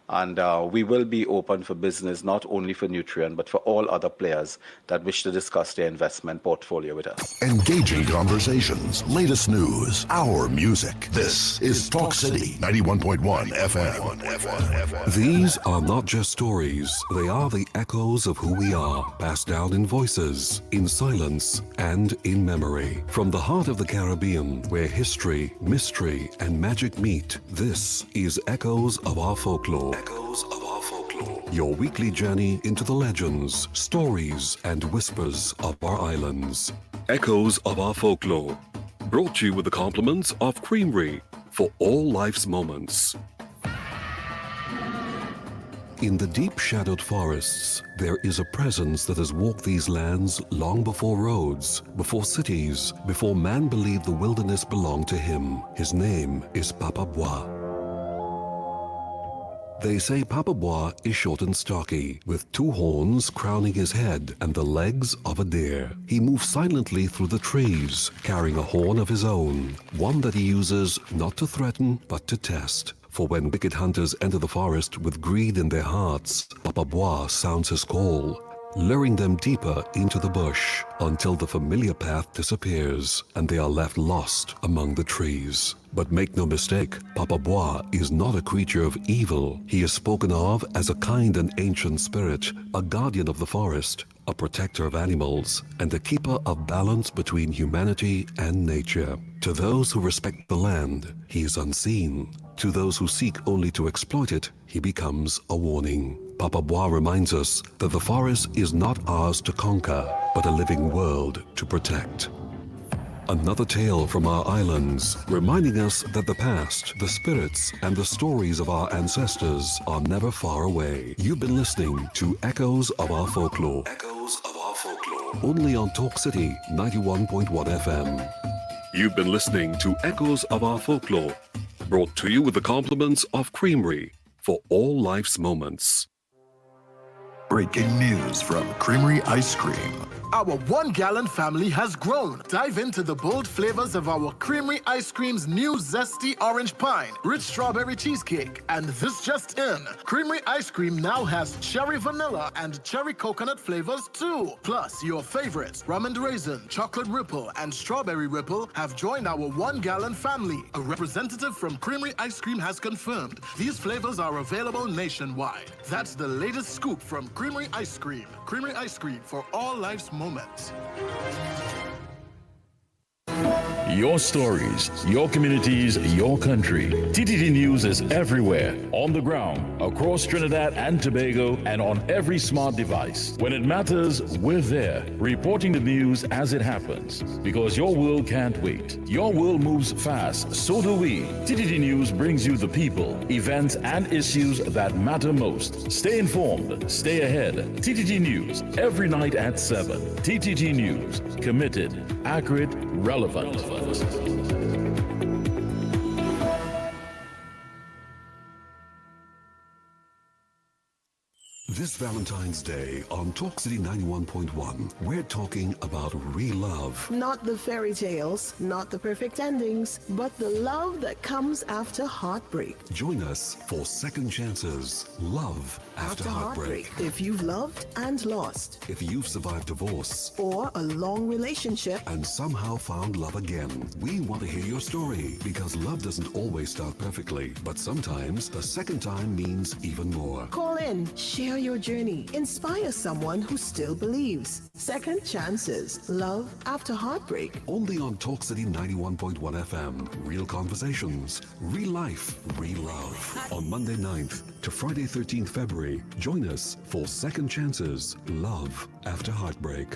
And we will be open for business, not only for Nutrien, but for all other players that wish to discuss their investment portfolio with us. Engaging conversations, latest news, our music. This is Talk City 91.1 FM. These are not just stories, they are the echoes of who we are, passed down in voices, in silence, and in memory. From the heart of the Caribbean, where history, mystery, and magic meet, this is Echoes of Our Folklore. Echoes of Our Folklore. Your weekly journey into the legends, stories, and whispers of our islands. Echoes of Our Folklore. Brought to you with the compliments of Creamery for all life's moments. In the deep shadowed forests, there is a presence that has walked these lands long before roads, before cities, before man believed the wilderness belonged to him. His name is Papa Bois. They say Papa Bois is short and stocky, with 2 horns crowning his head and the legs of a deer. He moves silently through the trees, carrying a horn of his own, one that he uses not to threaten, but to test. For when wicked hunters enter the forest with greed in their hearts, Papa Bois sounds his call, luring them deeper into the bush until the familiar path disappears and they are left lost among the trees. But make no mistake, Papa Bois is not a creature of evil. He is spoken of as a kind and ancient spirit, a guardian of the forest, a protector of animals, and a keeper of balance between humanity and nature. To those who respect the land, he is unseen. To those who seek only to exploit it, he becomes a warning. Papa Bois reminds us that the forest is not ours to conquer, but a living world to protect. Another tale from our islands, reminding us that the past, the spirits, and the stories of our ancestors are never far away. You've been listening to Echoes of Our Folklore. Echoes of Our Folklore. Only on Talk City 91.1 FM. You've been listening to Echoes of Our Folklore, brought to you with the compliments of Creamery for all life's moments. Breaking news from Creamery Ice Cream. Our 1 gallon family has grown. Dive into the bold flavors of our Creamery Ice Cream's new zesty orange pine, rich strawberry cheesecake, and this just in, Creamery Ice Cream now has cherry vanilla and cherry coconut flavors too. Plus, your favorites, rum and raisin, chocolate ripple, and strawberry ripple have joined our 1 gallon family. A representative from Creamery Ice Cream has confirmed these flavors are available nationwide. That's the latest scoop from Creamery Ice Cream. Creamery Ice Cream for all life's moments. Your stories, your communities, your country. TTT News is everywhere, on the ground, across Trinidad and Tobago, and on every smart device. When it matters, we're there, reporting the news as it happens. Because your world can't wait. Your world moves fast, so do we. TTT News brings you the people, events, and issues that matter most. Stay informed, stay ahead. TTT News, every night at 7. TTT News, committed, accurate, relevant. This Valentine's Day on Talk City 91.1, we're talking about real love. Not the fairy tales, not the perfect endings, but the love that comes after heartbreak. Join us for Second Chances, Love After Heartbreak. If you've loved and lost. If you've survived divorce. Or a long relationship. And somehow found love again. We want to hear your story, because love doesn't always start perfectly, but sometimes the second time means even more. Call in, share your journey, inspire someone who still believes. Second Chances, Love After Heartbreak. Only on Talk City 91.1 FM. Real conversations, real life, real love. On Monday 9th to Friday 13th February, join us for Second Chances, Love After Heartbreak.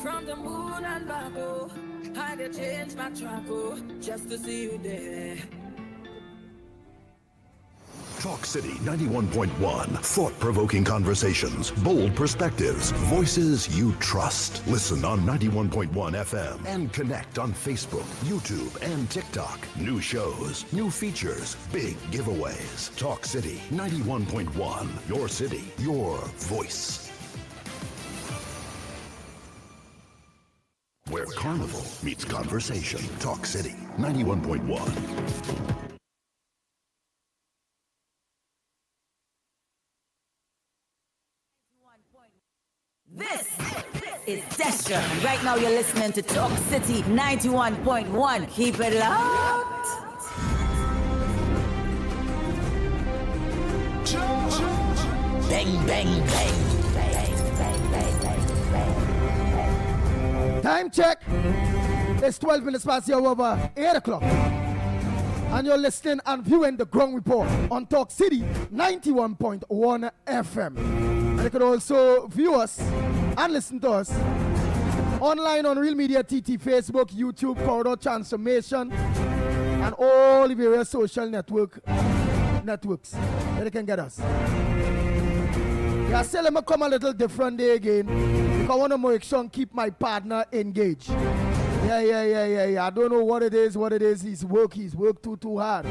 From the moon and back, oh, I had to change my track, oh, just to see you there. Talk City 91.1. Thought-provoking conversations, bold perspectives, voices you trust. Listen on 91.1 FM and connect on Facebook, YouTube, and TikTok. New shows, new features, big giveaways. Talk City 91.1. Your city, your voice. Where carnival meets conversation. Talk City 91.1. This is Destra. And right now you're listening to Talk City 91.1. Keep it locked. Bang, bang, bang. Time check. It's 12 minutes past the hour, 8 o'clock. And you're listening and viewing the Ground Report on Talk City 91.1 FM. And you can also view us and listen to us online on Real Media TT, Facebook, YouTube, Corridor Transformation, and all the various social networks that you can get us. Yeah, say let me come a little different day again, because I want to make sure and keep my partner engaged. Yeah. I don't know what it is. He's worked too hard.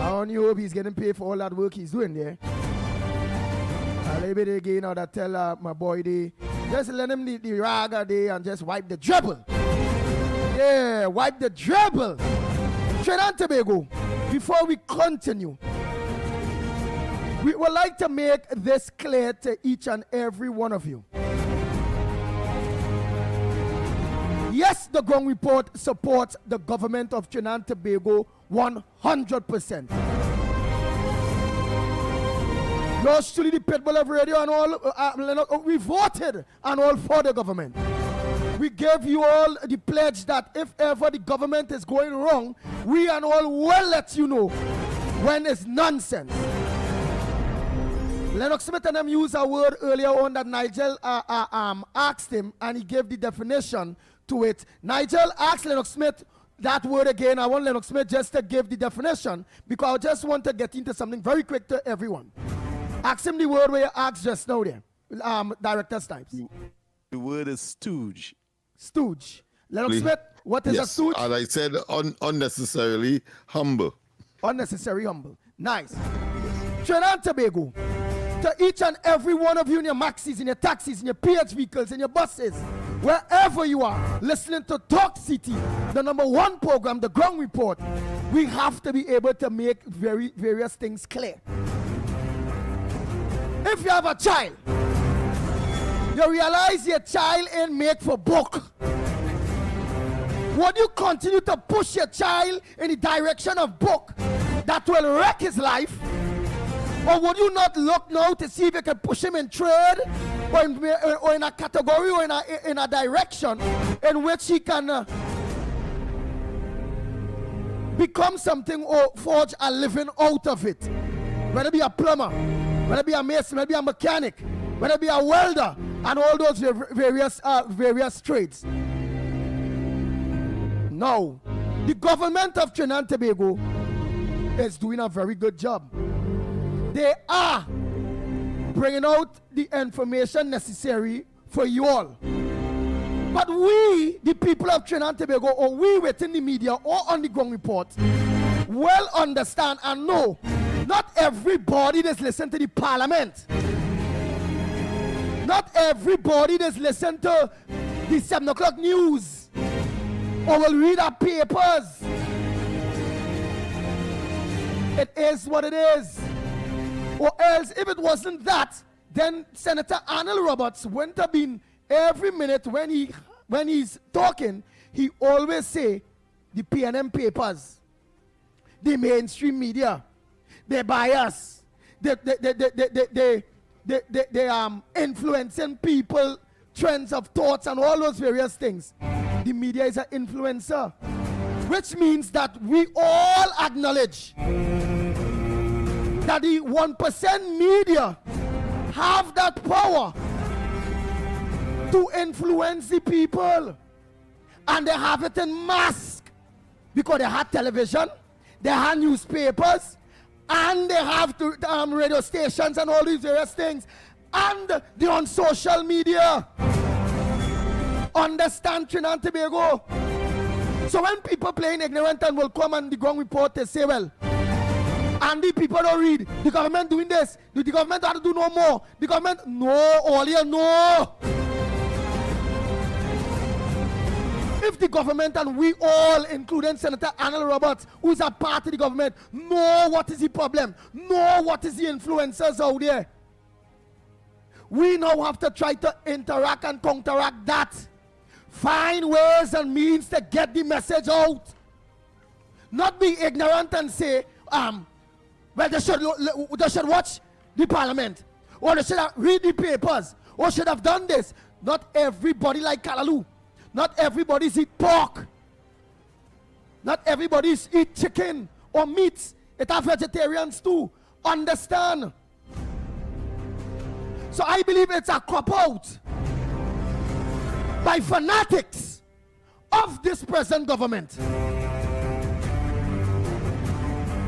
I only hope he's getting paid for all that work he's doing there. A little bit again, now that tell my boy they just let him the raga day and just wipe the dribble. Yeah, wipe the dribble. Trinidad and Tobago, before we continue, we would like to make this clear to each and every one of you. Yes, the Ground Report supports the government of Trinidad and Tobago 100%. Yours truly, the Pitbull of Radio and all, we voted and all for the government. We gave you all the pledge that if ever the government is going wrong, we and all will let you know when it's nonsense. Lennox Smith and them used a word earlier on that Nigel asked him, and he gave the definition to it. Nigel asked Lennox Smith that word again. I want Lennox Smith just to give the definition because I just want to get into something very quick to everyone. Ask him the word where you asked just now there. Director Snipes. The word is stooge. Stooge. Lennox Smith, what is a stooge? And I said unnecessarily humble. Unnecessary humble. Nice. Trinidad and Tobago, to each and every one of you in your maxis, in your taxis, in your PH vehicles, in your buses, wherever you are, listening to Talk City, the #1 program, The Ground Report, we have to be able to make various things clear. If you have a child, you realize your child ain't made for book. Would you continue to push your child in the direction of book that will wreck his life? Or would you not look now to see if you can push him in trade or in a category or in a direction in which he can become something or forge a living out of it? Whether it be a plumber, whether it be a mason, whether it be a mechanic, whether it be a welder, and all those various trades. No, the government of Trinidad and Tobago is doing a very good job. They are bringing out the information necessary for you all. But we, the people of Trinidad and Tobago, or we within the media or on the Ground Report, well understand and know not everybody that's listening to the parliament. Not everybody that's listening to the 7 o'clock news or will read our papers. It is what it is. Or else, if it wasn't that, then Senator Arnold Roberts wouldn't have been every minute when he's talking, he always say the PNM papers, the mainstream media, they bias, they influencing people, trends of thoughts and all those various things. The media is an influencer, which means that we all acknowledge that the 1% media have that power to influence the people, and they have it in mass because they had television, they had newspapers, and they have radio stations and all these various things, and they're on social media. Understand Trinidad and Tobago? So when people playing ignorant and will come on the Ground Report, they say, well, and the people don't read. The government doing this. The government have to do no more. The government, no, all here, no. If the government and we all, including Senator Arnold Roberts, who is a part of the government, know what is the problem, know what is the influencers out there, we now have to try to interact and counteract that. Find ways and means to get the message out. Not be ignorant and say, well, they should watch the parliament, or they should have read the papers, or should have done this. Not everybody like Kalaloo. Not everybody's eat pork. Not everybody's eat chicken or meat. It are vegetarians too. Understand? So I believe it's a cop out by fanatics of this present government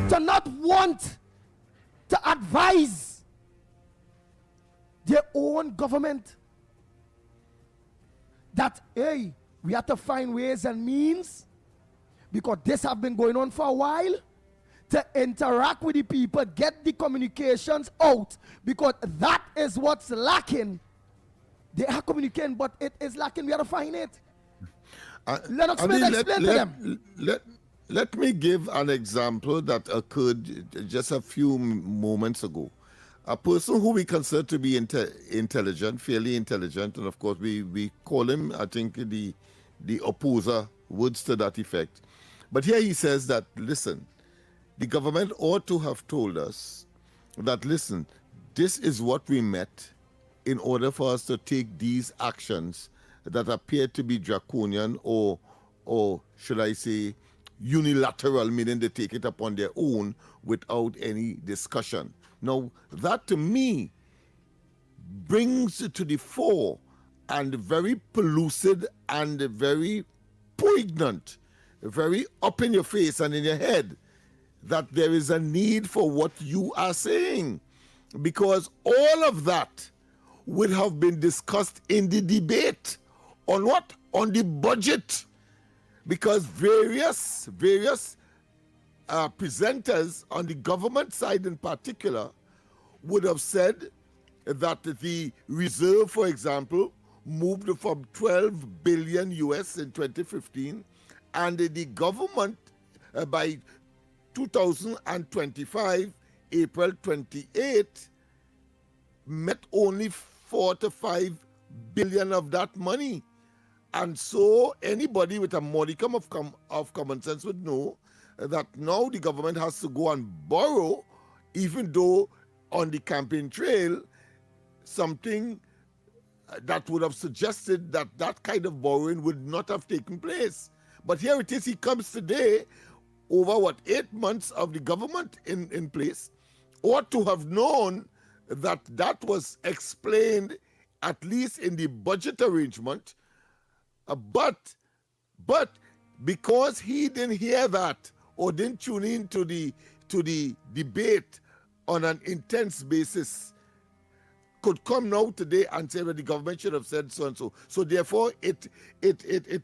to not want to advise their own government that, hey, we have to find ways and means because this have been going on for a while. to interact with the people, get the communications out, because that is what's lacking. They are communicating, but it is lacking. We have to find it. Lennox Smith, explain to them. Let me give an example that occurred just a few moments ago. A person who we consider to be intelligent, fairly intelligent, and of course we call him, I think, the opposer, words to that effect. But here he says that, listen, the government ought to have told us that, listen, this is what we met in order for us to take these actions that appear to be draconian or should I say, unilateral, meaning they take it upon their own without any discussion. Now, that to me brings to the fore and very pellucid and very poignant, very up in your face and in your head, that there is a need for what you are saying. Because all of that would have been discussed in the debate on what? On the budget. Because various presenters on the government side in particular would have said that the reserve, for example, moved from 12 billion US in 2015, and the government by 2025, April 28, met only 4 to 5 billion of that money. And so anybody with a modicum of common sense would know that now the government has to go and borrow, even though on the campaign trail, something that would have suggested that that kind of borrowing would not have taken place. But here it is, he comes today, over 8 months of the government in place, ought to have known that that was explained at least in the budget arrangement, but because he didn't hear that or didn't tune in to the debate on an intense basis, could come now today and say that the government should have said so and so. So therefore, it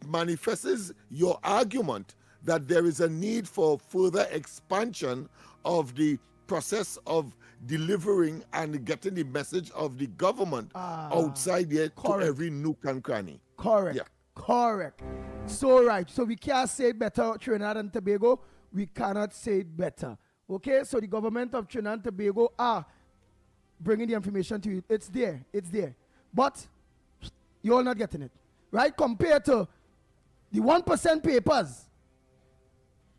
manifests your argument that there is a need for further expansion of the process of delivering and getting the message of the government outside there to every nook and cranny. Correct. Yeah. Correct. So right. So we can't say better Trinidad and Tobago. We cannot say it better. Okay? So the government of Trinidad and Tobago are bringing the information to you. It's there. It's there. But you're all not getting it. Right? Compared to the 1% papers,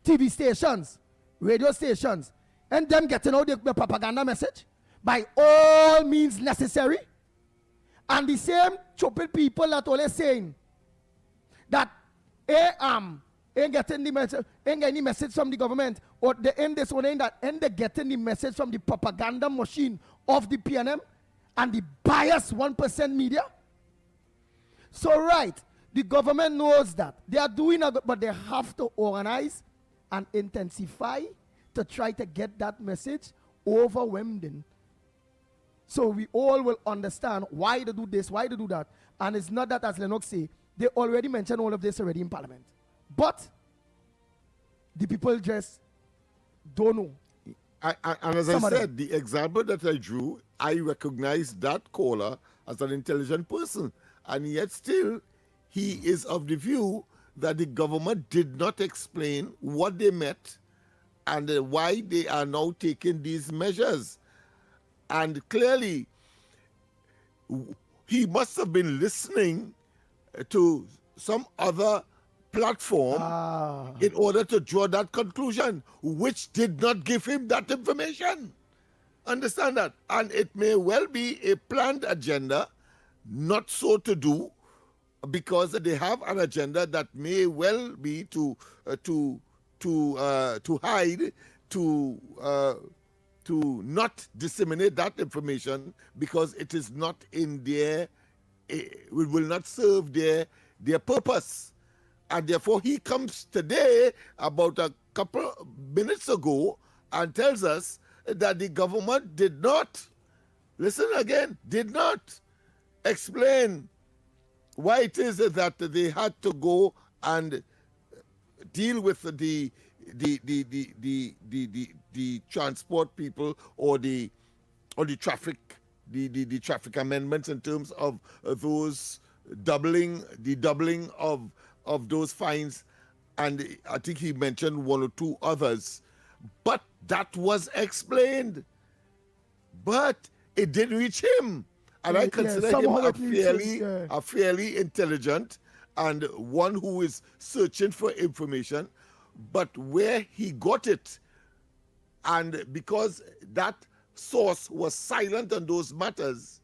TV stations, radio stations, and them getting out the propaganda message by all means necessary. And the same stupid people that always saying that ain't getting the message, ain't getting the message from the government, or they end this one, that ain't they getting the message from the propaganda machine of the PNM and the biased 1% media. So right, the government knows that they are doing a, but they have to organize and intensify to try to get that message overwhelming. So we all will understand why they do this, why they do that. And it's not that, as Lennox say, they already mentioned all of this already in Parliament. But the people just don't know. And as I said, the example that I drew, I recognize that caller as an intelligent person. And yet still, he is of the view that the government did not explain what they meant and why they are now taking these measures. And clearly, he must have been listening to some other platform in order to draw that conclusion, which did not give him that information. Understand that? And it may well be a planned agenda, not so to do, because they have an agenda that may well be to hide, to not disseminate that information because it is not in their, it will not serve their purpose. And therefore he comes today about a couple minutes ago and tells us that the government did not, listen again, did not explain why it is that they had to go and deal with the the transport people or the traffic the traffic amendments in terms of those doubling of those fines, and I think he mentioned one or two others, but that was explained, but it didn't reach him, and I consider him a fairly intelligent and one who is searching for information, but where he got it, and because that source was silent on those matters,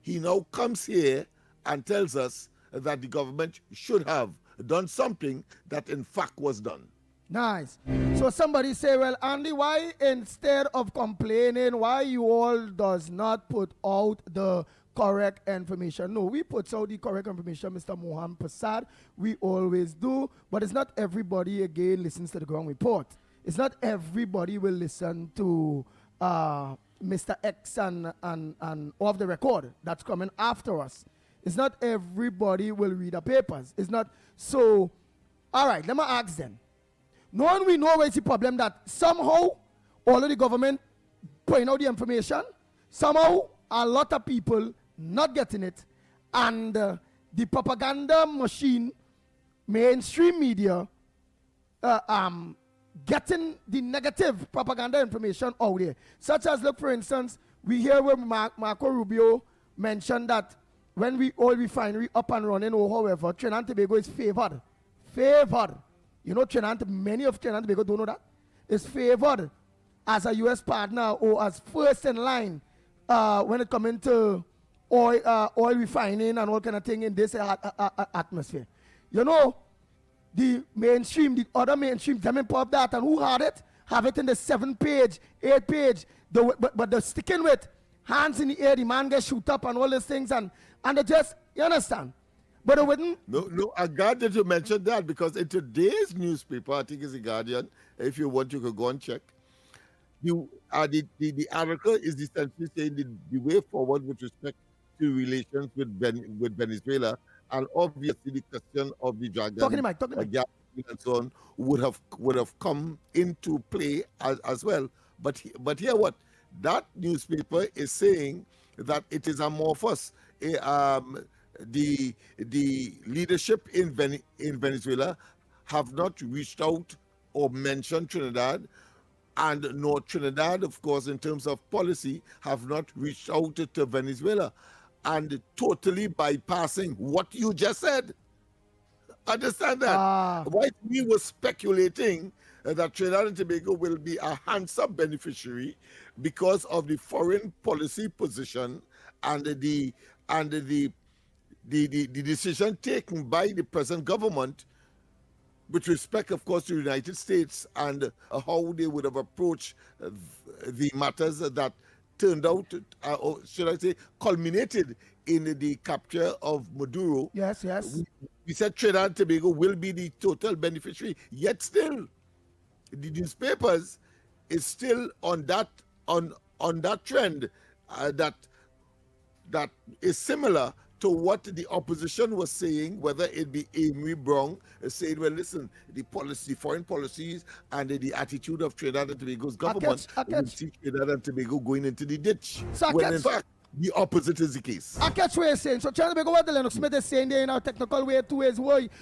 he now comes here and tells us that the government should have done something that in fact was done. Nice. So somebody say, well, Andy, why instead of complaining, why you all does not put out the correct information? No, we put out the correct information, Mr. Mohan Prasad. We always do, but it's not everybody, again, listens to the ground report. It's not everybody will listen to Mr. X and off the record that's coming after us. It's not everybody will read the papers. It's not. So, all right, let me ask then. Knowing we know where's the problem that somehow all of the government putting out the information, somehow a lot of people not getting it, and the propaganda machine, mainstream media, getting the negative propaganda information out there. Such as, look, for instance, we hear where Marco Rubio mentioned that when we all refinery up and running, or however, Trinidad and Tobago is favored. Favored. You know, many of Trinidad and Tobago don't know that. Is favored as a U.S. partner or as first in line when it comes into oil refining and all kind of thing in this atmosphere. You know, the mainstream, the other mainstream, them pop that, and who had it? Have it in the 7-page, 8-page, but they're sticking with hands in the air, the man gets shoot up and all these things, and they just, you understand? But it wouldn't. No, I got you to mention that, because in today's newspaper, I think it's The Guardian, if you want, you could go and check. The article is essentially saying the way forward with respect to relations with Venezuela, and obviously the question of the dragon, and so on would have come into play as well. But here what that newspaper is saying, that it is amorphous. The leadership in Venezuela have not reached out or mentioned Trinidad, and nor Trinidad, of course, in terms of policy, have not reached out to Venezuela, and totally bypassing what you just said. Understand that? While we were speculating that Trinidad and Tobago will be a handsome beneficiary because of the foreign policy position and the decision taken by the present government with respect, of course, to the United States, and how they would have approached the matters that turned out, or should I say, culminated in the capture of Maduro. Yes. We said Trinidad and Tobago will be the total beneficiary, yet still, the newspapers is still on that trend that is similar to what the opposition was saying, whether it be Amy Brown saying, well, listen, the foreign policies and the attitude of Trinidad and Tobago's government will see Trinidad and Tobago going into the ditch. When in fact, the opposite is the case. I catch what you're saying. So Trinidad and Tobago, what the Lennox Smith is saying there in our technical way, 2 ways.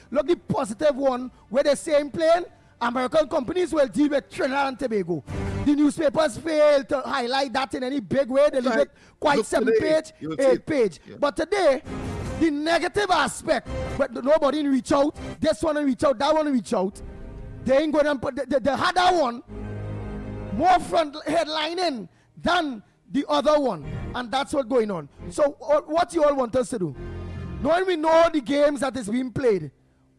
Look, the positive one, where they're saying plain, American companies will deal with Trinidad and Tobago. The newspapers fail to highlight that in any big way. They leave it quite 7-page, 8-page. Yeah. But today, the negative aspect, but nobody reach out. This one reach out, that one reach out. They ain't going to put the harder one more front headlining than the other one, and that's what's going on. So, what you all want us to do? Knowing we know the games that is being played,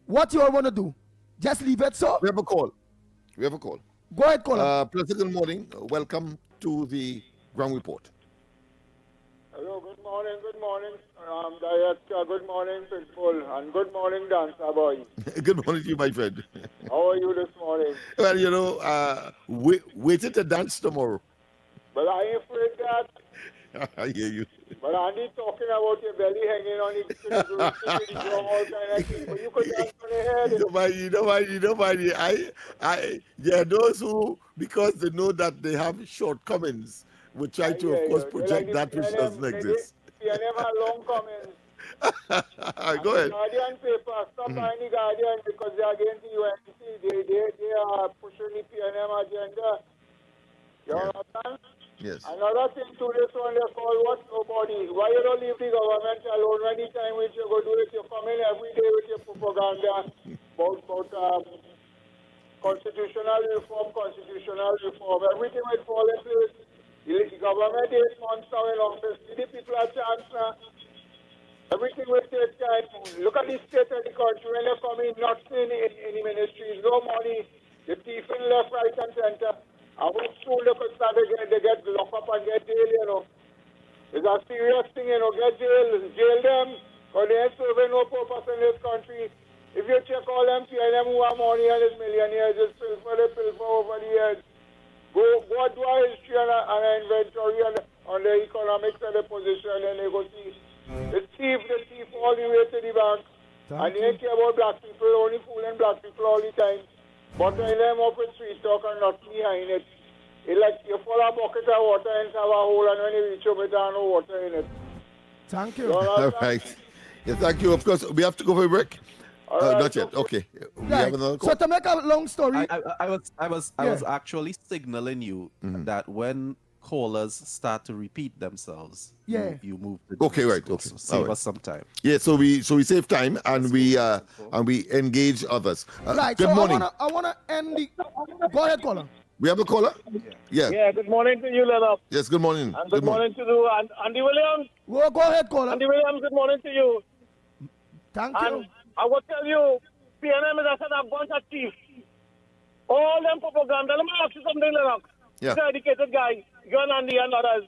what you all want to do? Just leave it so? We have a call. Go ahead, caller. Pleasant good morning. Welcome to the ground report. Hello, good morning, Director, good morning, Principal, and good morning, Dancer Boy. Good morning to you, my friend. How are you this morning? Well, you know, waiting to dance tomorrow. But I ain't afraid that. I hear you. But Andy talking about your belly hanging on his all kind of thing. But you could dance on the head. Nobody. There are those who, because they know that they have shortcomings, will try to, of course, project that which doesn't exist. PNM have long comments. Go ahead. Guardian paper, stop buying the Guardian because they are against the UNC. They are pushing the PNM agenda. You understand? Yes. Another thing to this one, they call what? Nobody. Why you don't leave the government alone? Anytime which you go do it, you come in every day with your propaganda about constitutional reform. Everything will fall in place. The government 8 months now in office. Give the people a chance now. Everything will take time. Look at the state of the country when they come in, not in the ministries, no money. The thief in left, right, and center. And when school they could start again, they get locked up and get jail, you know. It's a serious thing, you know, get jail them, because they ain't serving no purpose in this country. If you check all them PNM who have money and is millionaires, just pill for over the years. Go do a history and an inventory on the economics and the position, and they go see. The thief all the way to the bank. And they ain't care about black people, only fooling black people all the time. Bottling them up with sweet talk and not behind it. It's like you fill a bucket of water and have a hole, and when you reach up, there's no water in it. Thank you. All right. Yeah, thank you. Of course, we have to go for a break. Not yet. Okay. We have another call. So to make a long story, I was actually signaling you that when callers start to repeat themselves, you move to the okay, right. call. Okay. So save us some time. Yeah, so we save time and we engage others. right. Good so morning. I wanna end the. Go ahead, caller. We have a caller? Yeah. Yeah, good morning to you, Lennox. Yes, good morning. And good morning to you, Andy Williams. Well, go ahead, caller. Andy Williams, good morning to you. Thank you. And I will tell you, PNM is a bunch of thieves. All them propaganda. Let me ask you something, Lennox. Yeah. You're an educated guy, you and Andy and others.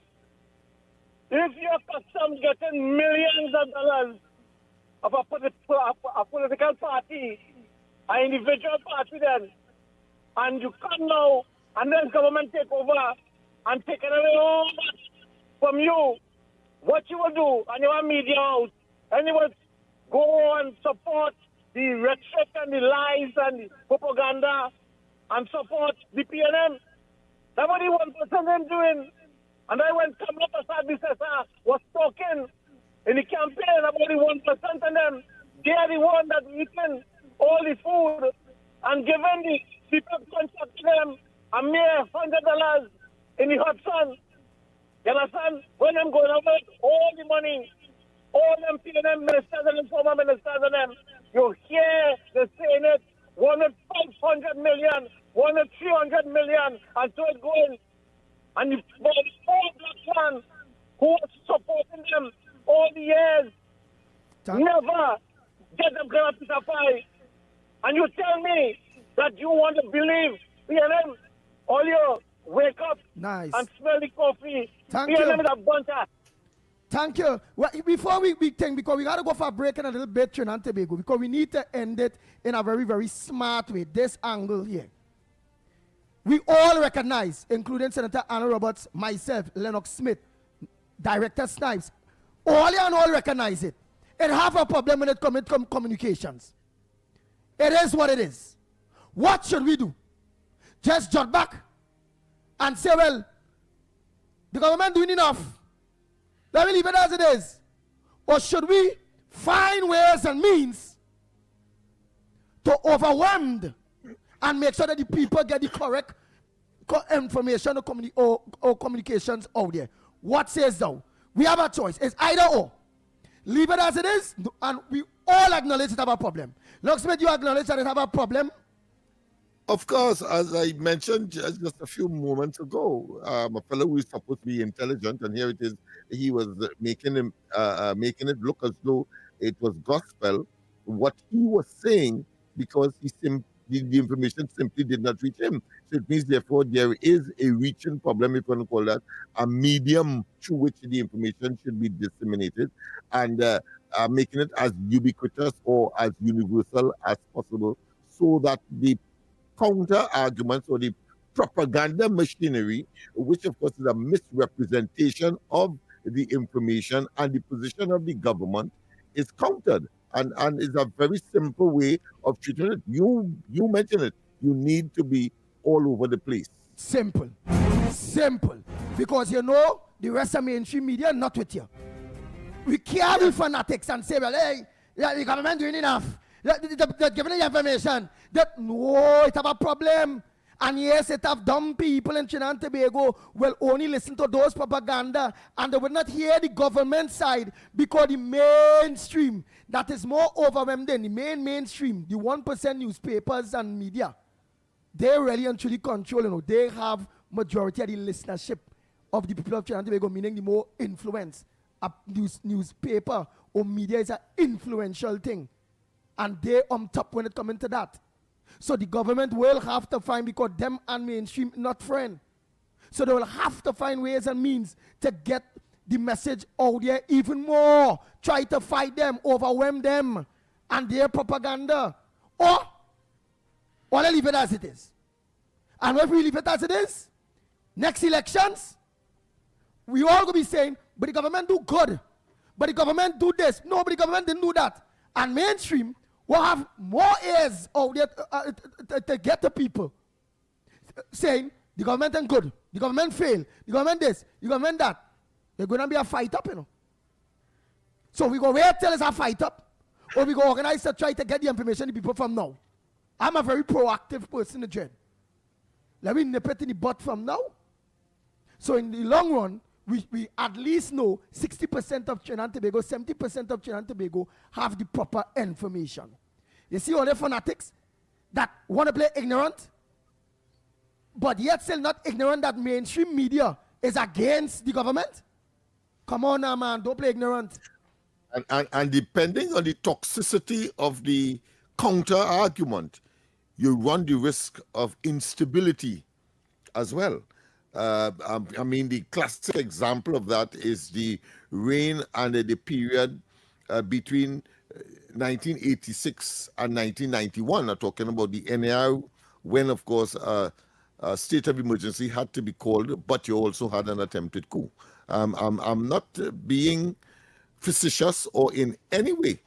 If your customs getting millions of dollars of a political party, an individual party then, and you come now, and then government take over and take away all that from you, what you will do, and your media house, and you will go and support the rhetoric and the lies and the propaganda and support the PNM. That's what the 1% them doing. And then when Kamala Prasad was talking in the campaign about the 1% of them, they are the one that eating all the food and giving the people contract to them a mere $100 in the hot sun. You understand? When them going over all the money, all them PNM ministers and former ministers and them, you hear they saying it, wanted 500 million, wanted 300 million, and so it's going. And the four black man who was supporting them all the years never get them kind of piece of pie. And you tell me that you want to believe PNM, all you wake up and smell the coffee. Thank PNM you. is a bunch of... Thank you. Well, before we think, because we got to go for a break in a little bit, Trinidad and Tobago, because we need to end it in a very, very smart way, this angle here. We all recognize, including Senator Anna Roberts, myself, Lennox Smith, Director Snipes, all you and all recognize it. It have a problem when it comes to communications. It is what it is. What should we do? Just jot back and say, well, the government doing enough. Let me leave it as it is. Or should we find ways and means to overwhelm and make sure that the people get the correct information or communications out there? What says thou? We have a choice. It's either or. Leave it as it is, and we all acknowledge it have a problem. Locksmith, you acknowledge that it have a problem? Of course, as I mentioned just a few moments ago, a fellow who is supposed to be intelligent, and here it is, he was making it look as though it was gospel, what he was saying, because the information simply did not reach him. So it means, therefore, there is a reaching problem, if you want to call that, a medium through which the information should be disseminated, and making it as ubiquitous or as universal as possible, so that the counter arguments or the propaganda machinery, which of course is a misrepresentation of the information, and the position of the government is countered. And it's a very simple way of treating it. You mentioned it. You need to be all over the place. Simple. Because the rest of mainstream media not with you. We can't be fanatics and say, well, hey, the government doing enough. They're giving the information. No, it have a problem. And yes, it have dumb people in Trinidad and Tobago will only listen to those propaganda and they will not hear the government side because the mainstream that is more overwhelmed than the mainstream, the 1% newspapers and media, they really and truly control, they have majority of the listenership of the people of Trinidad and Tobago, meaning the more influence. A newspaper or media is an influential thing. And they on top when it comes into that. So the government will have to find, because them and mainstream not friend. So they will have to find ways and means to get the message out there even more. Try to fight them, overwhelm them, and their propaganda. Or they leave it as it is. And if we leave it as it is, next elections, we all going to be saying, but the government do good. But the government do this. No, but the government didn't do that. And mainstream will have more ears out there to get the people saying the government ain't good, the government failed, the government this, the government that. There's going to be a fight up, So we go wait till it's a fight up, or we go organize to try to get the information to people from now. I'm a very proactive person in Jen. Let me nip it in the butt from now. So in the long run, we at least know 60% of Trinidad and Tobago, 70% of Trinidad and Tobago have the proper information. You see all the fanatics that want to play ignorant, but yet still not ignorant that mainstream media is against the government? Come on now, man, don't play ignorant. And depending on the toxicity of the counter argument, you run the risk of instability as well. I mean, the classic example of that is the reign and the period between 1986 and 1991. I'm talking about the NAR, when, of course, a state of emergency had to be called, but you also had an attempted coup. I'm not being facetious or in any way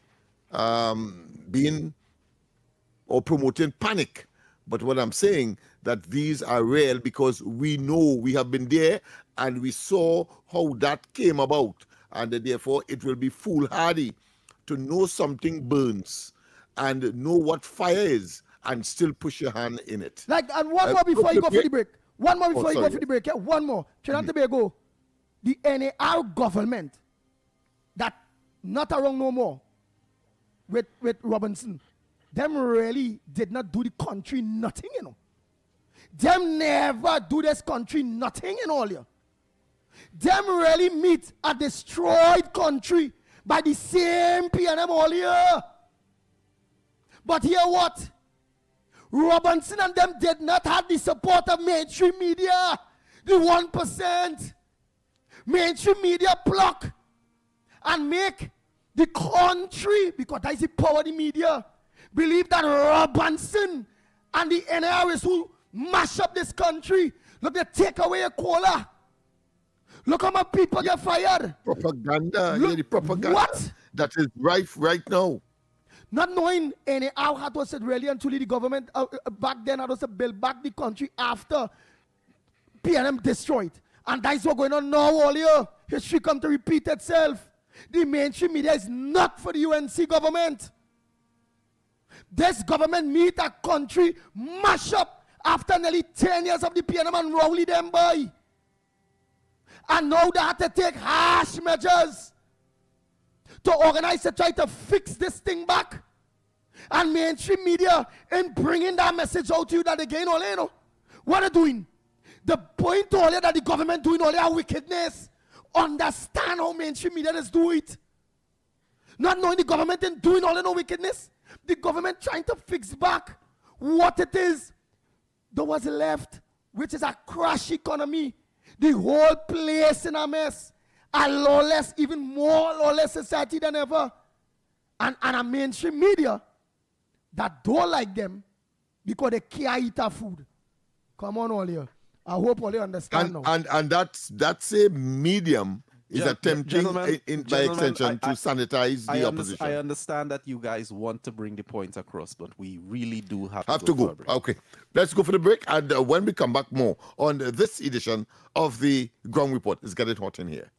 being or promoting panic. But what I'm saying, that these are real because we know, we have been there and we saw how that came about. And therefore, it will be foolhardy to know something burns and know what fire is and still push your hand in it. And one more before you go for the break. One more before you go for the break. Yeah, one more. Trinidad and Tobago, the NAR government, that not around no more with Robinson, them really did not do the country nothing, Them never do this country nothing in all here. Them really meet a destroyed country by the same PNM all here. But here what? Robinson and them did not have the support of mainstream media. The 1%. Mainstream media block and make the country, because that is the power of the media, believe that Robinson and the NRS who mash up this country. Look, they take away a cola. Look how many people get fired. Propaganda. Look, the propaganda. What? That is right now. Not knowing how hard was it really and truly the government back then had to build back the country after PNM destroyed. And that's what's going on now all year. History come to repeat itself. The mainstream media is not for the UNC government. This government meet a country mash up after nearly 10 years of the PNM and rowley them by. And now they have to take harsh measures to organize to try to fix this thing back. And mainstream media in bringing that message out to you that again, what are they doing? The point all that the government doing all their wickedness. Understand how mainstream media is doing it. Not knowing the government and doing all the wickedness. The government trying to fix back what it is. There was left, which is a crash economy. The whole place in a mess. A lawless, even more lawless society than ever. And a mainstream media that don't like them because they can't eat our food. Come on, all here. I hope all you understand now. And that's a medium is attempting, by extension, to sanitize the opposition. I understand that you guys want to bring the point across, but we really do have to go. Okay, let's go for the break, and when we come back, more on this edition of the Ground Report. It's getting hot in here.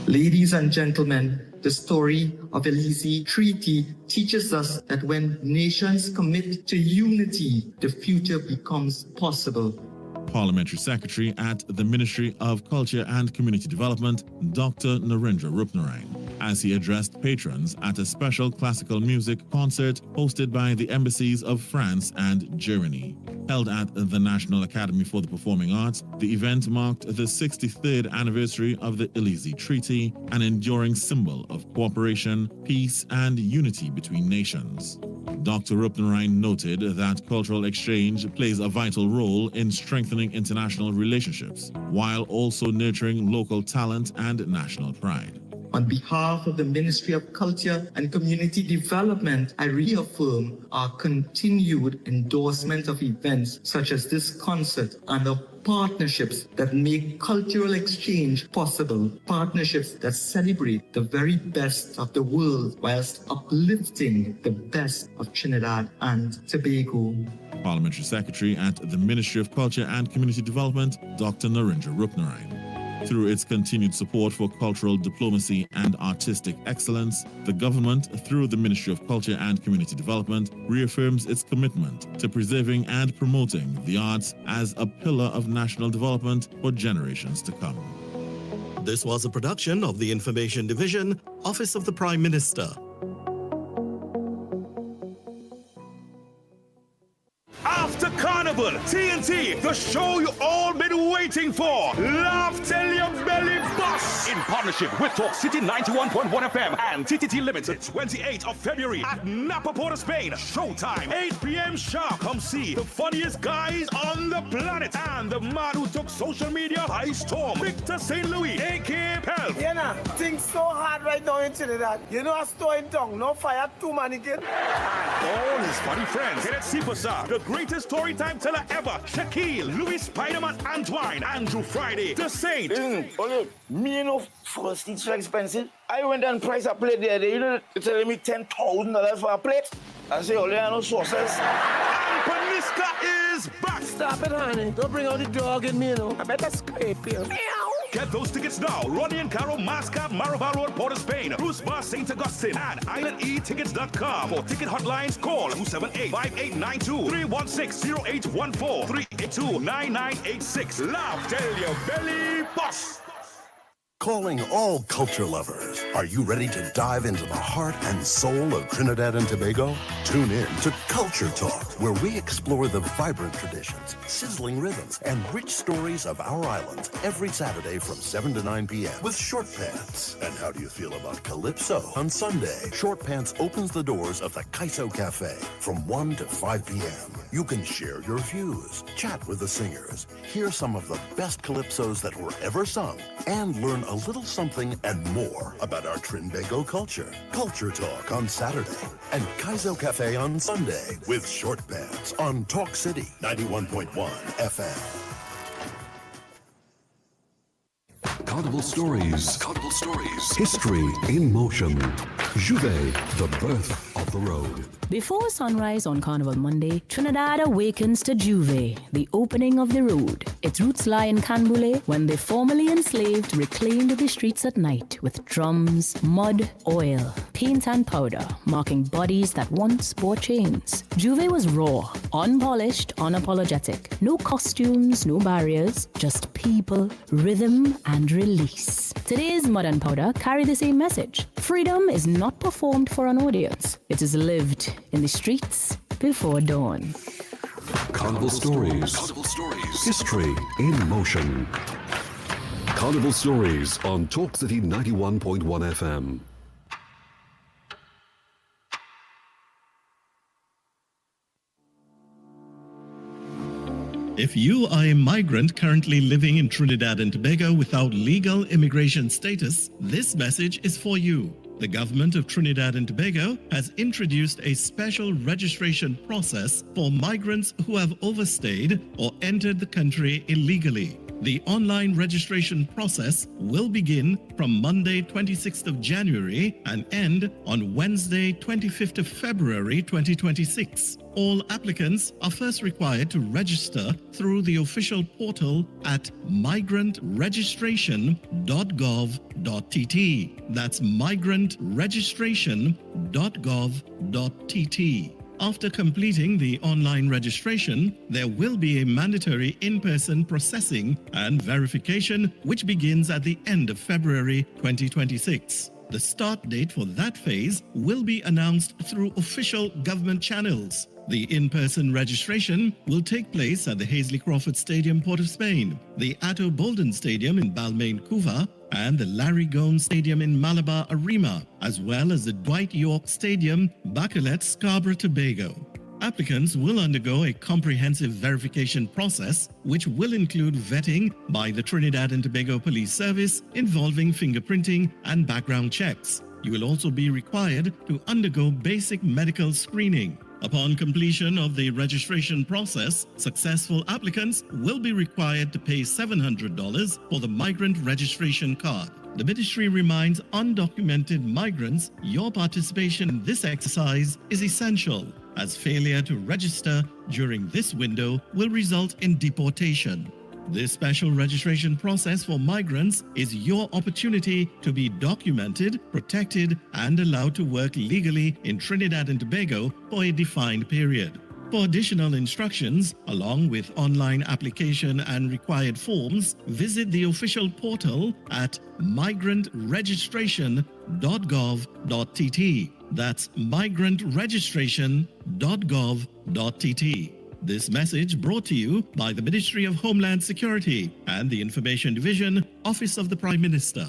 Ladies and gentlemen, the story of the Elysee Treaty teaches us that when nations commit to unity, the future becomes possible. Parliamentary Secretary at the Ministry of Culture and Community Development, Dr. Narendra Rupnarine, as he addressed patrons at a special classical music concert hosted by the embassies of France and Germany. Held at the National Academy for the Performing Arts, the event marked the 63rd anniversary of the Elysee Treaty, an enduring symbol of cooperation, peace, and unity between nations. Dr. Rupnarine noted that cultural exchange plays a vital role in strengthening international relationships, while also nurturing local talent and national pride. On behalf of the Ministry of Culture and Community Development, I reaffirm our continued endorsement of events such as this concert and of partnerships that make cultural exchange possible, partnerships that celebrate the very best of the world whilst uplifting the best of Trinidad and Tobago. Parliamentary Secretary at the Ministry of Culture and Community Development, Dr. Narendra Rupnarine. Through its continued support for cultural diplomacy and artistic excellence, the government, through the Ministry of Culture and Community Development, reaffirms its commitment to preserving and promoting the arts as a pillar of national development for generations to come. This was a production of the Information Division, Office of the Prime Minister. After Carnival, TNT, the show you all been waiting for. Laugh till your belly busts. In partnership with Talk City 91.1 FM and TTT Limited. 28th of February at Napa, Port of Spain. Showtime, 8 p.m. sharp. Come see the funniest guys on the planet and the man who took social media by storm. Victor St. Louis, a.k.a. Pelf. You know, things so hard right now in Trinidad. You know, a store in town, no fire, 2 mannequins. All his funny friends. Kenneth Sipasa, the greatest story time teller ever. Shaquille, Louis Spider-Man Antoine, Andrew Friday, The Saint. Me know first it's so expensive. I went and priced a plate there. You know, they're telling me $10,000 for a plate. I say, only I know sauces. And Paniska is back. Stop it, honey. Don't bring out the dog in me, you know. I better scrape you. Get those tickets now. Ronnie and Caro, Mascot, Maraval Road, Port of Spain, Bruce Bar, St. Augustine, and IslandEtickets.com. For ticket hotlines, call 278-5892-316-0814, 382-9986. Laugh till your belly busts. Calling all culture lovers. Are you ready to dive into the heart and soul of Trinidad and Tobago? Tune in to Culture Talk, where we explore the vibrant traditions, sizzling rhythms, and rich stories of our islands every Saturday from 7 to 9 p.m. with Short Pants. And how do you feel about Calypso? On Sunday, Short Pants opens the doors of the Kaiso Cafe from 1 to 5 p.m. You can share your views, chat with the singers, hear some of the best calypsos that were ever sung, and learn a little something and more about our Trinbago culture. Culture Talk on Saturday and Kaiso Cafe on Sunday with Short Pants on Talk City 91.1 FM. Carnival Stories. Carnival Stories. History in motion. Juve, the birth of the road. Before sunrise on Carnival Monday, Trinidad awakens to Juve, the opening of the road. Its roots lie in Canboulay, when the formerly enslaved reclaimed the streets at night with drums, mud, oil, paint and powder, marking bodies that once bore chains. Juve was raw, unpolished, unapologetic. No costumes, no barriers, just people, rhythm, and release. Today's mud and powder carry the same message. Freedom is not performed for an audience. It is lived in the streets before dawn. Carnival Stories. Carnival Stories. History in motion. Carnival Stories on Talk City 91.1 FM. If you are a migrant currently living in Trinidad and Tobago without legal immigration status, this message is for you. The government of Trinidad and Tobago has introduced a special registration process for migrants who have overstayed or entered the country illegally. The online registration process will begin from Monday 26th of January and end on Wednesday 25th of February 2026. All applicants are first required to register through the official portal at migrantregistration.gov.tt. That's migrantregistration.gov.tt. After completing the online registration, there will be a mandatory in-person processing and verification which begins at the end of February 2026. The start date for that phase will be announced through official government channels. The in-person registration will take place at the Hazley Crawford Stadium, Port of Spain, the Atto Bolden Stadium in Balmain, Couva, and the Larry Gomes Stadium in Malabar, Arima, as well as the Dwight York Stadium, Bacalet, Scarborough, Tobago. Applicants will undergo a comprehensive verification process, which will include vetting by the Trinidad and Tobago Police Service involving fingerprinting and background checks. You will also be required to undergo basic medical screening. Upon completion of the registration process, successful applicants will be required to pay $700 for the migrant registration card. The ministry reminds undocumented migrants your participation in this exercise is essential, as failure to register during this window will result in deportation. This special registration process for migrants is your opportunity to be documented, protected, and allowed to work legally in Trinidad and Tobago for a defined period. For additional instructions, along with online application and required forms, visit the official portal at migrantregistration.gov.tt. That's migrantregistration.gov.tt. This message brought to you by the Ministry of Homeland Security and the Information Division, Office of the Prime Minister.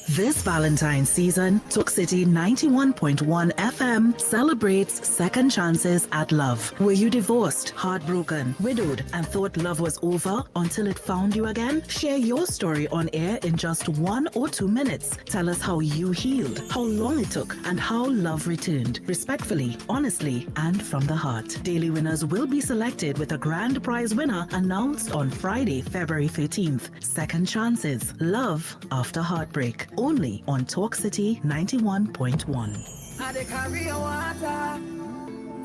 This Valentine's season, Talk City 91.1 FM celebrates second chances at love. Were you divorced, heartbroken, widowed, and thought love was over until it found you again? Share your story on air in just 1 or 2 minutes. Tell us how you healed, how long it took, and how love returned. Respectfully, honestly, and from the heart. Daily winners will be selected with a grand prize winner announced on Friday, February 13th. Second chances, love after heartbreak. Only on Talk City 91.1. I dey carry your water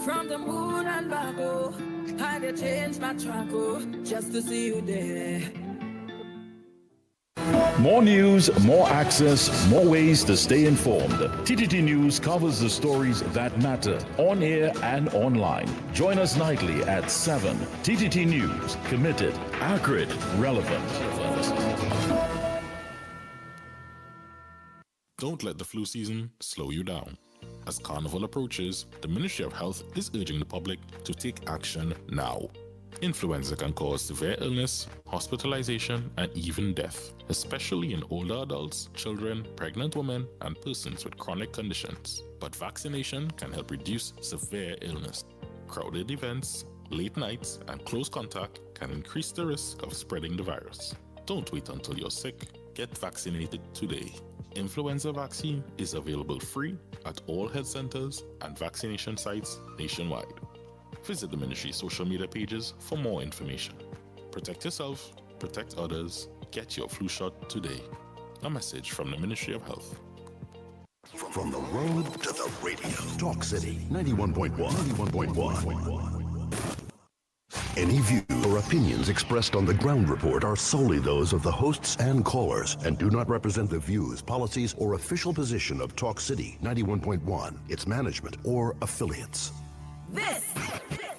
from the moon and back, oh. I dey change my track, oh, just to see you there. More news, more access, more ways to stay informed. TTT News covers the stories that matter on air and online. Join us nightly at 7. TTT News, committed, accurate, relevant. Don't let the flu season slow you down. As Carnival approaches, the Ministry of Health is urging the public to take action now. Influenza can cause severe illness, hospitalization, and even death, especially in older adults, children, pregnant women, and persons with chronic conditions. But vaccination can help reduce severe illness. Crowded events, late nights, and close contact can increase the risk of spreading the virus. Don't wait until you're sick. Get vaccinated today. Influenza vaccine is available free at all health centers and vaccination sites nationwide. Visit the ministry's social media pages for more information. Protect yourself, protect others, get your flu shot today. A message from the Ministry of Health. From the road to the radio. Talk City 91.1. Any views or opinions expressed on the ground report are solely those of the hosts and callers and do not represent the views, policies, or official position of Talk City 91.1, its management, or affiliates. This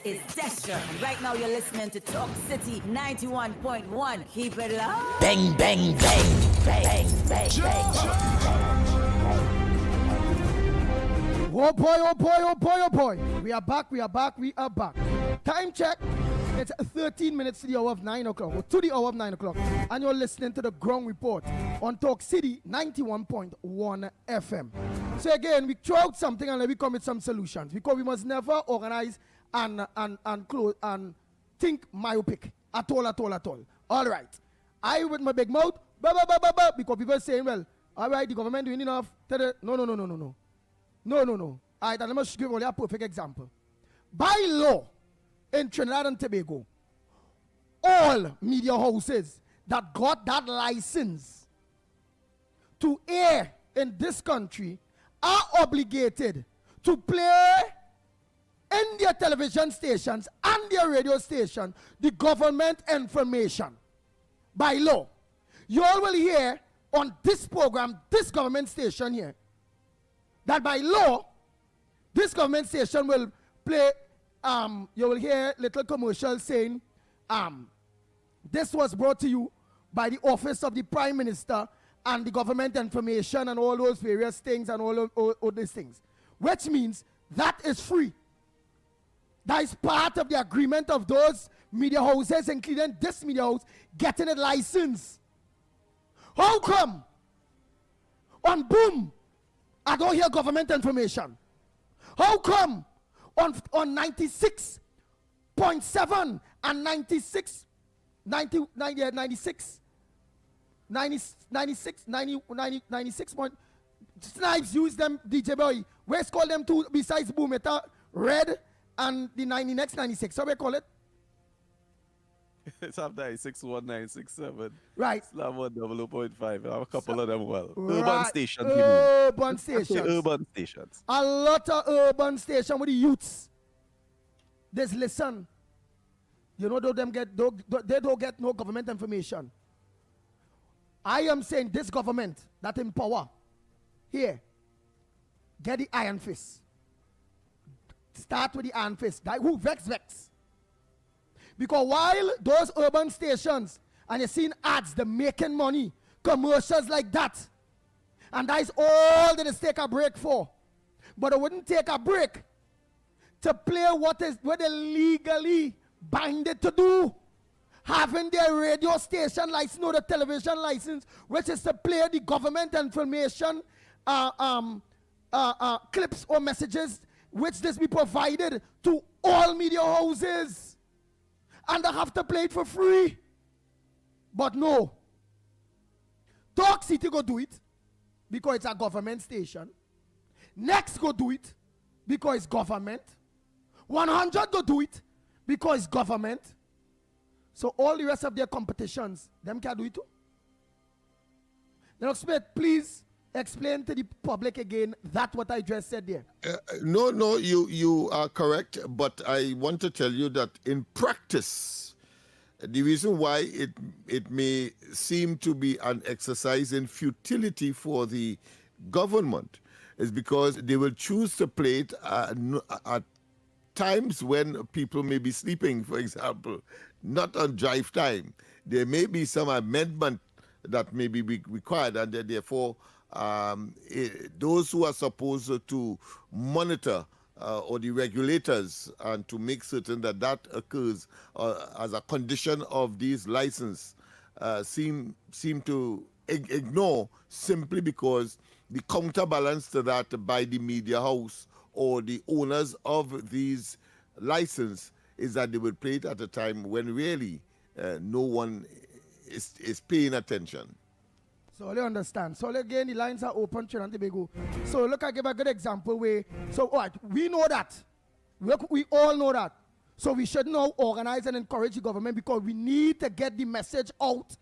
is Destra. Right now you're listening to Talk City 91.1. Keep it low. Bang, bang, bang, bang, bang, bang. Oh boy, oh boy, oh boy, oh boy. We are back. Time check. It's 13 minutes to the hour of 9 o'clock, or to the hour of 9 o'clock. And you're listening to the Ground Report on Talk City 91.1 FM. So again, we throw out something and then we come with some solutions, because we must never organize and close and think myopic at all. All right. I with my big mouth, because people are saying, well, all right, the government doing enough. No. All right, and let me give you a perfect example. By law, in Trinidad and Tobago, all media houses that got that license to air in this country are obligated to play in their television stations and their radio station the government information by law. You all will hear on this program, this government station here, that by law, this government station will play, you will hear little commercials saying, this was brought to you by the office of the Prime Minister and the government information and all those various things and all these things. Which means that is free. That is part of the agreement of those media houses, including this media house, getting a license. How come on Boom I don't hear government information? How come on 96.7 and 96 point Snipes use them DJ boy. Where's call them two besides Boom? It Red and the 96. How we call it? It's up 961967. Right. Slam 100.5. I have a couple of them well. Right. Urban stations. Urban stations. Urban stations. A lot of urban stations with the youths. Just listen. You know, they don't get no government information. I am saying this government that in power here, get the iron fist. Start with the iron fist. Who vex. Because while those urban stations and you're seeing ads, they're making money, commercials like that, and that is all that is take a break for. But they wouldn't take a break to play what they legally binded to do. Having their radio station license or the television license, which is to play the government information clips or messages, which this be provided to all media houses. And they have to play it for free. But no. Talk City go do it because it's a government station. Next go do it because it's government. 100 go do it because it's government. So all the rest of their competitions, them can do it too. Lennox Smith, please explain to the public again that what I just said there. No, you are correct, but I want to tell you that in practice, the reason why it may seem to be an exercise in futility for the government is because they will choose to play it at times when people may be sleeping, for example, not on drive time. There may be some amendment that may be required, and therefore those who are supposed to monitor or the regulators and to make certain that occurs as a condition of these license seem to ignore simply because the counterbalance to that by the media house or the owners of these license is that they will play it at a time when really no one is paying attention. So you understand. So again, the lines are open, Trinidad and Tobago. So look, I give a good example where, so all right, we know that. We all know that. So we should now organize and encourage the government because we need to get the message out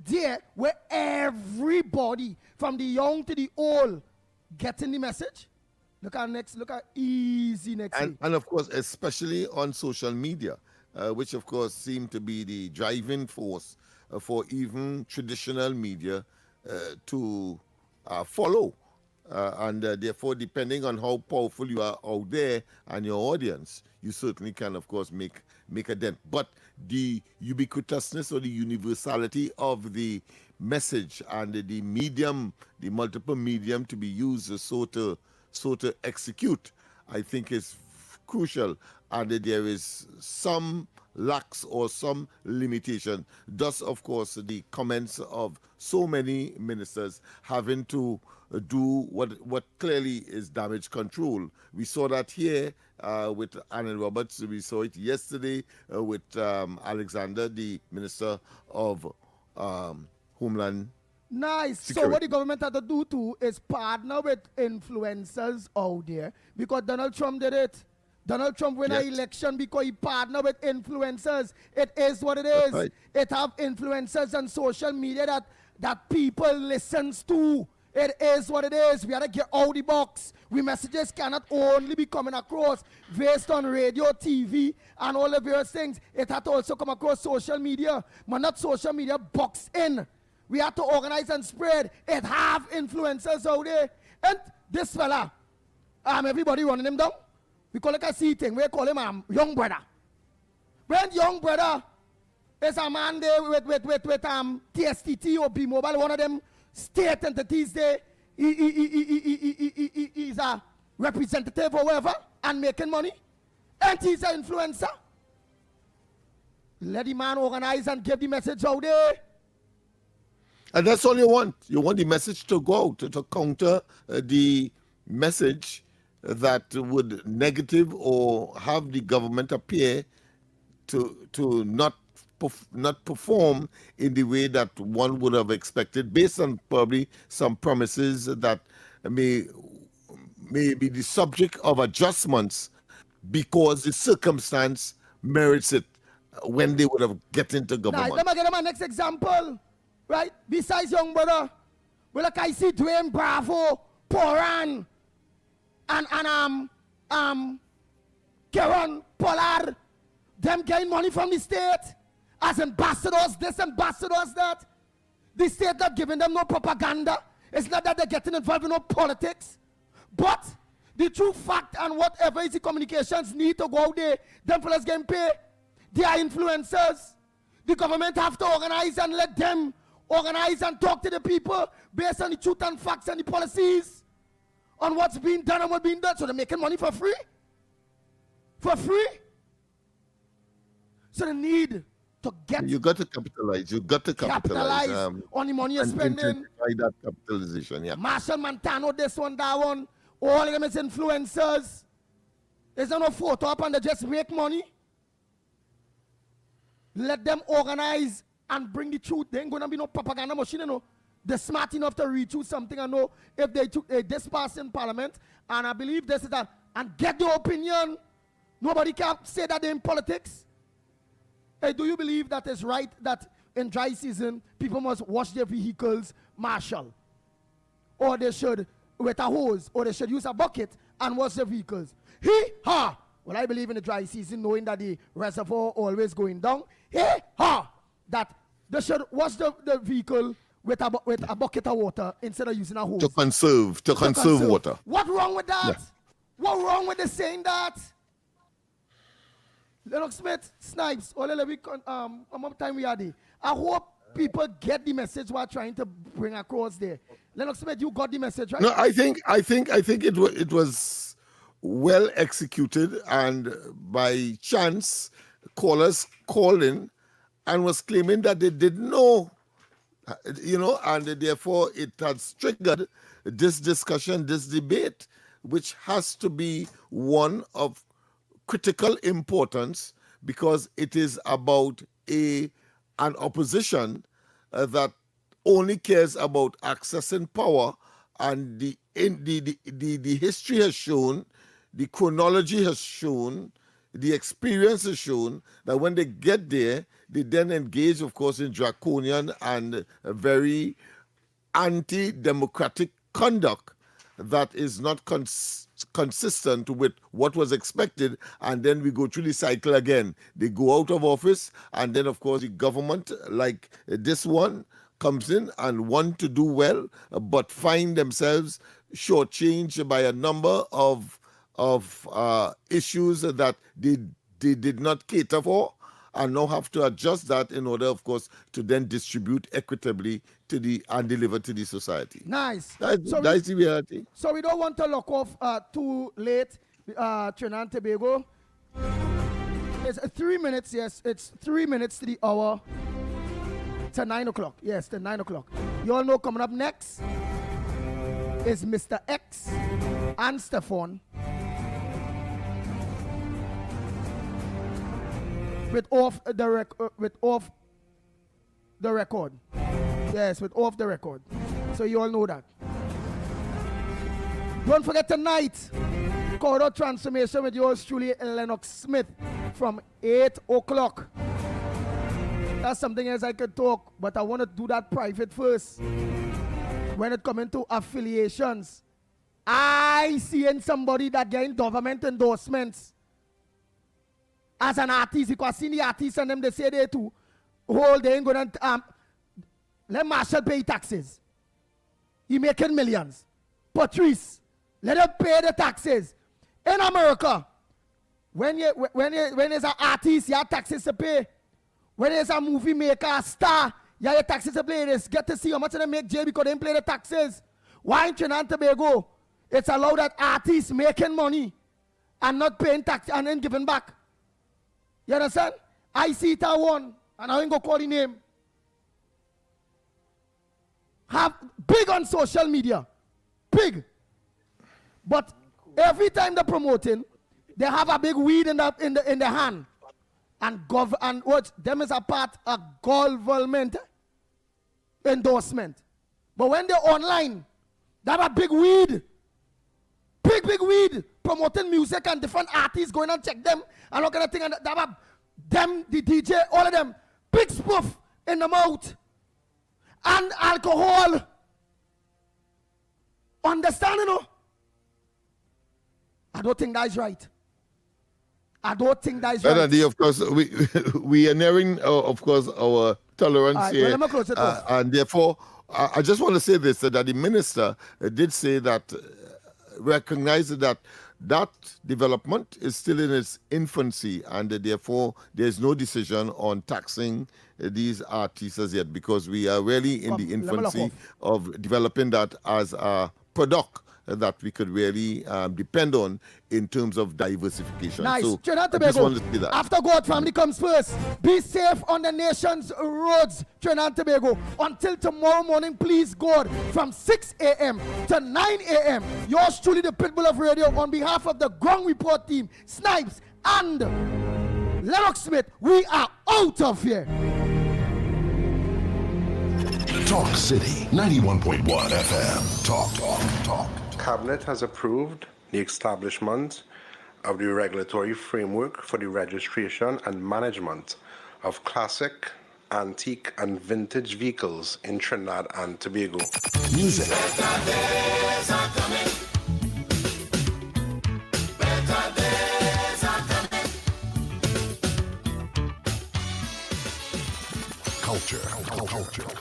there where everybody, from the young to the old, getting the message. Look at easy next week. And of course, especially on social media, which of course seem to be the driving force for even traditional media to follow. And therefore, depending on how powerful you are out there and your audience, you certainly can, of course, make a dent. But the ubiquitousness or the universality of the message and the medium, the multiple medium to be used so to execute, I think is crucial. And there is some lacks or some limitation. Thus, of course, the comments of so many ministers having to do what clearly is damage control. We saw that here with Annan Roberts. We saw it yesterday with Alexander, the Minister of Homeland Nice. security. So what the government had to do too is partner with influencers out there, because Donald Trump did it. Donald Trump win an election because he partnered with influencers. It is what it is. Right. It have influencers on social media that people listens to. It is what it is. We have to get out the box. We messages cannot only be coming across based on radio, TV, and all the various things. It had to also come across social media. But not social media box in. We have to organize and spread. It have influencers out there. And this fella, everybody running him down. We call it a C thing. We call him young brother. When young brother is a man there with TSTT or B-Mobile, one of them state entities there, he's a representative or whatever and making money. And he's an influencer. Let the man organize and give the message out there. And that's all you want. You want the message to go out, to counter the message that would negative or have the government appear to not perform in the way that one would have expected, based on probably some promises that may be the subject of adjustments because the circumstance merits it when they would have get into government. Now, let me get my next example. Right? Besides young brother, well, like I see Dwayne Bravo, Poran, and Karen Pollard, them getting money from the state as ambassadors, this ambassadors that. The state not giving them no propaganda. It's not that they're getting involved in no politics. But the true fact and whatever is the communications need to go out there, them fellas getting paid. They are influencers. The government have to organize and let them organize and talk to the people based on the truth and facts and the policies on what's being done and what's being done. So they're making money for free. For free. So they need to get... You got to capitalize. You got to capitalize on the money you're spending. That capitalization, yeah. Marshall Montano, this one, that one. All of them is influencers. There's no photo up and they just make money. Let them organize and bring the truth. There ain't gonna be no propaganda machine, you know. They're smart enough to read through something and know if they took this pass in parliament, and I believe this is that, and get the opinion. Nobody can say that they're in politics. Hey, do you believe that it's right that in dry season people must wash their vehicles, Marshall? Or they should with a hose, or they should use a bucket and wash their vehicles? Hee-ha! Well, I believe in the dry season, knowing that the reservoir always going down. Hee-ha! That they should wash the vehicle with a bucket of water instead of using a hose. To conserve water. What wrong with that? Yeah. What wrong with the saying that? Lennox Smith, Snipes, all the week, how much time we are there? I hope people get the message we're trying to bring across there. Lennox Smith, you got the message, right? No, I think it was well executed, and by chance, callers called in and was claiming that they didn't know, and therefore it has triggered this discussion, this debate, which has to be one of critical importance, because it is about an opposition that only cares about accessing power, and the history has shown, the chronology has shown, the experience has shown that when they get there, they then engage, of course, in draconian and very anti-democratic conduct that is not consistent with what was expected, and then we go through the cycle again. They go out of office, and then, of course, the government, like this one, comes in and want to do well, but find themselves shortchanged by a number of issues that they did not cater for, and now have to adjust that in order, of course, to then distribute equitably and deliver to the society. Nice. That's the reality. So we don't want to lock off too late, Trinidad and Tobago. It's 3 minutes, yes. It's 3 minutes to the hour. To 9 o'clock. Yes, to 9 o'clock. You all know coming up next is Mr. X and Stephon with off the record. Yes, with Off the Record. So you all know that. Don't forget tonight, Corridor Transformation with yours truly, Lennox Smith, from 8 o'clock. That's something else I could talk, but I want to do that private first. When it comes to affiliations, I seeing somebody that getting government endorsements as an artist, because I see the artists and them, they say they too, they ain't gonna, let Marshall pay taxes. He making millions. Patrice, let him pay the taxes. In America, when there's an artist, you have taxes to pay. When there's a movie maker, a star, you have your taxes to pay. They get to see how much they make jail because they didn't pay the taxes. Why in Trinidad and Tobago, it's allowed that artists making money and not paying tax and then giving back? You understand? I see it at one, and I ain't gonna call the name. Have big on social media, big. But every time they're promoting, they have a big weed in the hand, and what them is a part of government endorsement. But when they're online, they have a big weed, big weed, promoting music and different artists going and check them and all kind of thing. And they have them, the DJ, all of them, big spoof in the mouth and alcohol. Understand, you know? I don't think that's right. I don't think that's right. And of course, we are nearing, of course, our tolerance right, here. Well, let me close it off. And therefore, I just want to say this, that the minister did say that, recognize that development is still in its infancy, and therefore there's no decision on taxing these artists as yet, because we are really in the infancy of developing that as a product that we could really depend on in terms of diversification. Nice. So Trinidad I just Tobago, wanted to see that. after God family comes first. Be safe on the nation's roads, Trinidad and Tobago. Until tomorrow morning, please God, from 6 a.m. to 9 a.m. Yours truly, the Pitbull of Radio, on behalf of the Ground Report team, Snipes and Lennox Smith, we are out of here. Talk City 91.1 FM. Talk. Cabinet has approved the establishment of the regulatory framework for the registration and management of classic, antique, and vintage vehicles in Trinidad and Tobago. Music. Culture.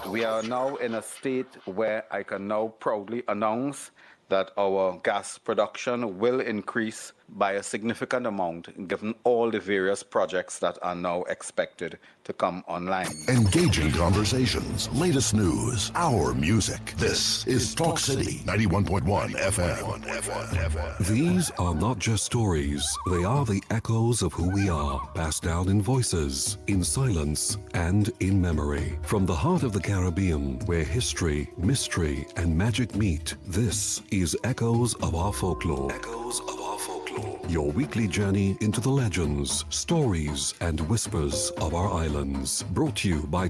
We are now in a state where I can now proudly announce that our gas production will increase by a significant amount, given all the various projects that are now expected to come online. Engaging conversations, latest news, our music. This is Talk City 91.1 FM. These are not just stories, they are the echoes of who we are, passed down in voices, in silence, and in memory. From the heart of the Caribbean, where history, mystery, and magic meet, this is Echoes of Our Folklore. Echoes of Our Folklore. Your weekly journey into the legends, stories, and whispers of our islands. Brought to you by